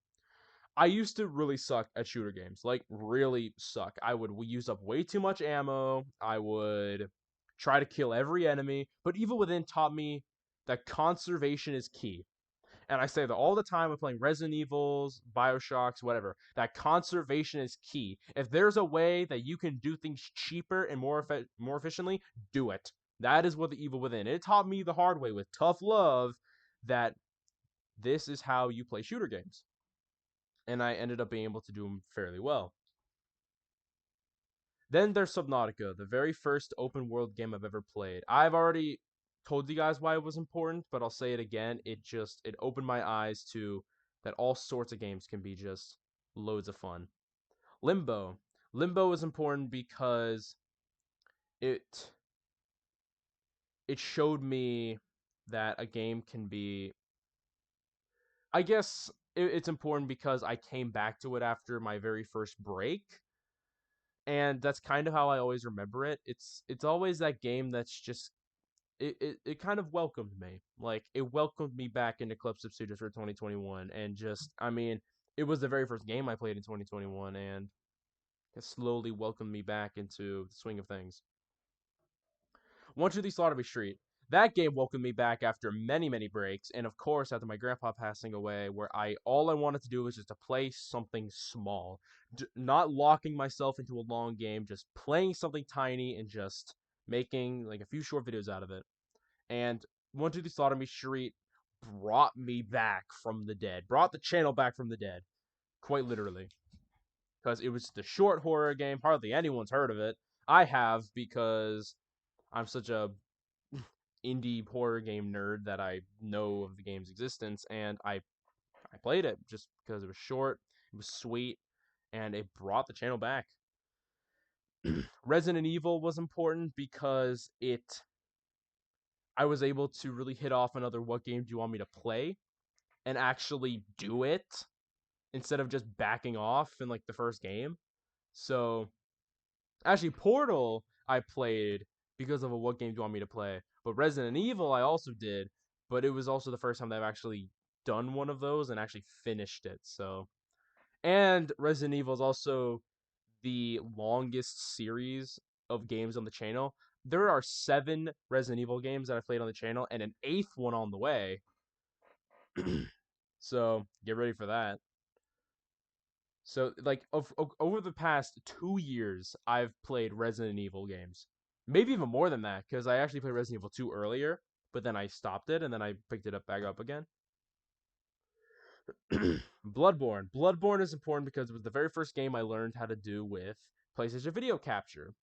I used to really suck at shooter games. Like, really suck. I would use up way too much ammo. I would try to kill every enemy. But Evil Within taught me that conservation is key. And I say that all the time when playing Resident Evils, Bioshocks, whatever, that conservation is key. If there's a way that you can do things cheaper and more efficiently, do it. That is what the Evil Within. It taught me the hard way with tough love that this is how you play shooter games. And I ended up being able to do them fairly well. Then there's Subnautica, the very first open world game I've ever played. I've already told you guys why it was important, but I'll say it again. It opened my eyes to that all sorts of games can be just loads of fun. Limbo. Limbo is important because it it showed me that a game can be, I guess it's important because I came back to it after my very first break, and that's kind of how I always remember it. It's always that game that's just it kind of welcomed me. Like, it welcomed me back into Clubstep Studios for 2021, and just, I mean, it was the very first game I played in 2021, and it slowly welcomed me back into the swing of things. One Two Three Slaughterby Street. That game welcomed me back after many, many breaks, and of course after my grandpa passing away, where all I wanted to do was just to play something small, not locking myself into a long game, just playing something tiny and just making like a few short videos out of it. And One Two Three Slaughterby Street brought me back from the dead, brought the channel back from the dead, quite literally, because it was the short horror game. Hardly anyone's heard of it. I have, because I'm such a indie horror game nerd that I know of the game's existence, and I played it just because it was short, it was sweet, and it brought the channel back. Resident Evil was important because I was able to really hit off another what game do you want me to play and actually do it instead of just backing off in like the first game. So actually, Portal I played because of a what game do you want me to play, but Resident Evil I also did, but it was also the first time that I've actually done one of those and actually finished it. So, and Resident Evil is also the longest series of games on the channel. There are 7 Resident Evil games that I played on the channel, and an 8th one on the way. So get ready for that. So, like, over the past 2 years, I've played Resident Evil games. Maybe even more than that, because I actually played Resident Evil 2 earlier, but then I stopped it, and then I picked it up back up again. Bloodborne. Bloodborne is important because it was the very first game I learned how to do with PlayStation Video Capture.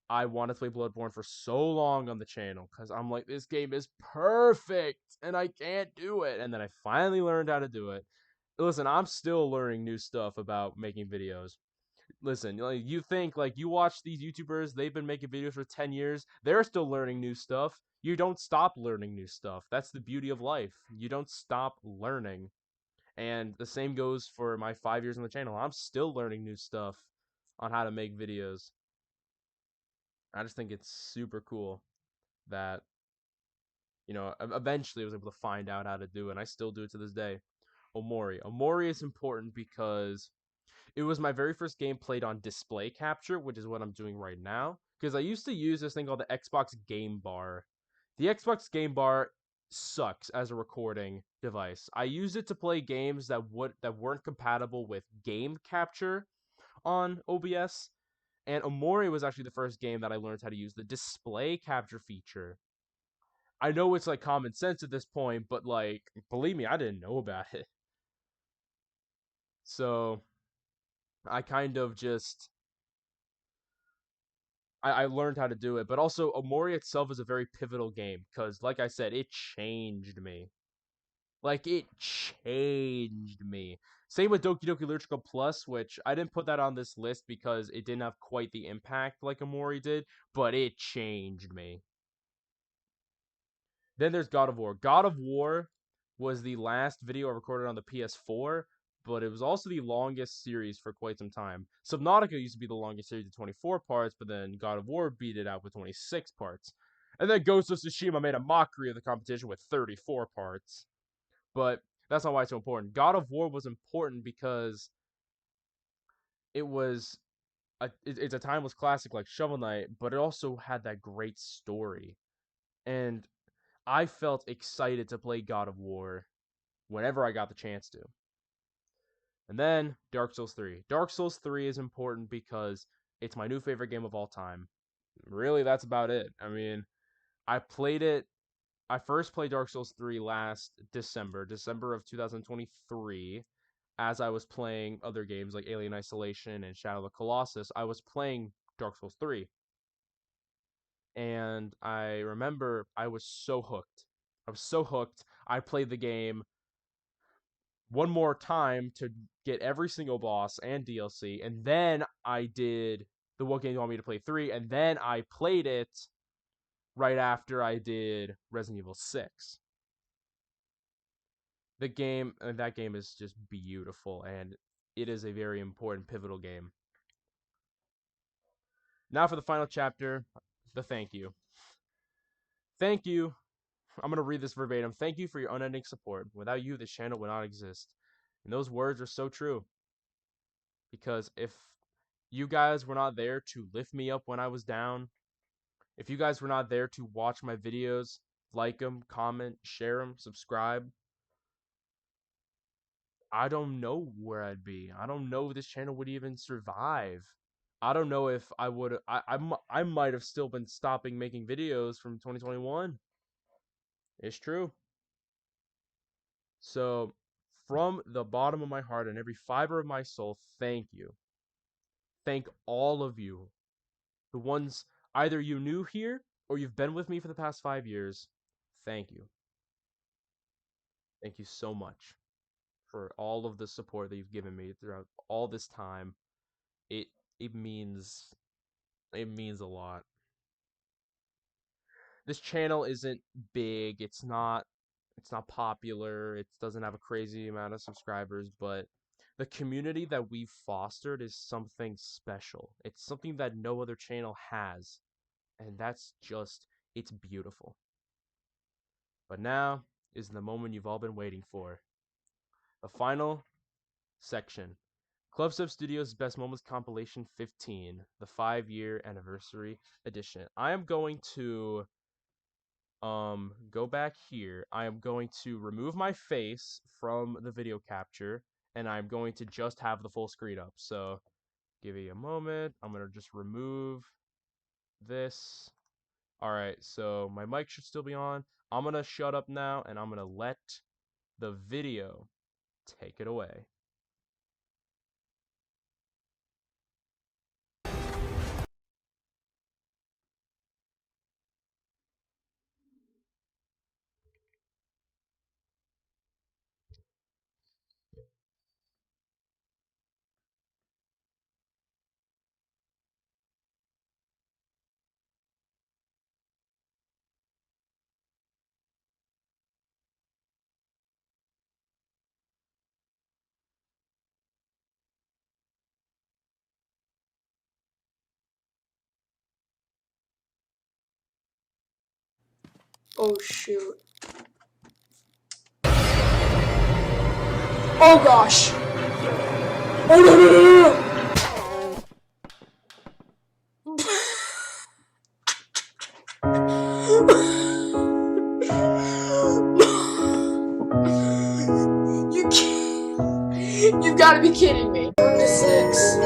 I wanted to play Bloodborne for so long on the channel because I'm like, this game is perfect and I can't do it. And then I finally learned how to do it. Listen, I'm still learning new stuff about making videos. Listen, like, you think, like, you watch these YouTubers, they've been making videos for 10 years, they're still learning new stuff. You don't stop learning new stuff. That's the beauty of life. You don't stop learning. And the same goes for my 5 years on the channel. I'm still learning new stuff on how to make videos. I just think it's super cool that, eventually I was able to find out how to do it, and I still do it to this day. Omori. Omori is important because it was my very first game played on display capture, which is what I'm doing right now. Because I used to use this thing called the Xbox Game Bar. The Xbox Game Bar sucks as a recording device. I used it to play games that weren't compatible with game capture on OBS. And Omori was actually the first game that I learned how to use the display capture feature. I know it's like common sense at this point, but like, believe me, I didn't know about it. So I kind of just I learned how to do it. But also Omori itself is a very pivotal game because, like I said, it changed me. Like, it changed me. Same with Doki Doki Literature Plus, which I didn't put that on this list because it didn't have quite the impact like Omori did, but it changed me. Then there's God of War. God of War was the last video I recorded on the PS4, but it was also the longest series for quite some time. Subnautica used to be the longest series of 24 parts, but then God of War beat it out with 26 parts. And then Ghost of Tsushima made a mockery of the competition with 34 parts. But that's not why it's so important. God of War was important because it was it's a timeless classic like Shovel Knight, but it also had that great story. And I felt excited to play God of War whenever I got the chance to. And then Dark Souls 3. Dark Souls 3 is important because it's my new favorite game of all time. Really, that's about it. I mean, I played it. I first played Dark Souls 3 last December of 2023, as I was playing other games like Alien Isolation and Shadow of the Colossus. I was playing Dark Souls 3. And I remember I was so hooked. I was so hooked. I played the game one more time to get every single boss and DLC, and then I did the What Game You Want Me to Play 3, and then I played it right after I did Resident Evil 6. That game is just beautiful, and it is a very important, pivotal game. Now for the final chapter, the thank you. Thank you. I'm going to read this verbatim. Thank you for your unending support. Without you, this channel would not exist. And those words are so true. Because if you guys were not there to lift me up when I was down, if you guys were not there to watch my videos, like them, comment, share them, subscribe, I don't know where I'd be. I don't know if this channel would even survive. I don't know if I would. I might have still been stopping making videos from 2021. It's true. So, from the bottom of my heart and every fiber of my soul, thank you. Thank all of you. The ones either you new here or you've been with me for the past 5 years. Thank you. Thank you so much for all of the support that you've given me throughout all this time. It it means it means a lot. This channel isn't big. It's not popular. It doesn't have a crazy amount of subscribers, but the community that we've fostered is something special. It's something that no other channel has, and it's beautiful. But now is the moment you've all been waiting for. The final section. Clubstep Studios Best Moments Compilation 15, the 5-year anniversary edition. I am going to go back here. I am going to remove my face from the video capture, and I'm going to just have the full screen up. So give me a moment. I'm gonna just remove this. Alright, so my mic should still be on. I'm gonna shut up now, and I'm gonna let the video take it away. Oh shoot. Oh gosh. Oh no no no no. You can't. You've got to be kidding me. Turn to 6.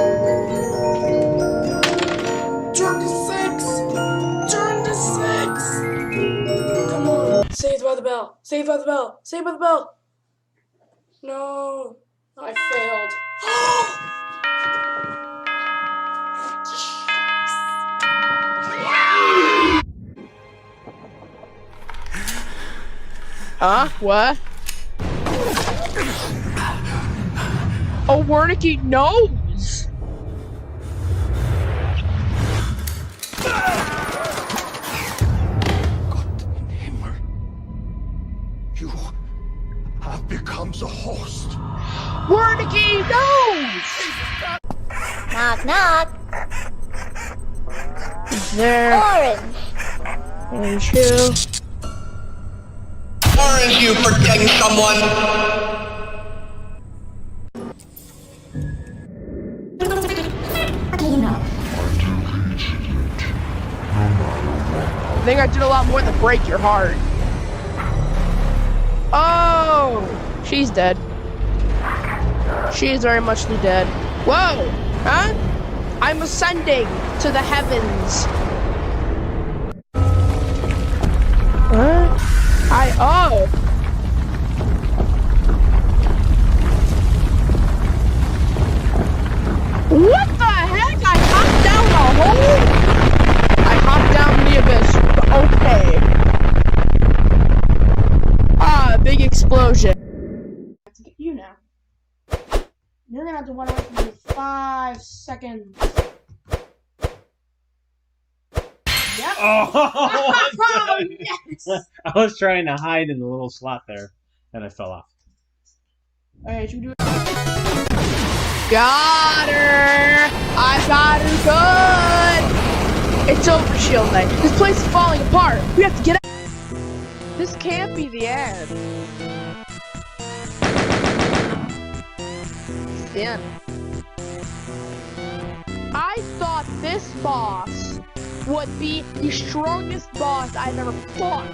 Turn to 6. Turn to 6. Come on. Saved by the bell. Saved by the bell. Saved by the bell. No. I failed. Huh? What? Oh, Wernicke knows! Gott im Himmel. You have become the host. Wernicke knows! Knock, knock. Is there... Orange. Orange who? Aren't you protecting someone? I think I did a lot more than break your heart. Oh! She's dead. She is very much dead. Whoa! Huh? I'm ascending to the heavens. Huh? Oh! What the heck? I hopped down a hole? I hopped down the abyss. Okay. Ah, big explosion. I have to get you now. You're gonna have to run away from me 5 seconds. Yep. Oh, yes! I was trying to hide in the little slot there, and I fell off. Alright, should we do it? Got her! I got her good! It's over, Shield Knight. This place is falling apart. We have to get out. This can't be the end. It's the end. I thought this boss would be the strongest boss I've ever fought.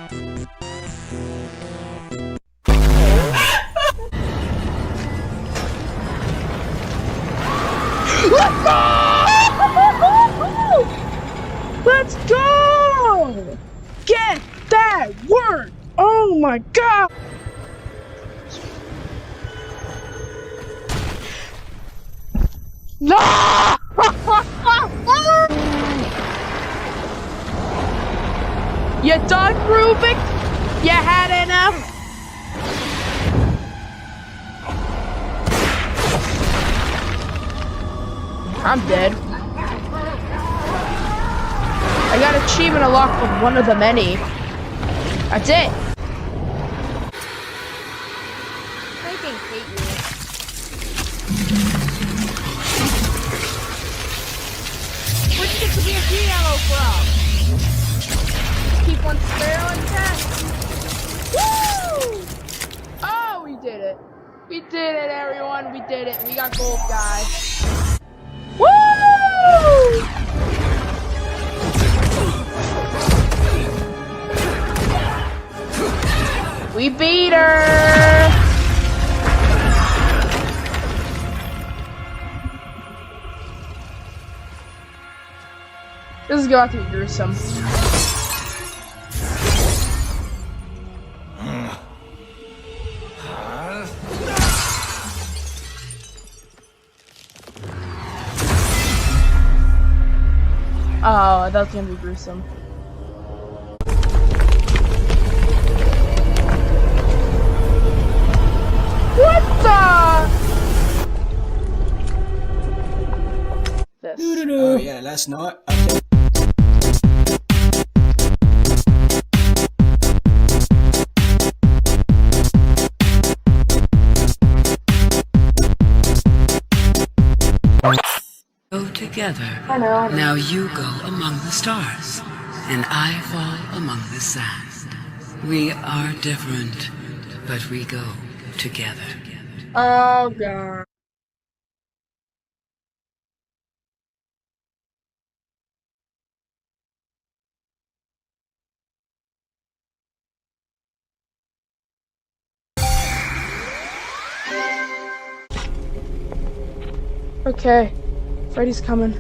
Let's go! Let's go! Get that work! Oh my god! No! You done, Rubik? You had enough? I'm dead. I got achievement unlocked from one of the many. That's it. Freaking hate you. Where'd you get the BFG ammo from? Keep one spare on test. Woo! Oh, we did it. We did it, everyone. We did it. We got gold, guys. Woo! We beat her! This is going to be gruesome. Oh, that's gonna be gruesome. What the? This. Oh yeah, last night. Go together. I know. Now you go among the stars, and I fall among the sand. We are different, but we go together. Oh god. Okay, Freddy's coming.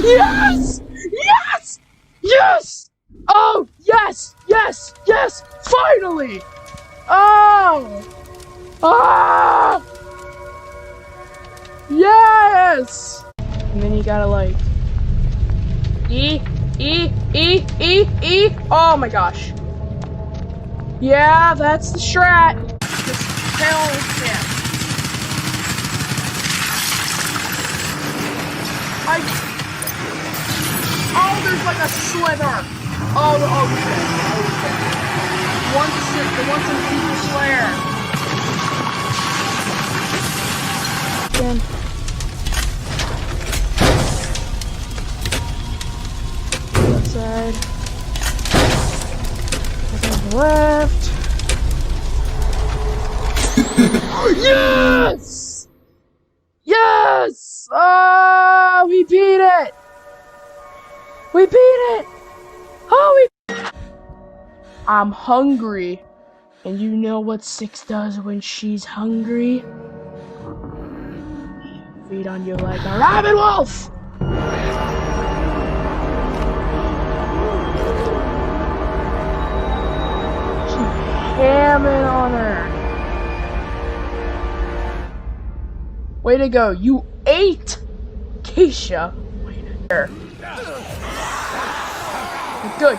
Yes! Yes! Yes! Oh, yes! Yes! Yes! Finally! Oh! Ah! Yes! And then you gotta like E. Oh my gosh. Yeah, that's the strat. Just hell yeah. Oh, there's like a slither. Oh, shit. The once in people slayer. Again. Left side. Left. Yes! Yes! Oh, we beat it! We beat it! Oh, I'm hungry. And you know what Six does when she's hungry? Feed on you like a rabbit wolf! Hamming on her. Way to go. You ate Keisha. Good.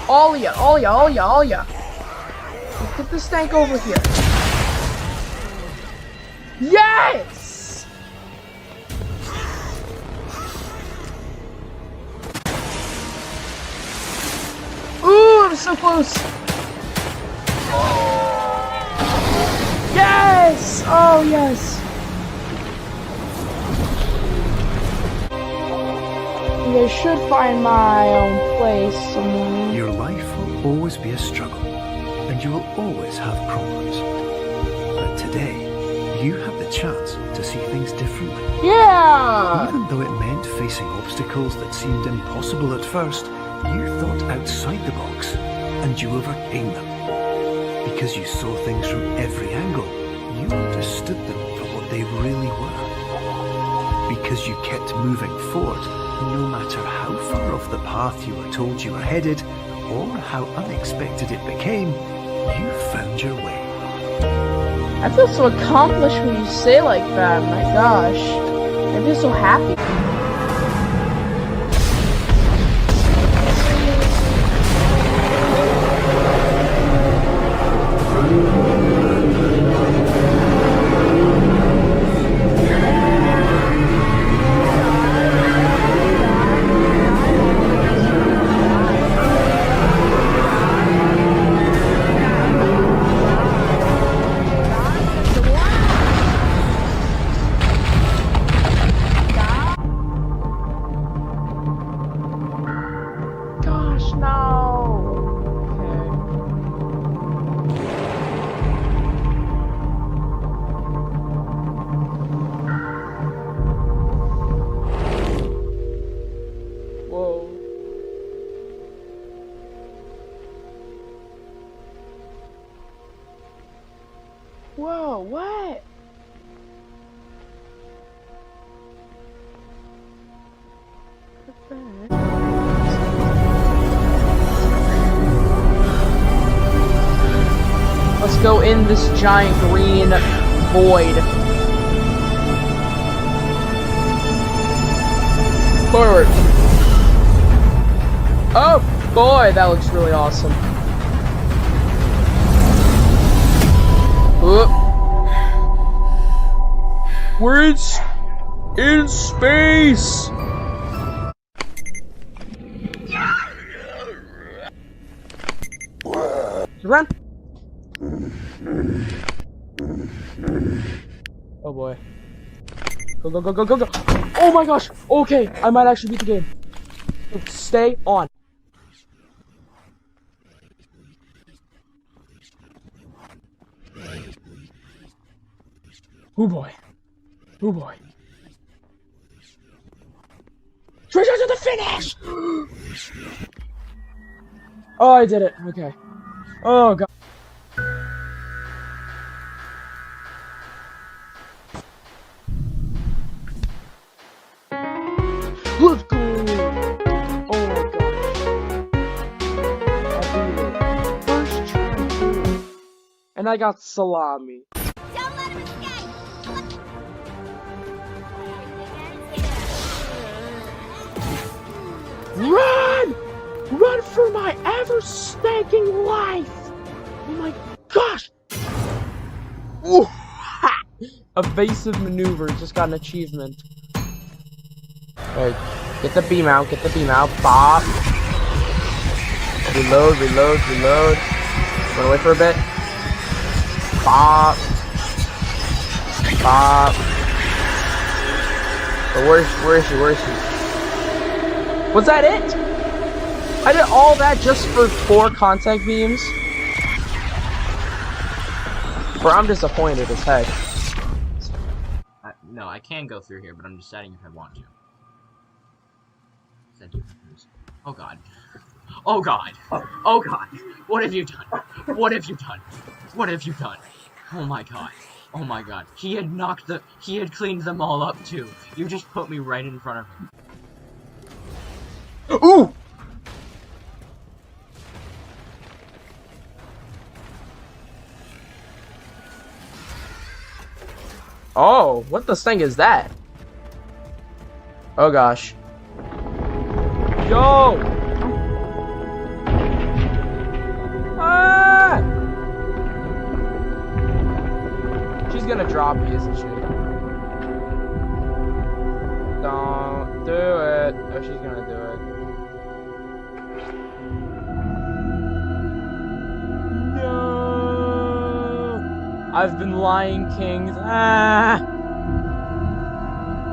All ya. Let's get this tank over here. Yes! Ooh, I'm so close. Yes! Oh, yes. I should find my own place somewhere. Your life will always be a struggle, and you will always have problems. But today, you have the chance to see things differently. Yeah! Even though it meant facing obstacles that seemed impossible at first, you thought outside the box, and you overcame them. Because you saw things from every angle, you understood them for what they really were. Because you kept moving forward, no matter how far off the path you were told you were headed, or how unexpected it became, you found your way. I feel so accomplished when you say like that, my gosh. I feel so happy. Whoa, what? Let's go in this giant green void. Forward. Oh boy, that looks really awesome. Whoop. We're in space. Run. Oh boy. Go, go, go, go, go, go. Oh my gosh. Okay, I might actually beat the game. Stay on. Oh boy. Oh boy. Treasure to the finish! Oh, I did it. Okay. Oh god. Let's go! Oh my gosh. I beat it. First try through it. And I got salami. Don't let him escape! Run! Run for my ever-stinking life! Oh my gosh! Ooh. Evasive maneuver, just got an achievement. Alright, get the beam out, Bop. Reload, reload, reload. Run away for a bit. Bop. Bop. But where is she? Was that it? I did all that just for 4 contact beams? Bro, I'm disappointed as heck. No, I can go through here, but I'm deciding if I want to. Oh god. Oh god. Oh god. What have you done? What have you done? What have you done? Oh my god. Oh my god. He had cleaned them all up too. You just put me right in front of him. Ooh! Oh, what the thing is that? Oh gosh. Yo! Ah! She's gonna drop me, isn't she? Don't do it. Oh, she's gonna do it. No! I've been lying, King. Ah!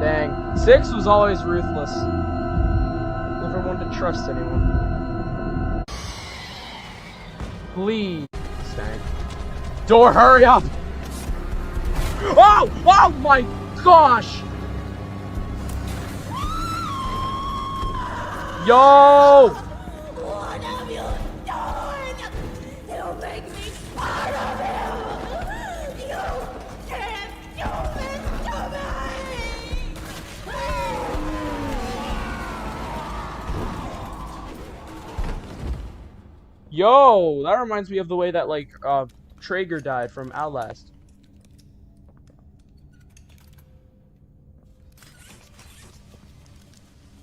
Dang. 6 was always ruthless. Never wanted to trust anyone. Please. Dang. Door, hurry up! Oh! Oh my gosh! Yo! What have you done? You make me part of you! You can't do this to me! Yo! That reminds me of the way that, like, Traeger died from Outlast.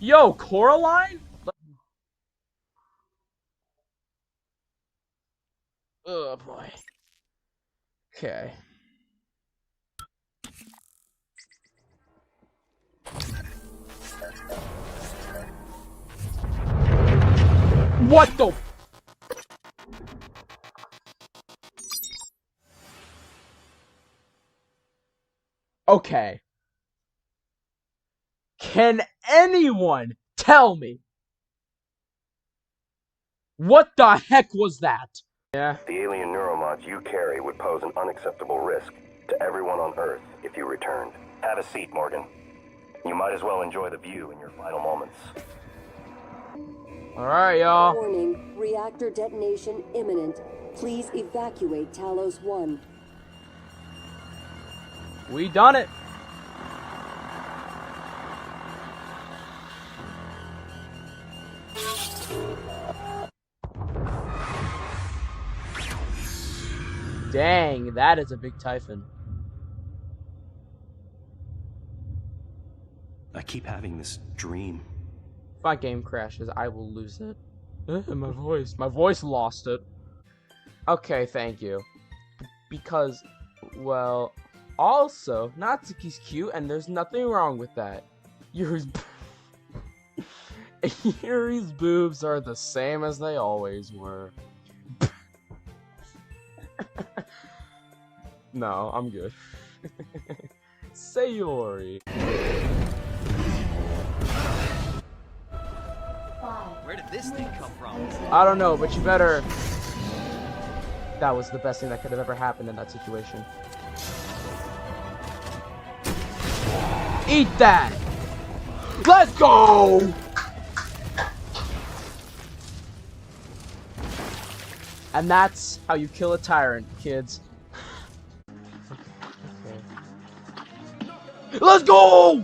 Yo, Coraline? Oh boy. Okay. What the? Okay. Can anyone tell me what the heck was that? Yeah. The alien neuromods you carry would pose an unacceptable risk to everyone on Earth if you returned. Have a seat, Morgan. You might as well enjoy the view in your final moments. Alright, y'all. Warning, reactor detonation imminent. Please evacuate Talos 1. We done it. Dang, that is a big typhon. I keep having this dream. If my game crashes, I will lose it. My voice lost it. Okay, thank you. Because, well, also, Natsuki's cute, and there's nothing wrong with that. Yuri's boobs are the same as they always were. No, I'm good. Sayori. Where did this thing come from? I don't know, but you better... That was the best thing that could have ever happened in that situation. Eat that! Let's go! And that's how you kill a tyrant, kids. Let's go!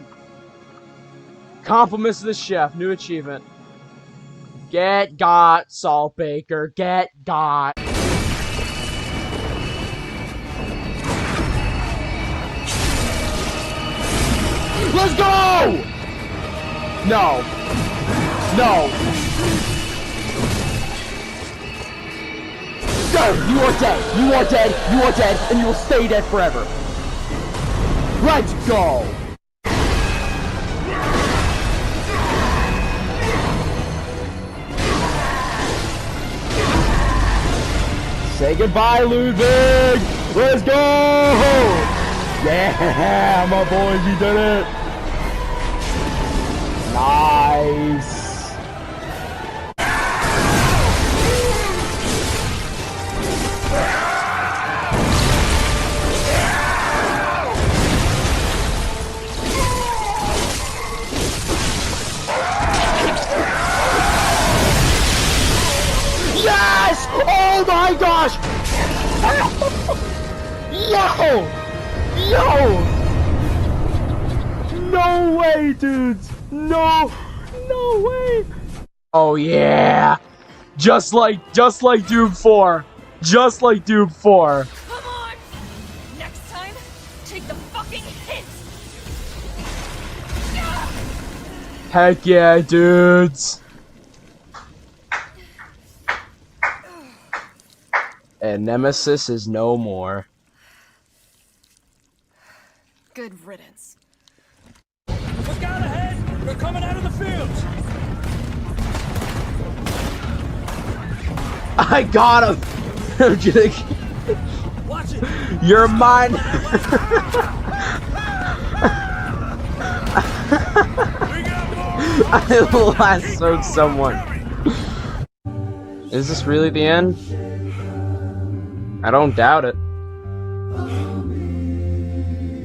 Compliments to the chef, new achievement. Get got, Salt Baker, get got. Let's go! No. No. Go! You are dead! You are dead! You are dead! And you will stay dead forever! Let's go! Say goodbye, Ludwig! Let's go! Yeah, my boys, we did it! Nice! Yes! Oh my gosh! Yo! Yo! No way, dudes! No! No way! Oh yeah! Just like Doom 4! Just like Doom 4! Come on! Next time, take the fucking hit! Heck yeah, dudes! And Nemesis is no more. Good riddance. Look out ahead! They're coming out of the fields! I got him! I'm kidding. Watch it! You're mine! I lassoed someone. Is this really the end? I don't doubt it.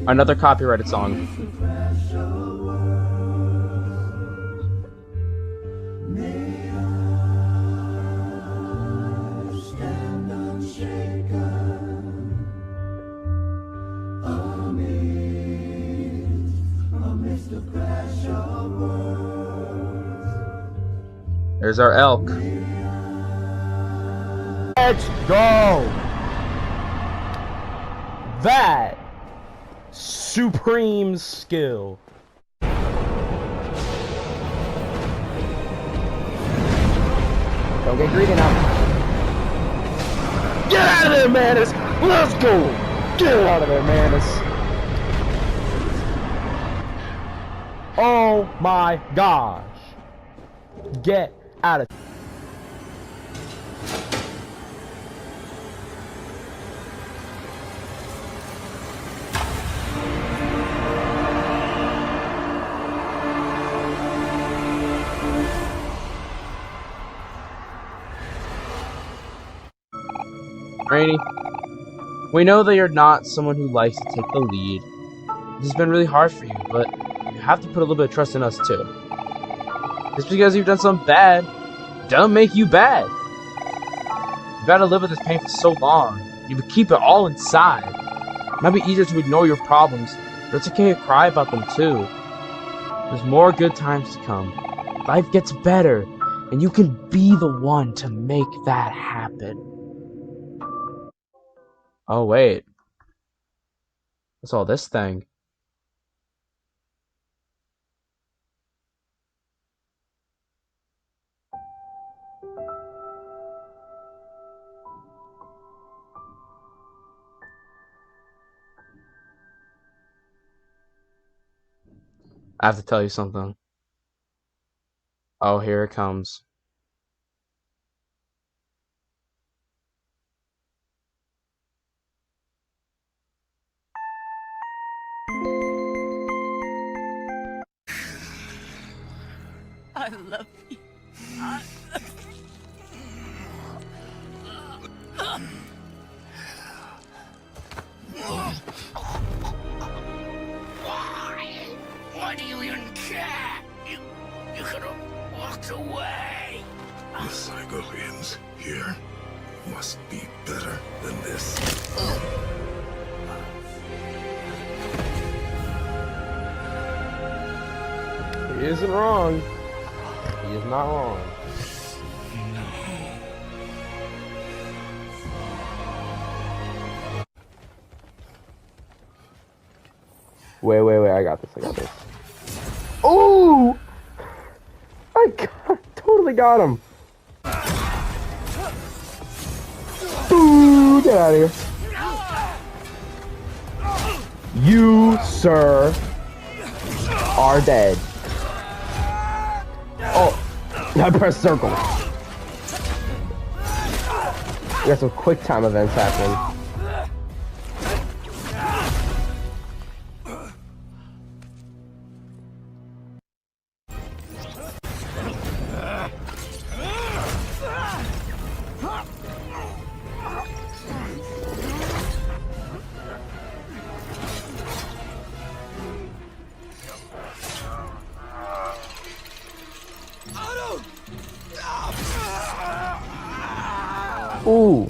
Another copyrighted song. There's our elk. Let's go! That supreme skill. Don't get greedy now. Get out of there, Manus! Let's go! Get out of there, Manus! Oh my gosh! Get out of. Rainy, we know that you're not someone who likes to take the lead. This has been really hard for you, but you have to put a little bit of trust in us too. Just because you've done something bad, don't make you bad. You've got to live with this pain for so long. You would keep it all inside. It might be easier to ignore your problems, but it's okay to cry about them too. There's more good times to come. Life gets better, and you can be the one to make that happen. Oh, wait. What's all this thing? I have to tell you something. Oh, here it comes. I love you. Why do you even care? You could have walked away. The Psychovians here must be better than this. He isn't wrong. He is not wrong. Wait, I got this. Ooh! Totally got him. Ooh, get out of here. You, sir, are dead. Oh, I pressed circle. We got some quick time events happening. Ooh.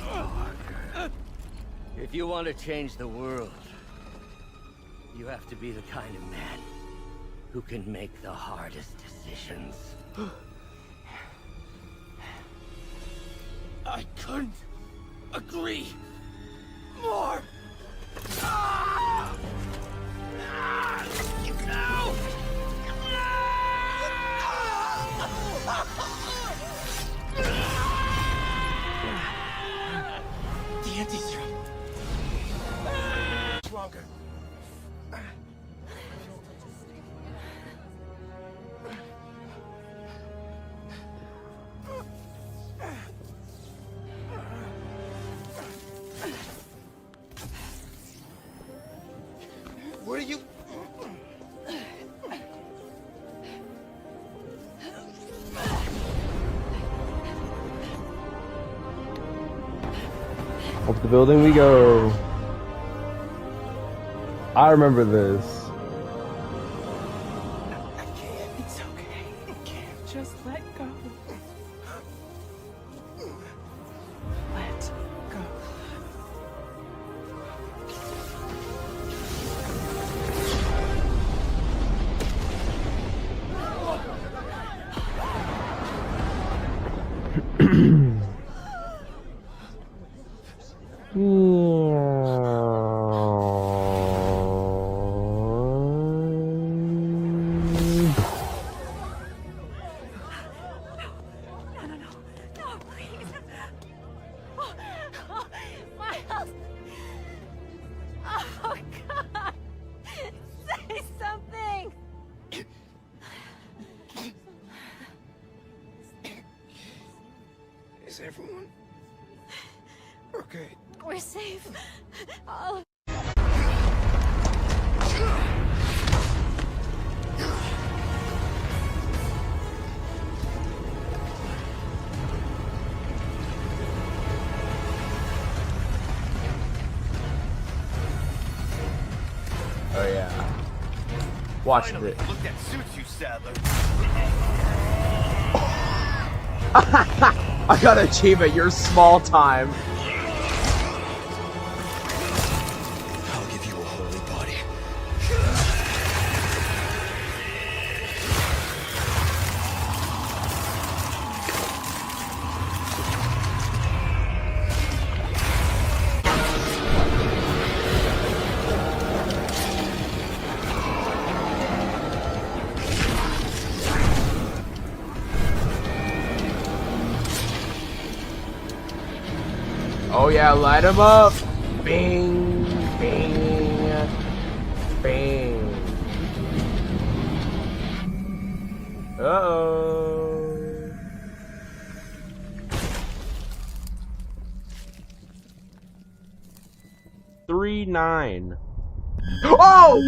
If you want to change the world, you have to be the kind of man who can make the hardest decisions. I couldn't agree more. No! The anti-serum. Stronger. What are you? Up the building we go. I remember this. It's okay. You can't just let go. Let go. Miles! Oh, God! Say something! Is everyone okay? We're safe. Oh. Oh yeah. Watch it. Look that suits you, Sadler. I gotta achieve it. You're small time. I'll give you a holy body. Oh yeah, light him up! Bing, bing, bing. Uh-oh. $3.9. Oh!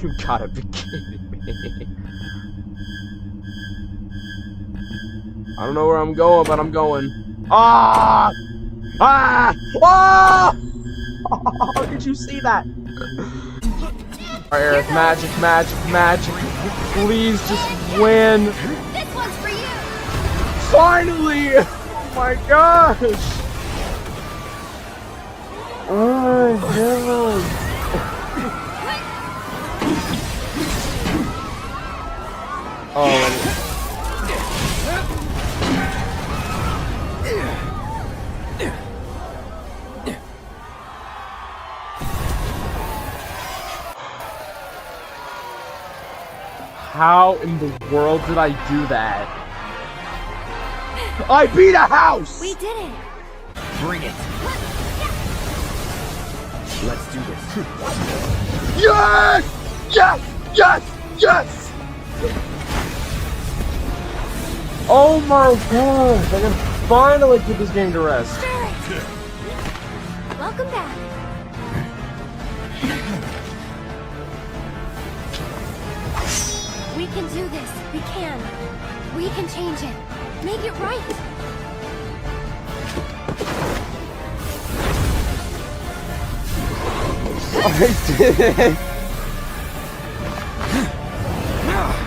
You gotta be kidding me. I don't know where I'm going, but I'm going. Ah! Ah! Ah! How did you see that? Alright, Aerith, magic, magic, magic. Please just win. This one's for you. Finally! Oh my gosh! Oh my god. Oh. How in the world did I do that? I beat a house! We did it. Bring it. Let's do this. Yes! Yes! Yes! Yes! Oh my god! I can finally put this game to rest. Welcome back. We can do this. We can. We can change it. Make it right. I did it!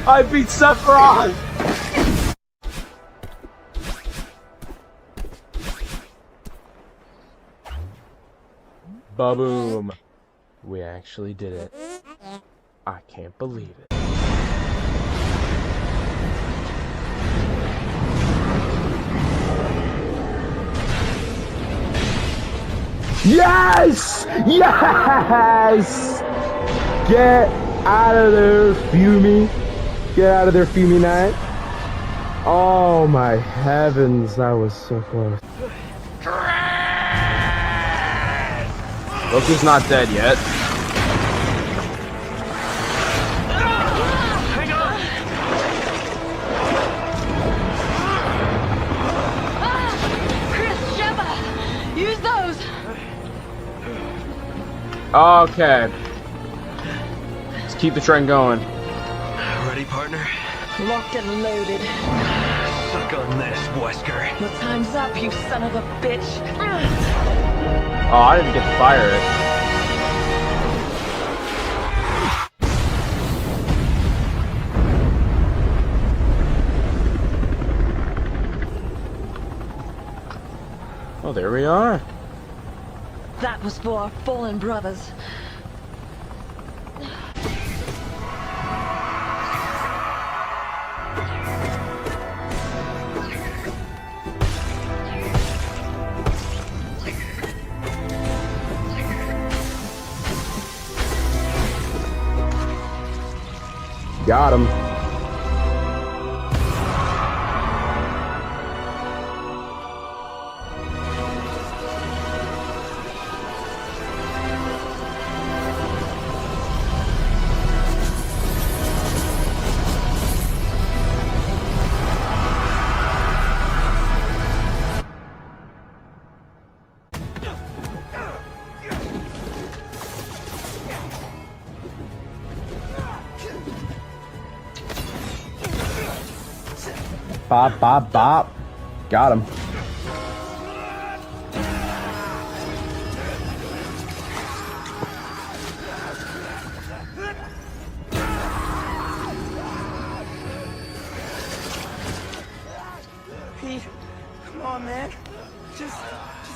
I beat Sephiroth! Ba-boom. We actually did it. I can't believe it. Yes! Yes! Get out of there, Fumi. Get out of there, Fumi Knight. Oh my heavens, that was so close. Goku's not dead yet. Okay. Let's keep the train going. Ready, partner? Locked and loaded. Suck on this, Wesker. Your time's up, you son of a bitch. Oh, I didn't get to fire it. Oh, there we are. That was for our fallen brothers. Got him. Bop, bop, bop. Got him. Pete, come on, man. Just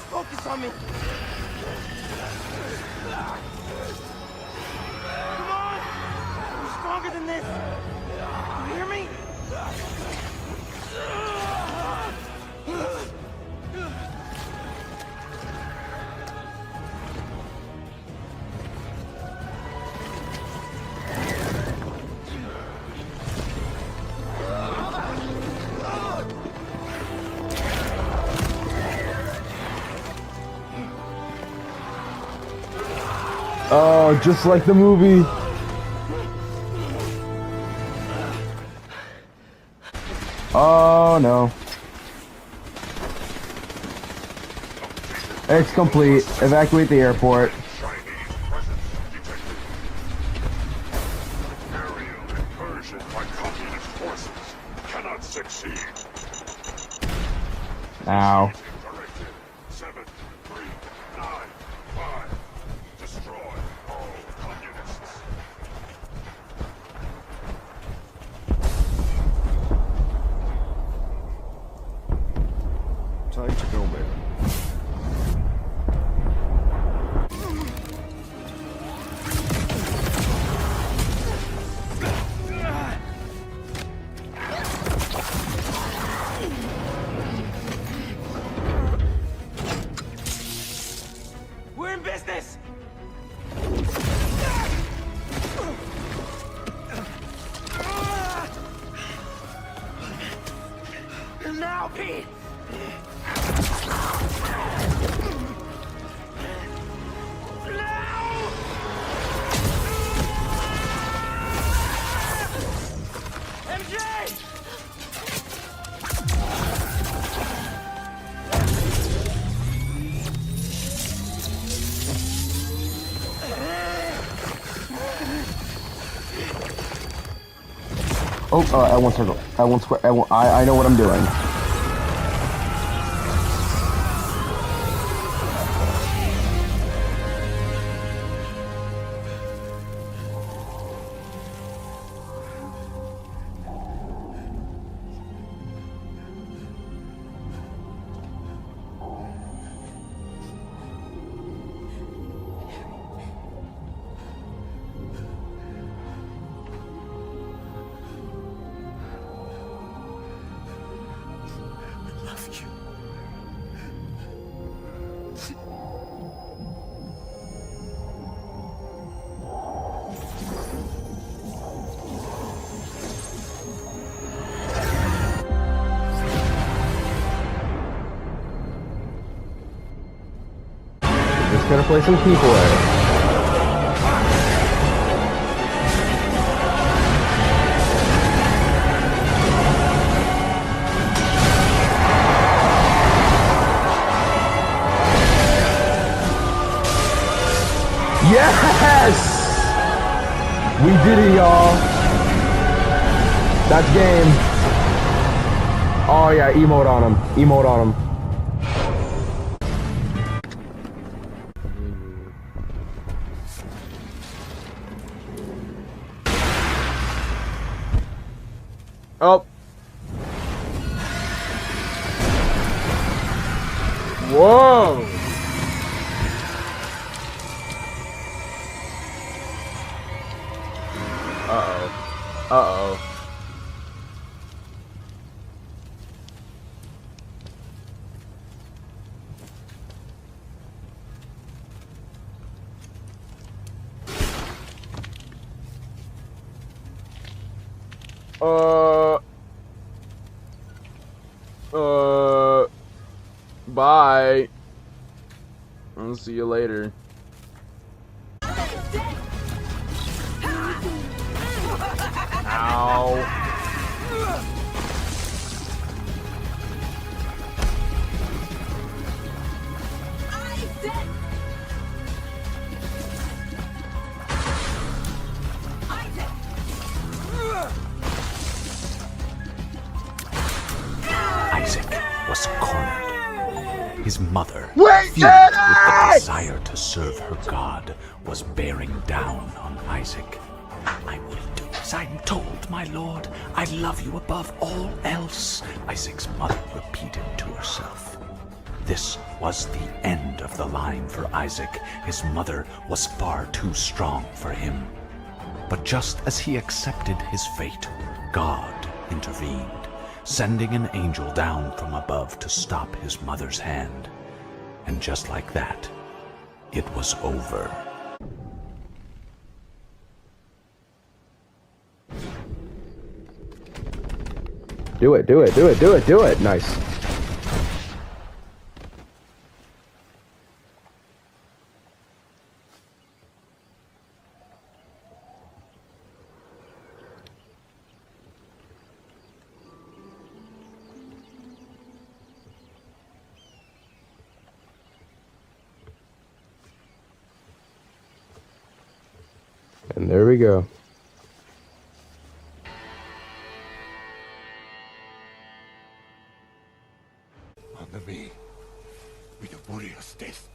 focus on me. Come on! I'm stronger than this. You hear me? Oh, just like the movie. Oh no. It's complete. Evacuate the airport. Aerial incursion by communist forces cannot succeed. Ow. Directive 7395. Destroy all communists. Time to go, man. We're in business! Now, Pete! MJ! Oh, at one circle. At one square. At one, I know what I'm doing. Just gotta play some keyboard. Yes! We did it, y'all. That's game. Oh yeah, emote on him. Emote on him. Oh. Whoa. Uh-oh. Uh-oh. Bye. I'll see you later. Ow. Isaac was cornered. His mother, Wait, filled with the desire to serve her God, was bearing down on Isaac. I will do as I'm told, my lord. I love you above all else, Isaac's mother repeated to herself. This was the end of the line for Isaac. His mother was far too strong for him. But just as he accepted his fate, God intervened, sending an angel down from above to stop his mother's hand. And just like that, it was over. Do it, do it, do it, do it, do it. Nice. And there we go. Enemy, with the warrior's death.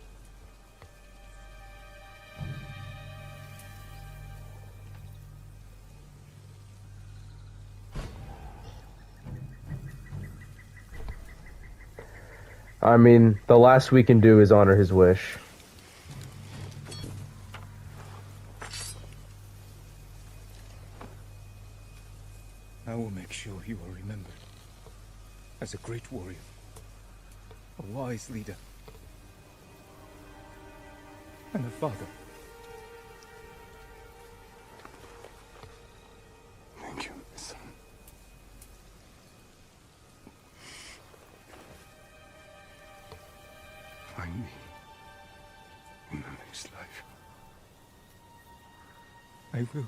I mean, the last we can do is honor his wish. I will make sure you are remembered as a great warrior, a wise leader, and a father. Thank you, my son. Find me in the next life. I will.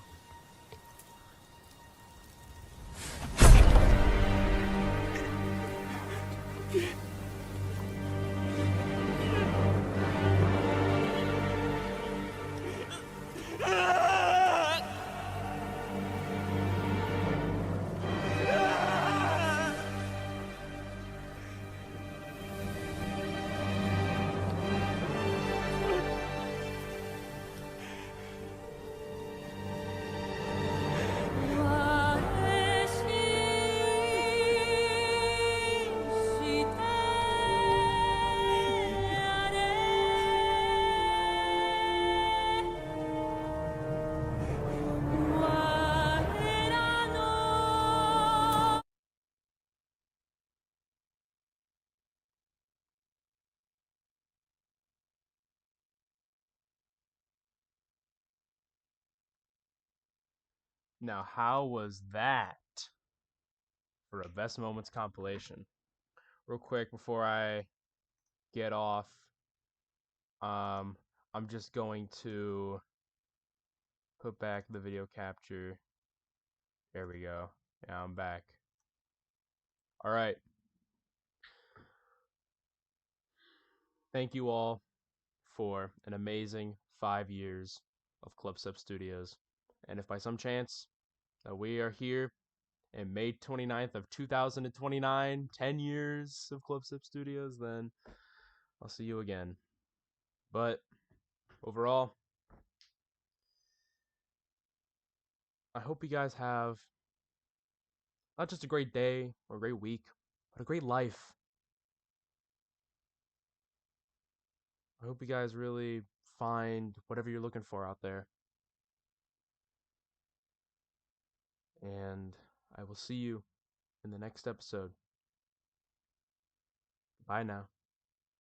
Now, how was that for a best moments compilation? Real quick before I get off, I'm just going to put back the video capture. There we go. Yeah, I'm back. All right. Thank you all for an amazing 5 years of Clubstep Studios. And if by some chance we are here in May 29th of 2029, 10 years of Clubstep Studios, then I'll see you again. But overall, I hope you guys have not just a great day or a great week, but a great life. I hope you guys really find whatever you're looking for out there. And I will see you in the next episode. Bye now.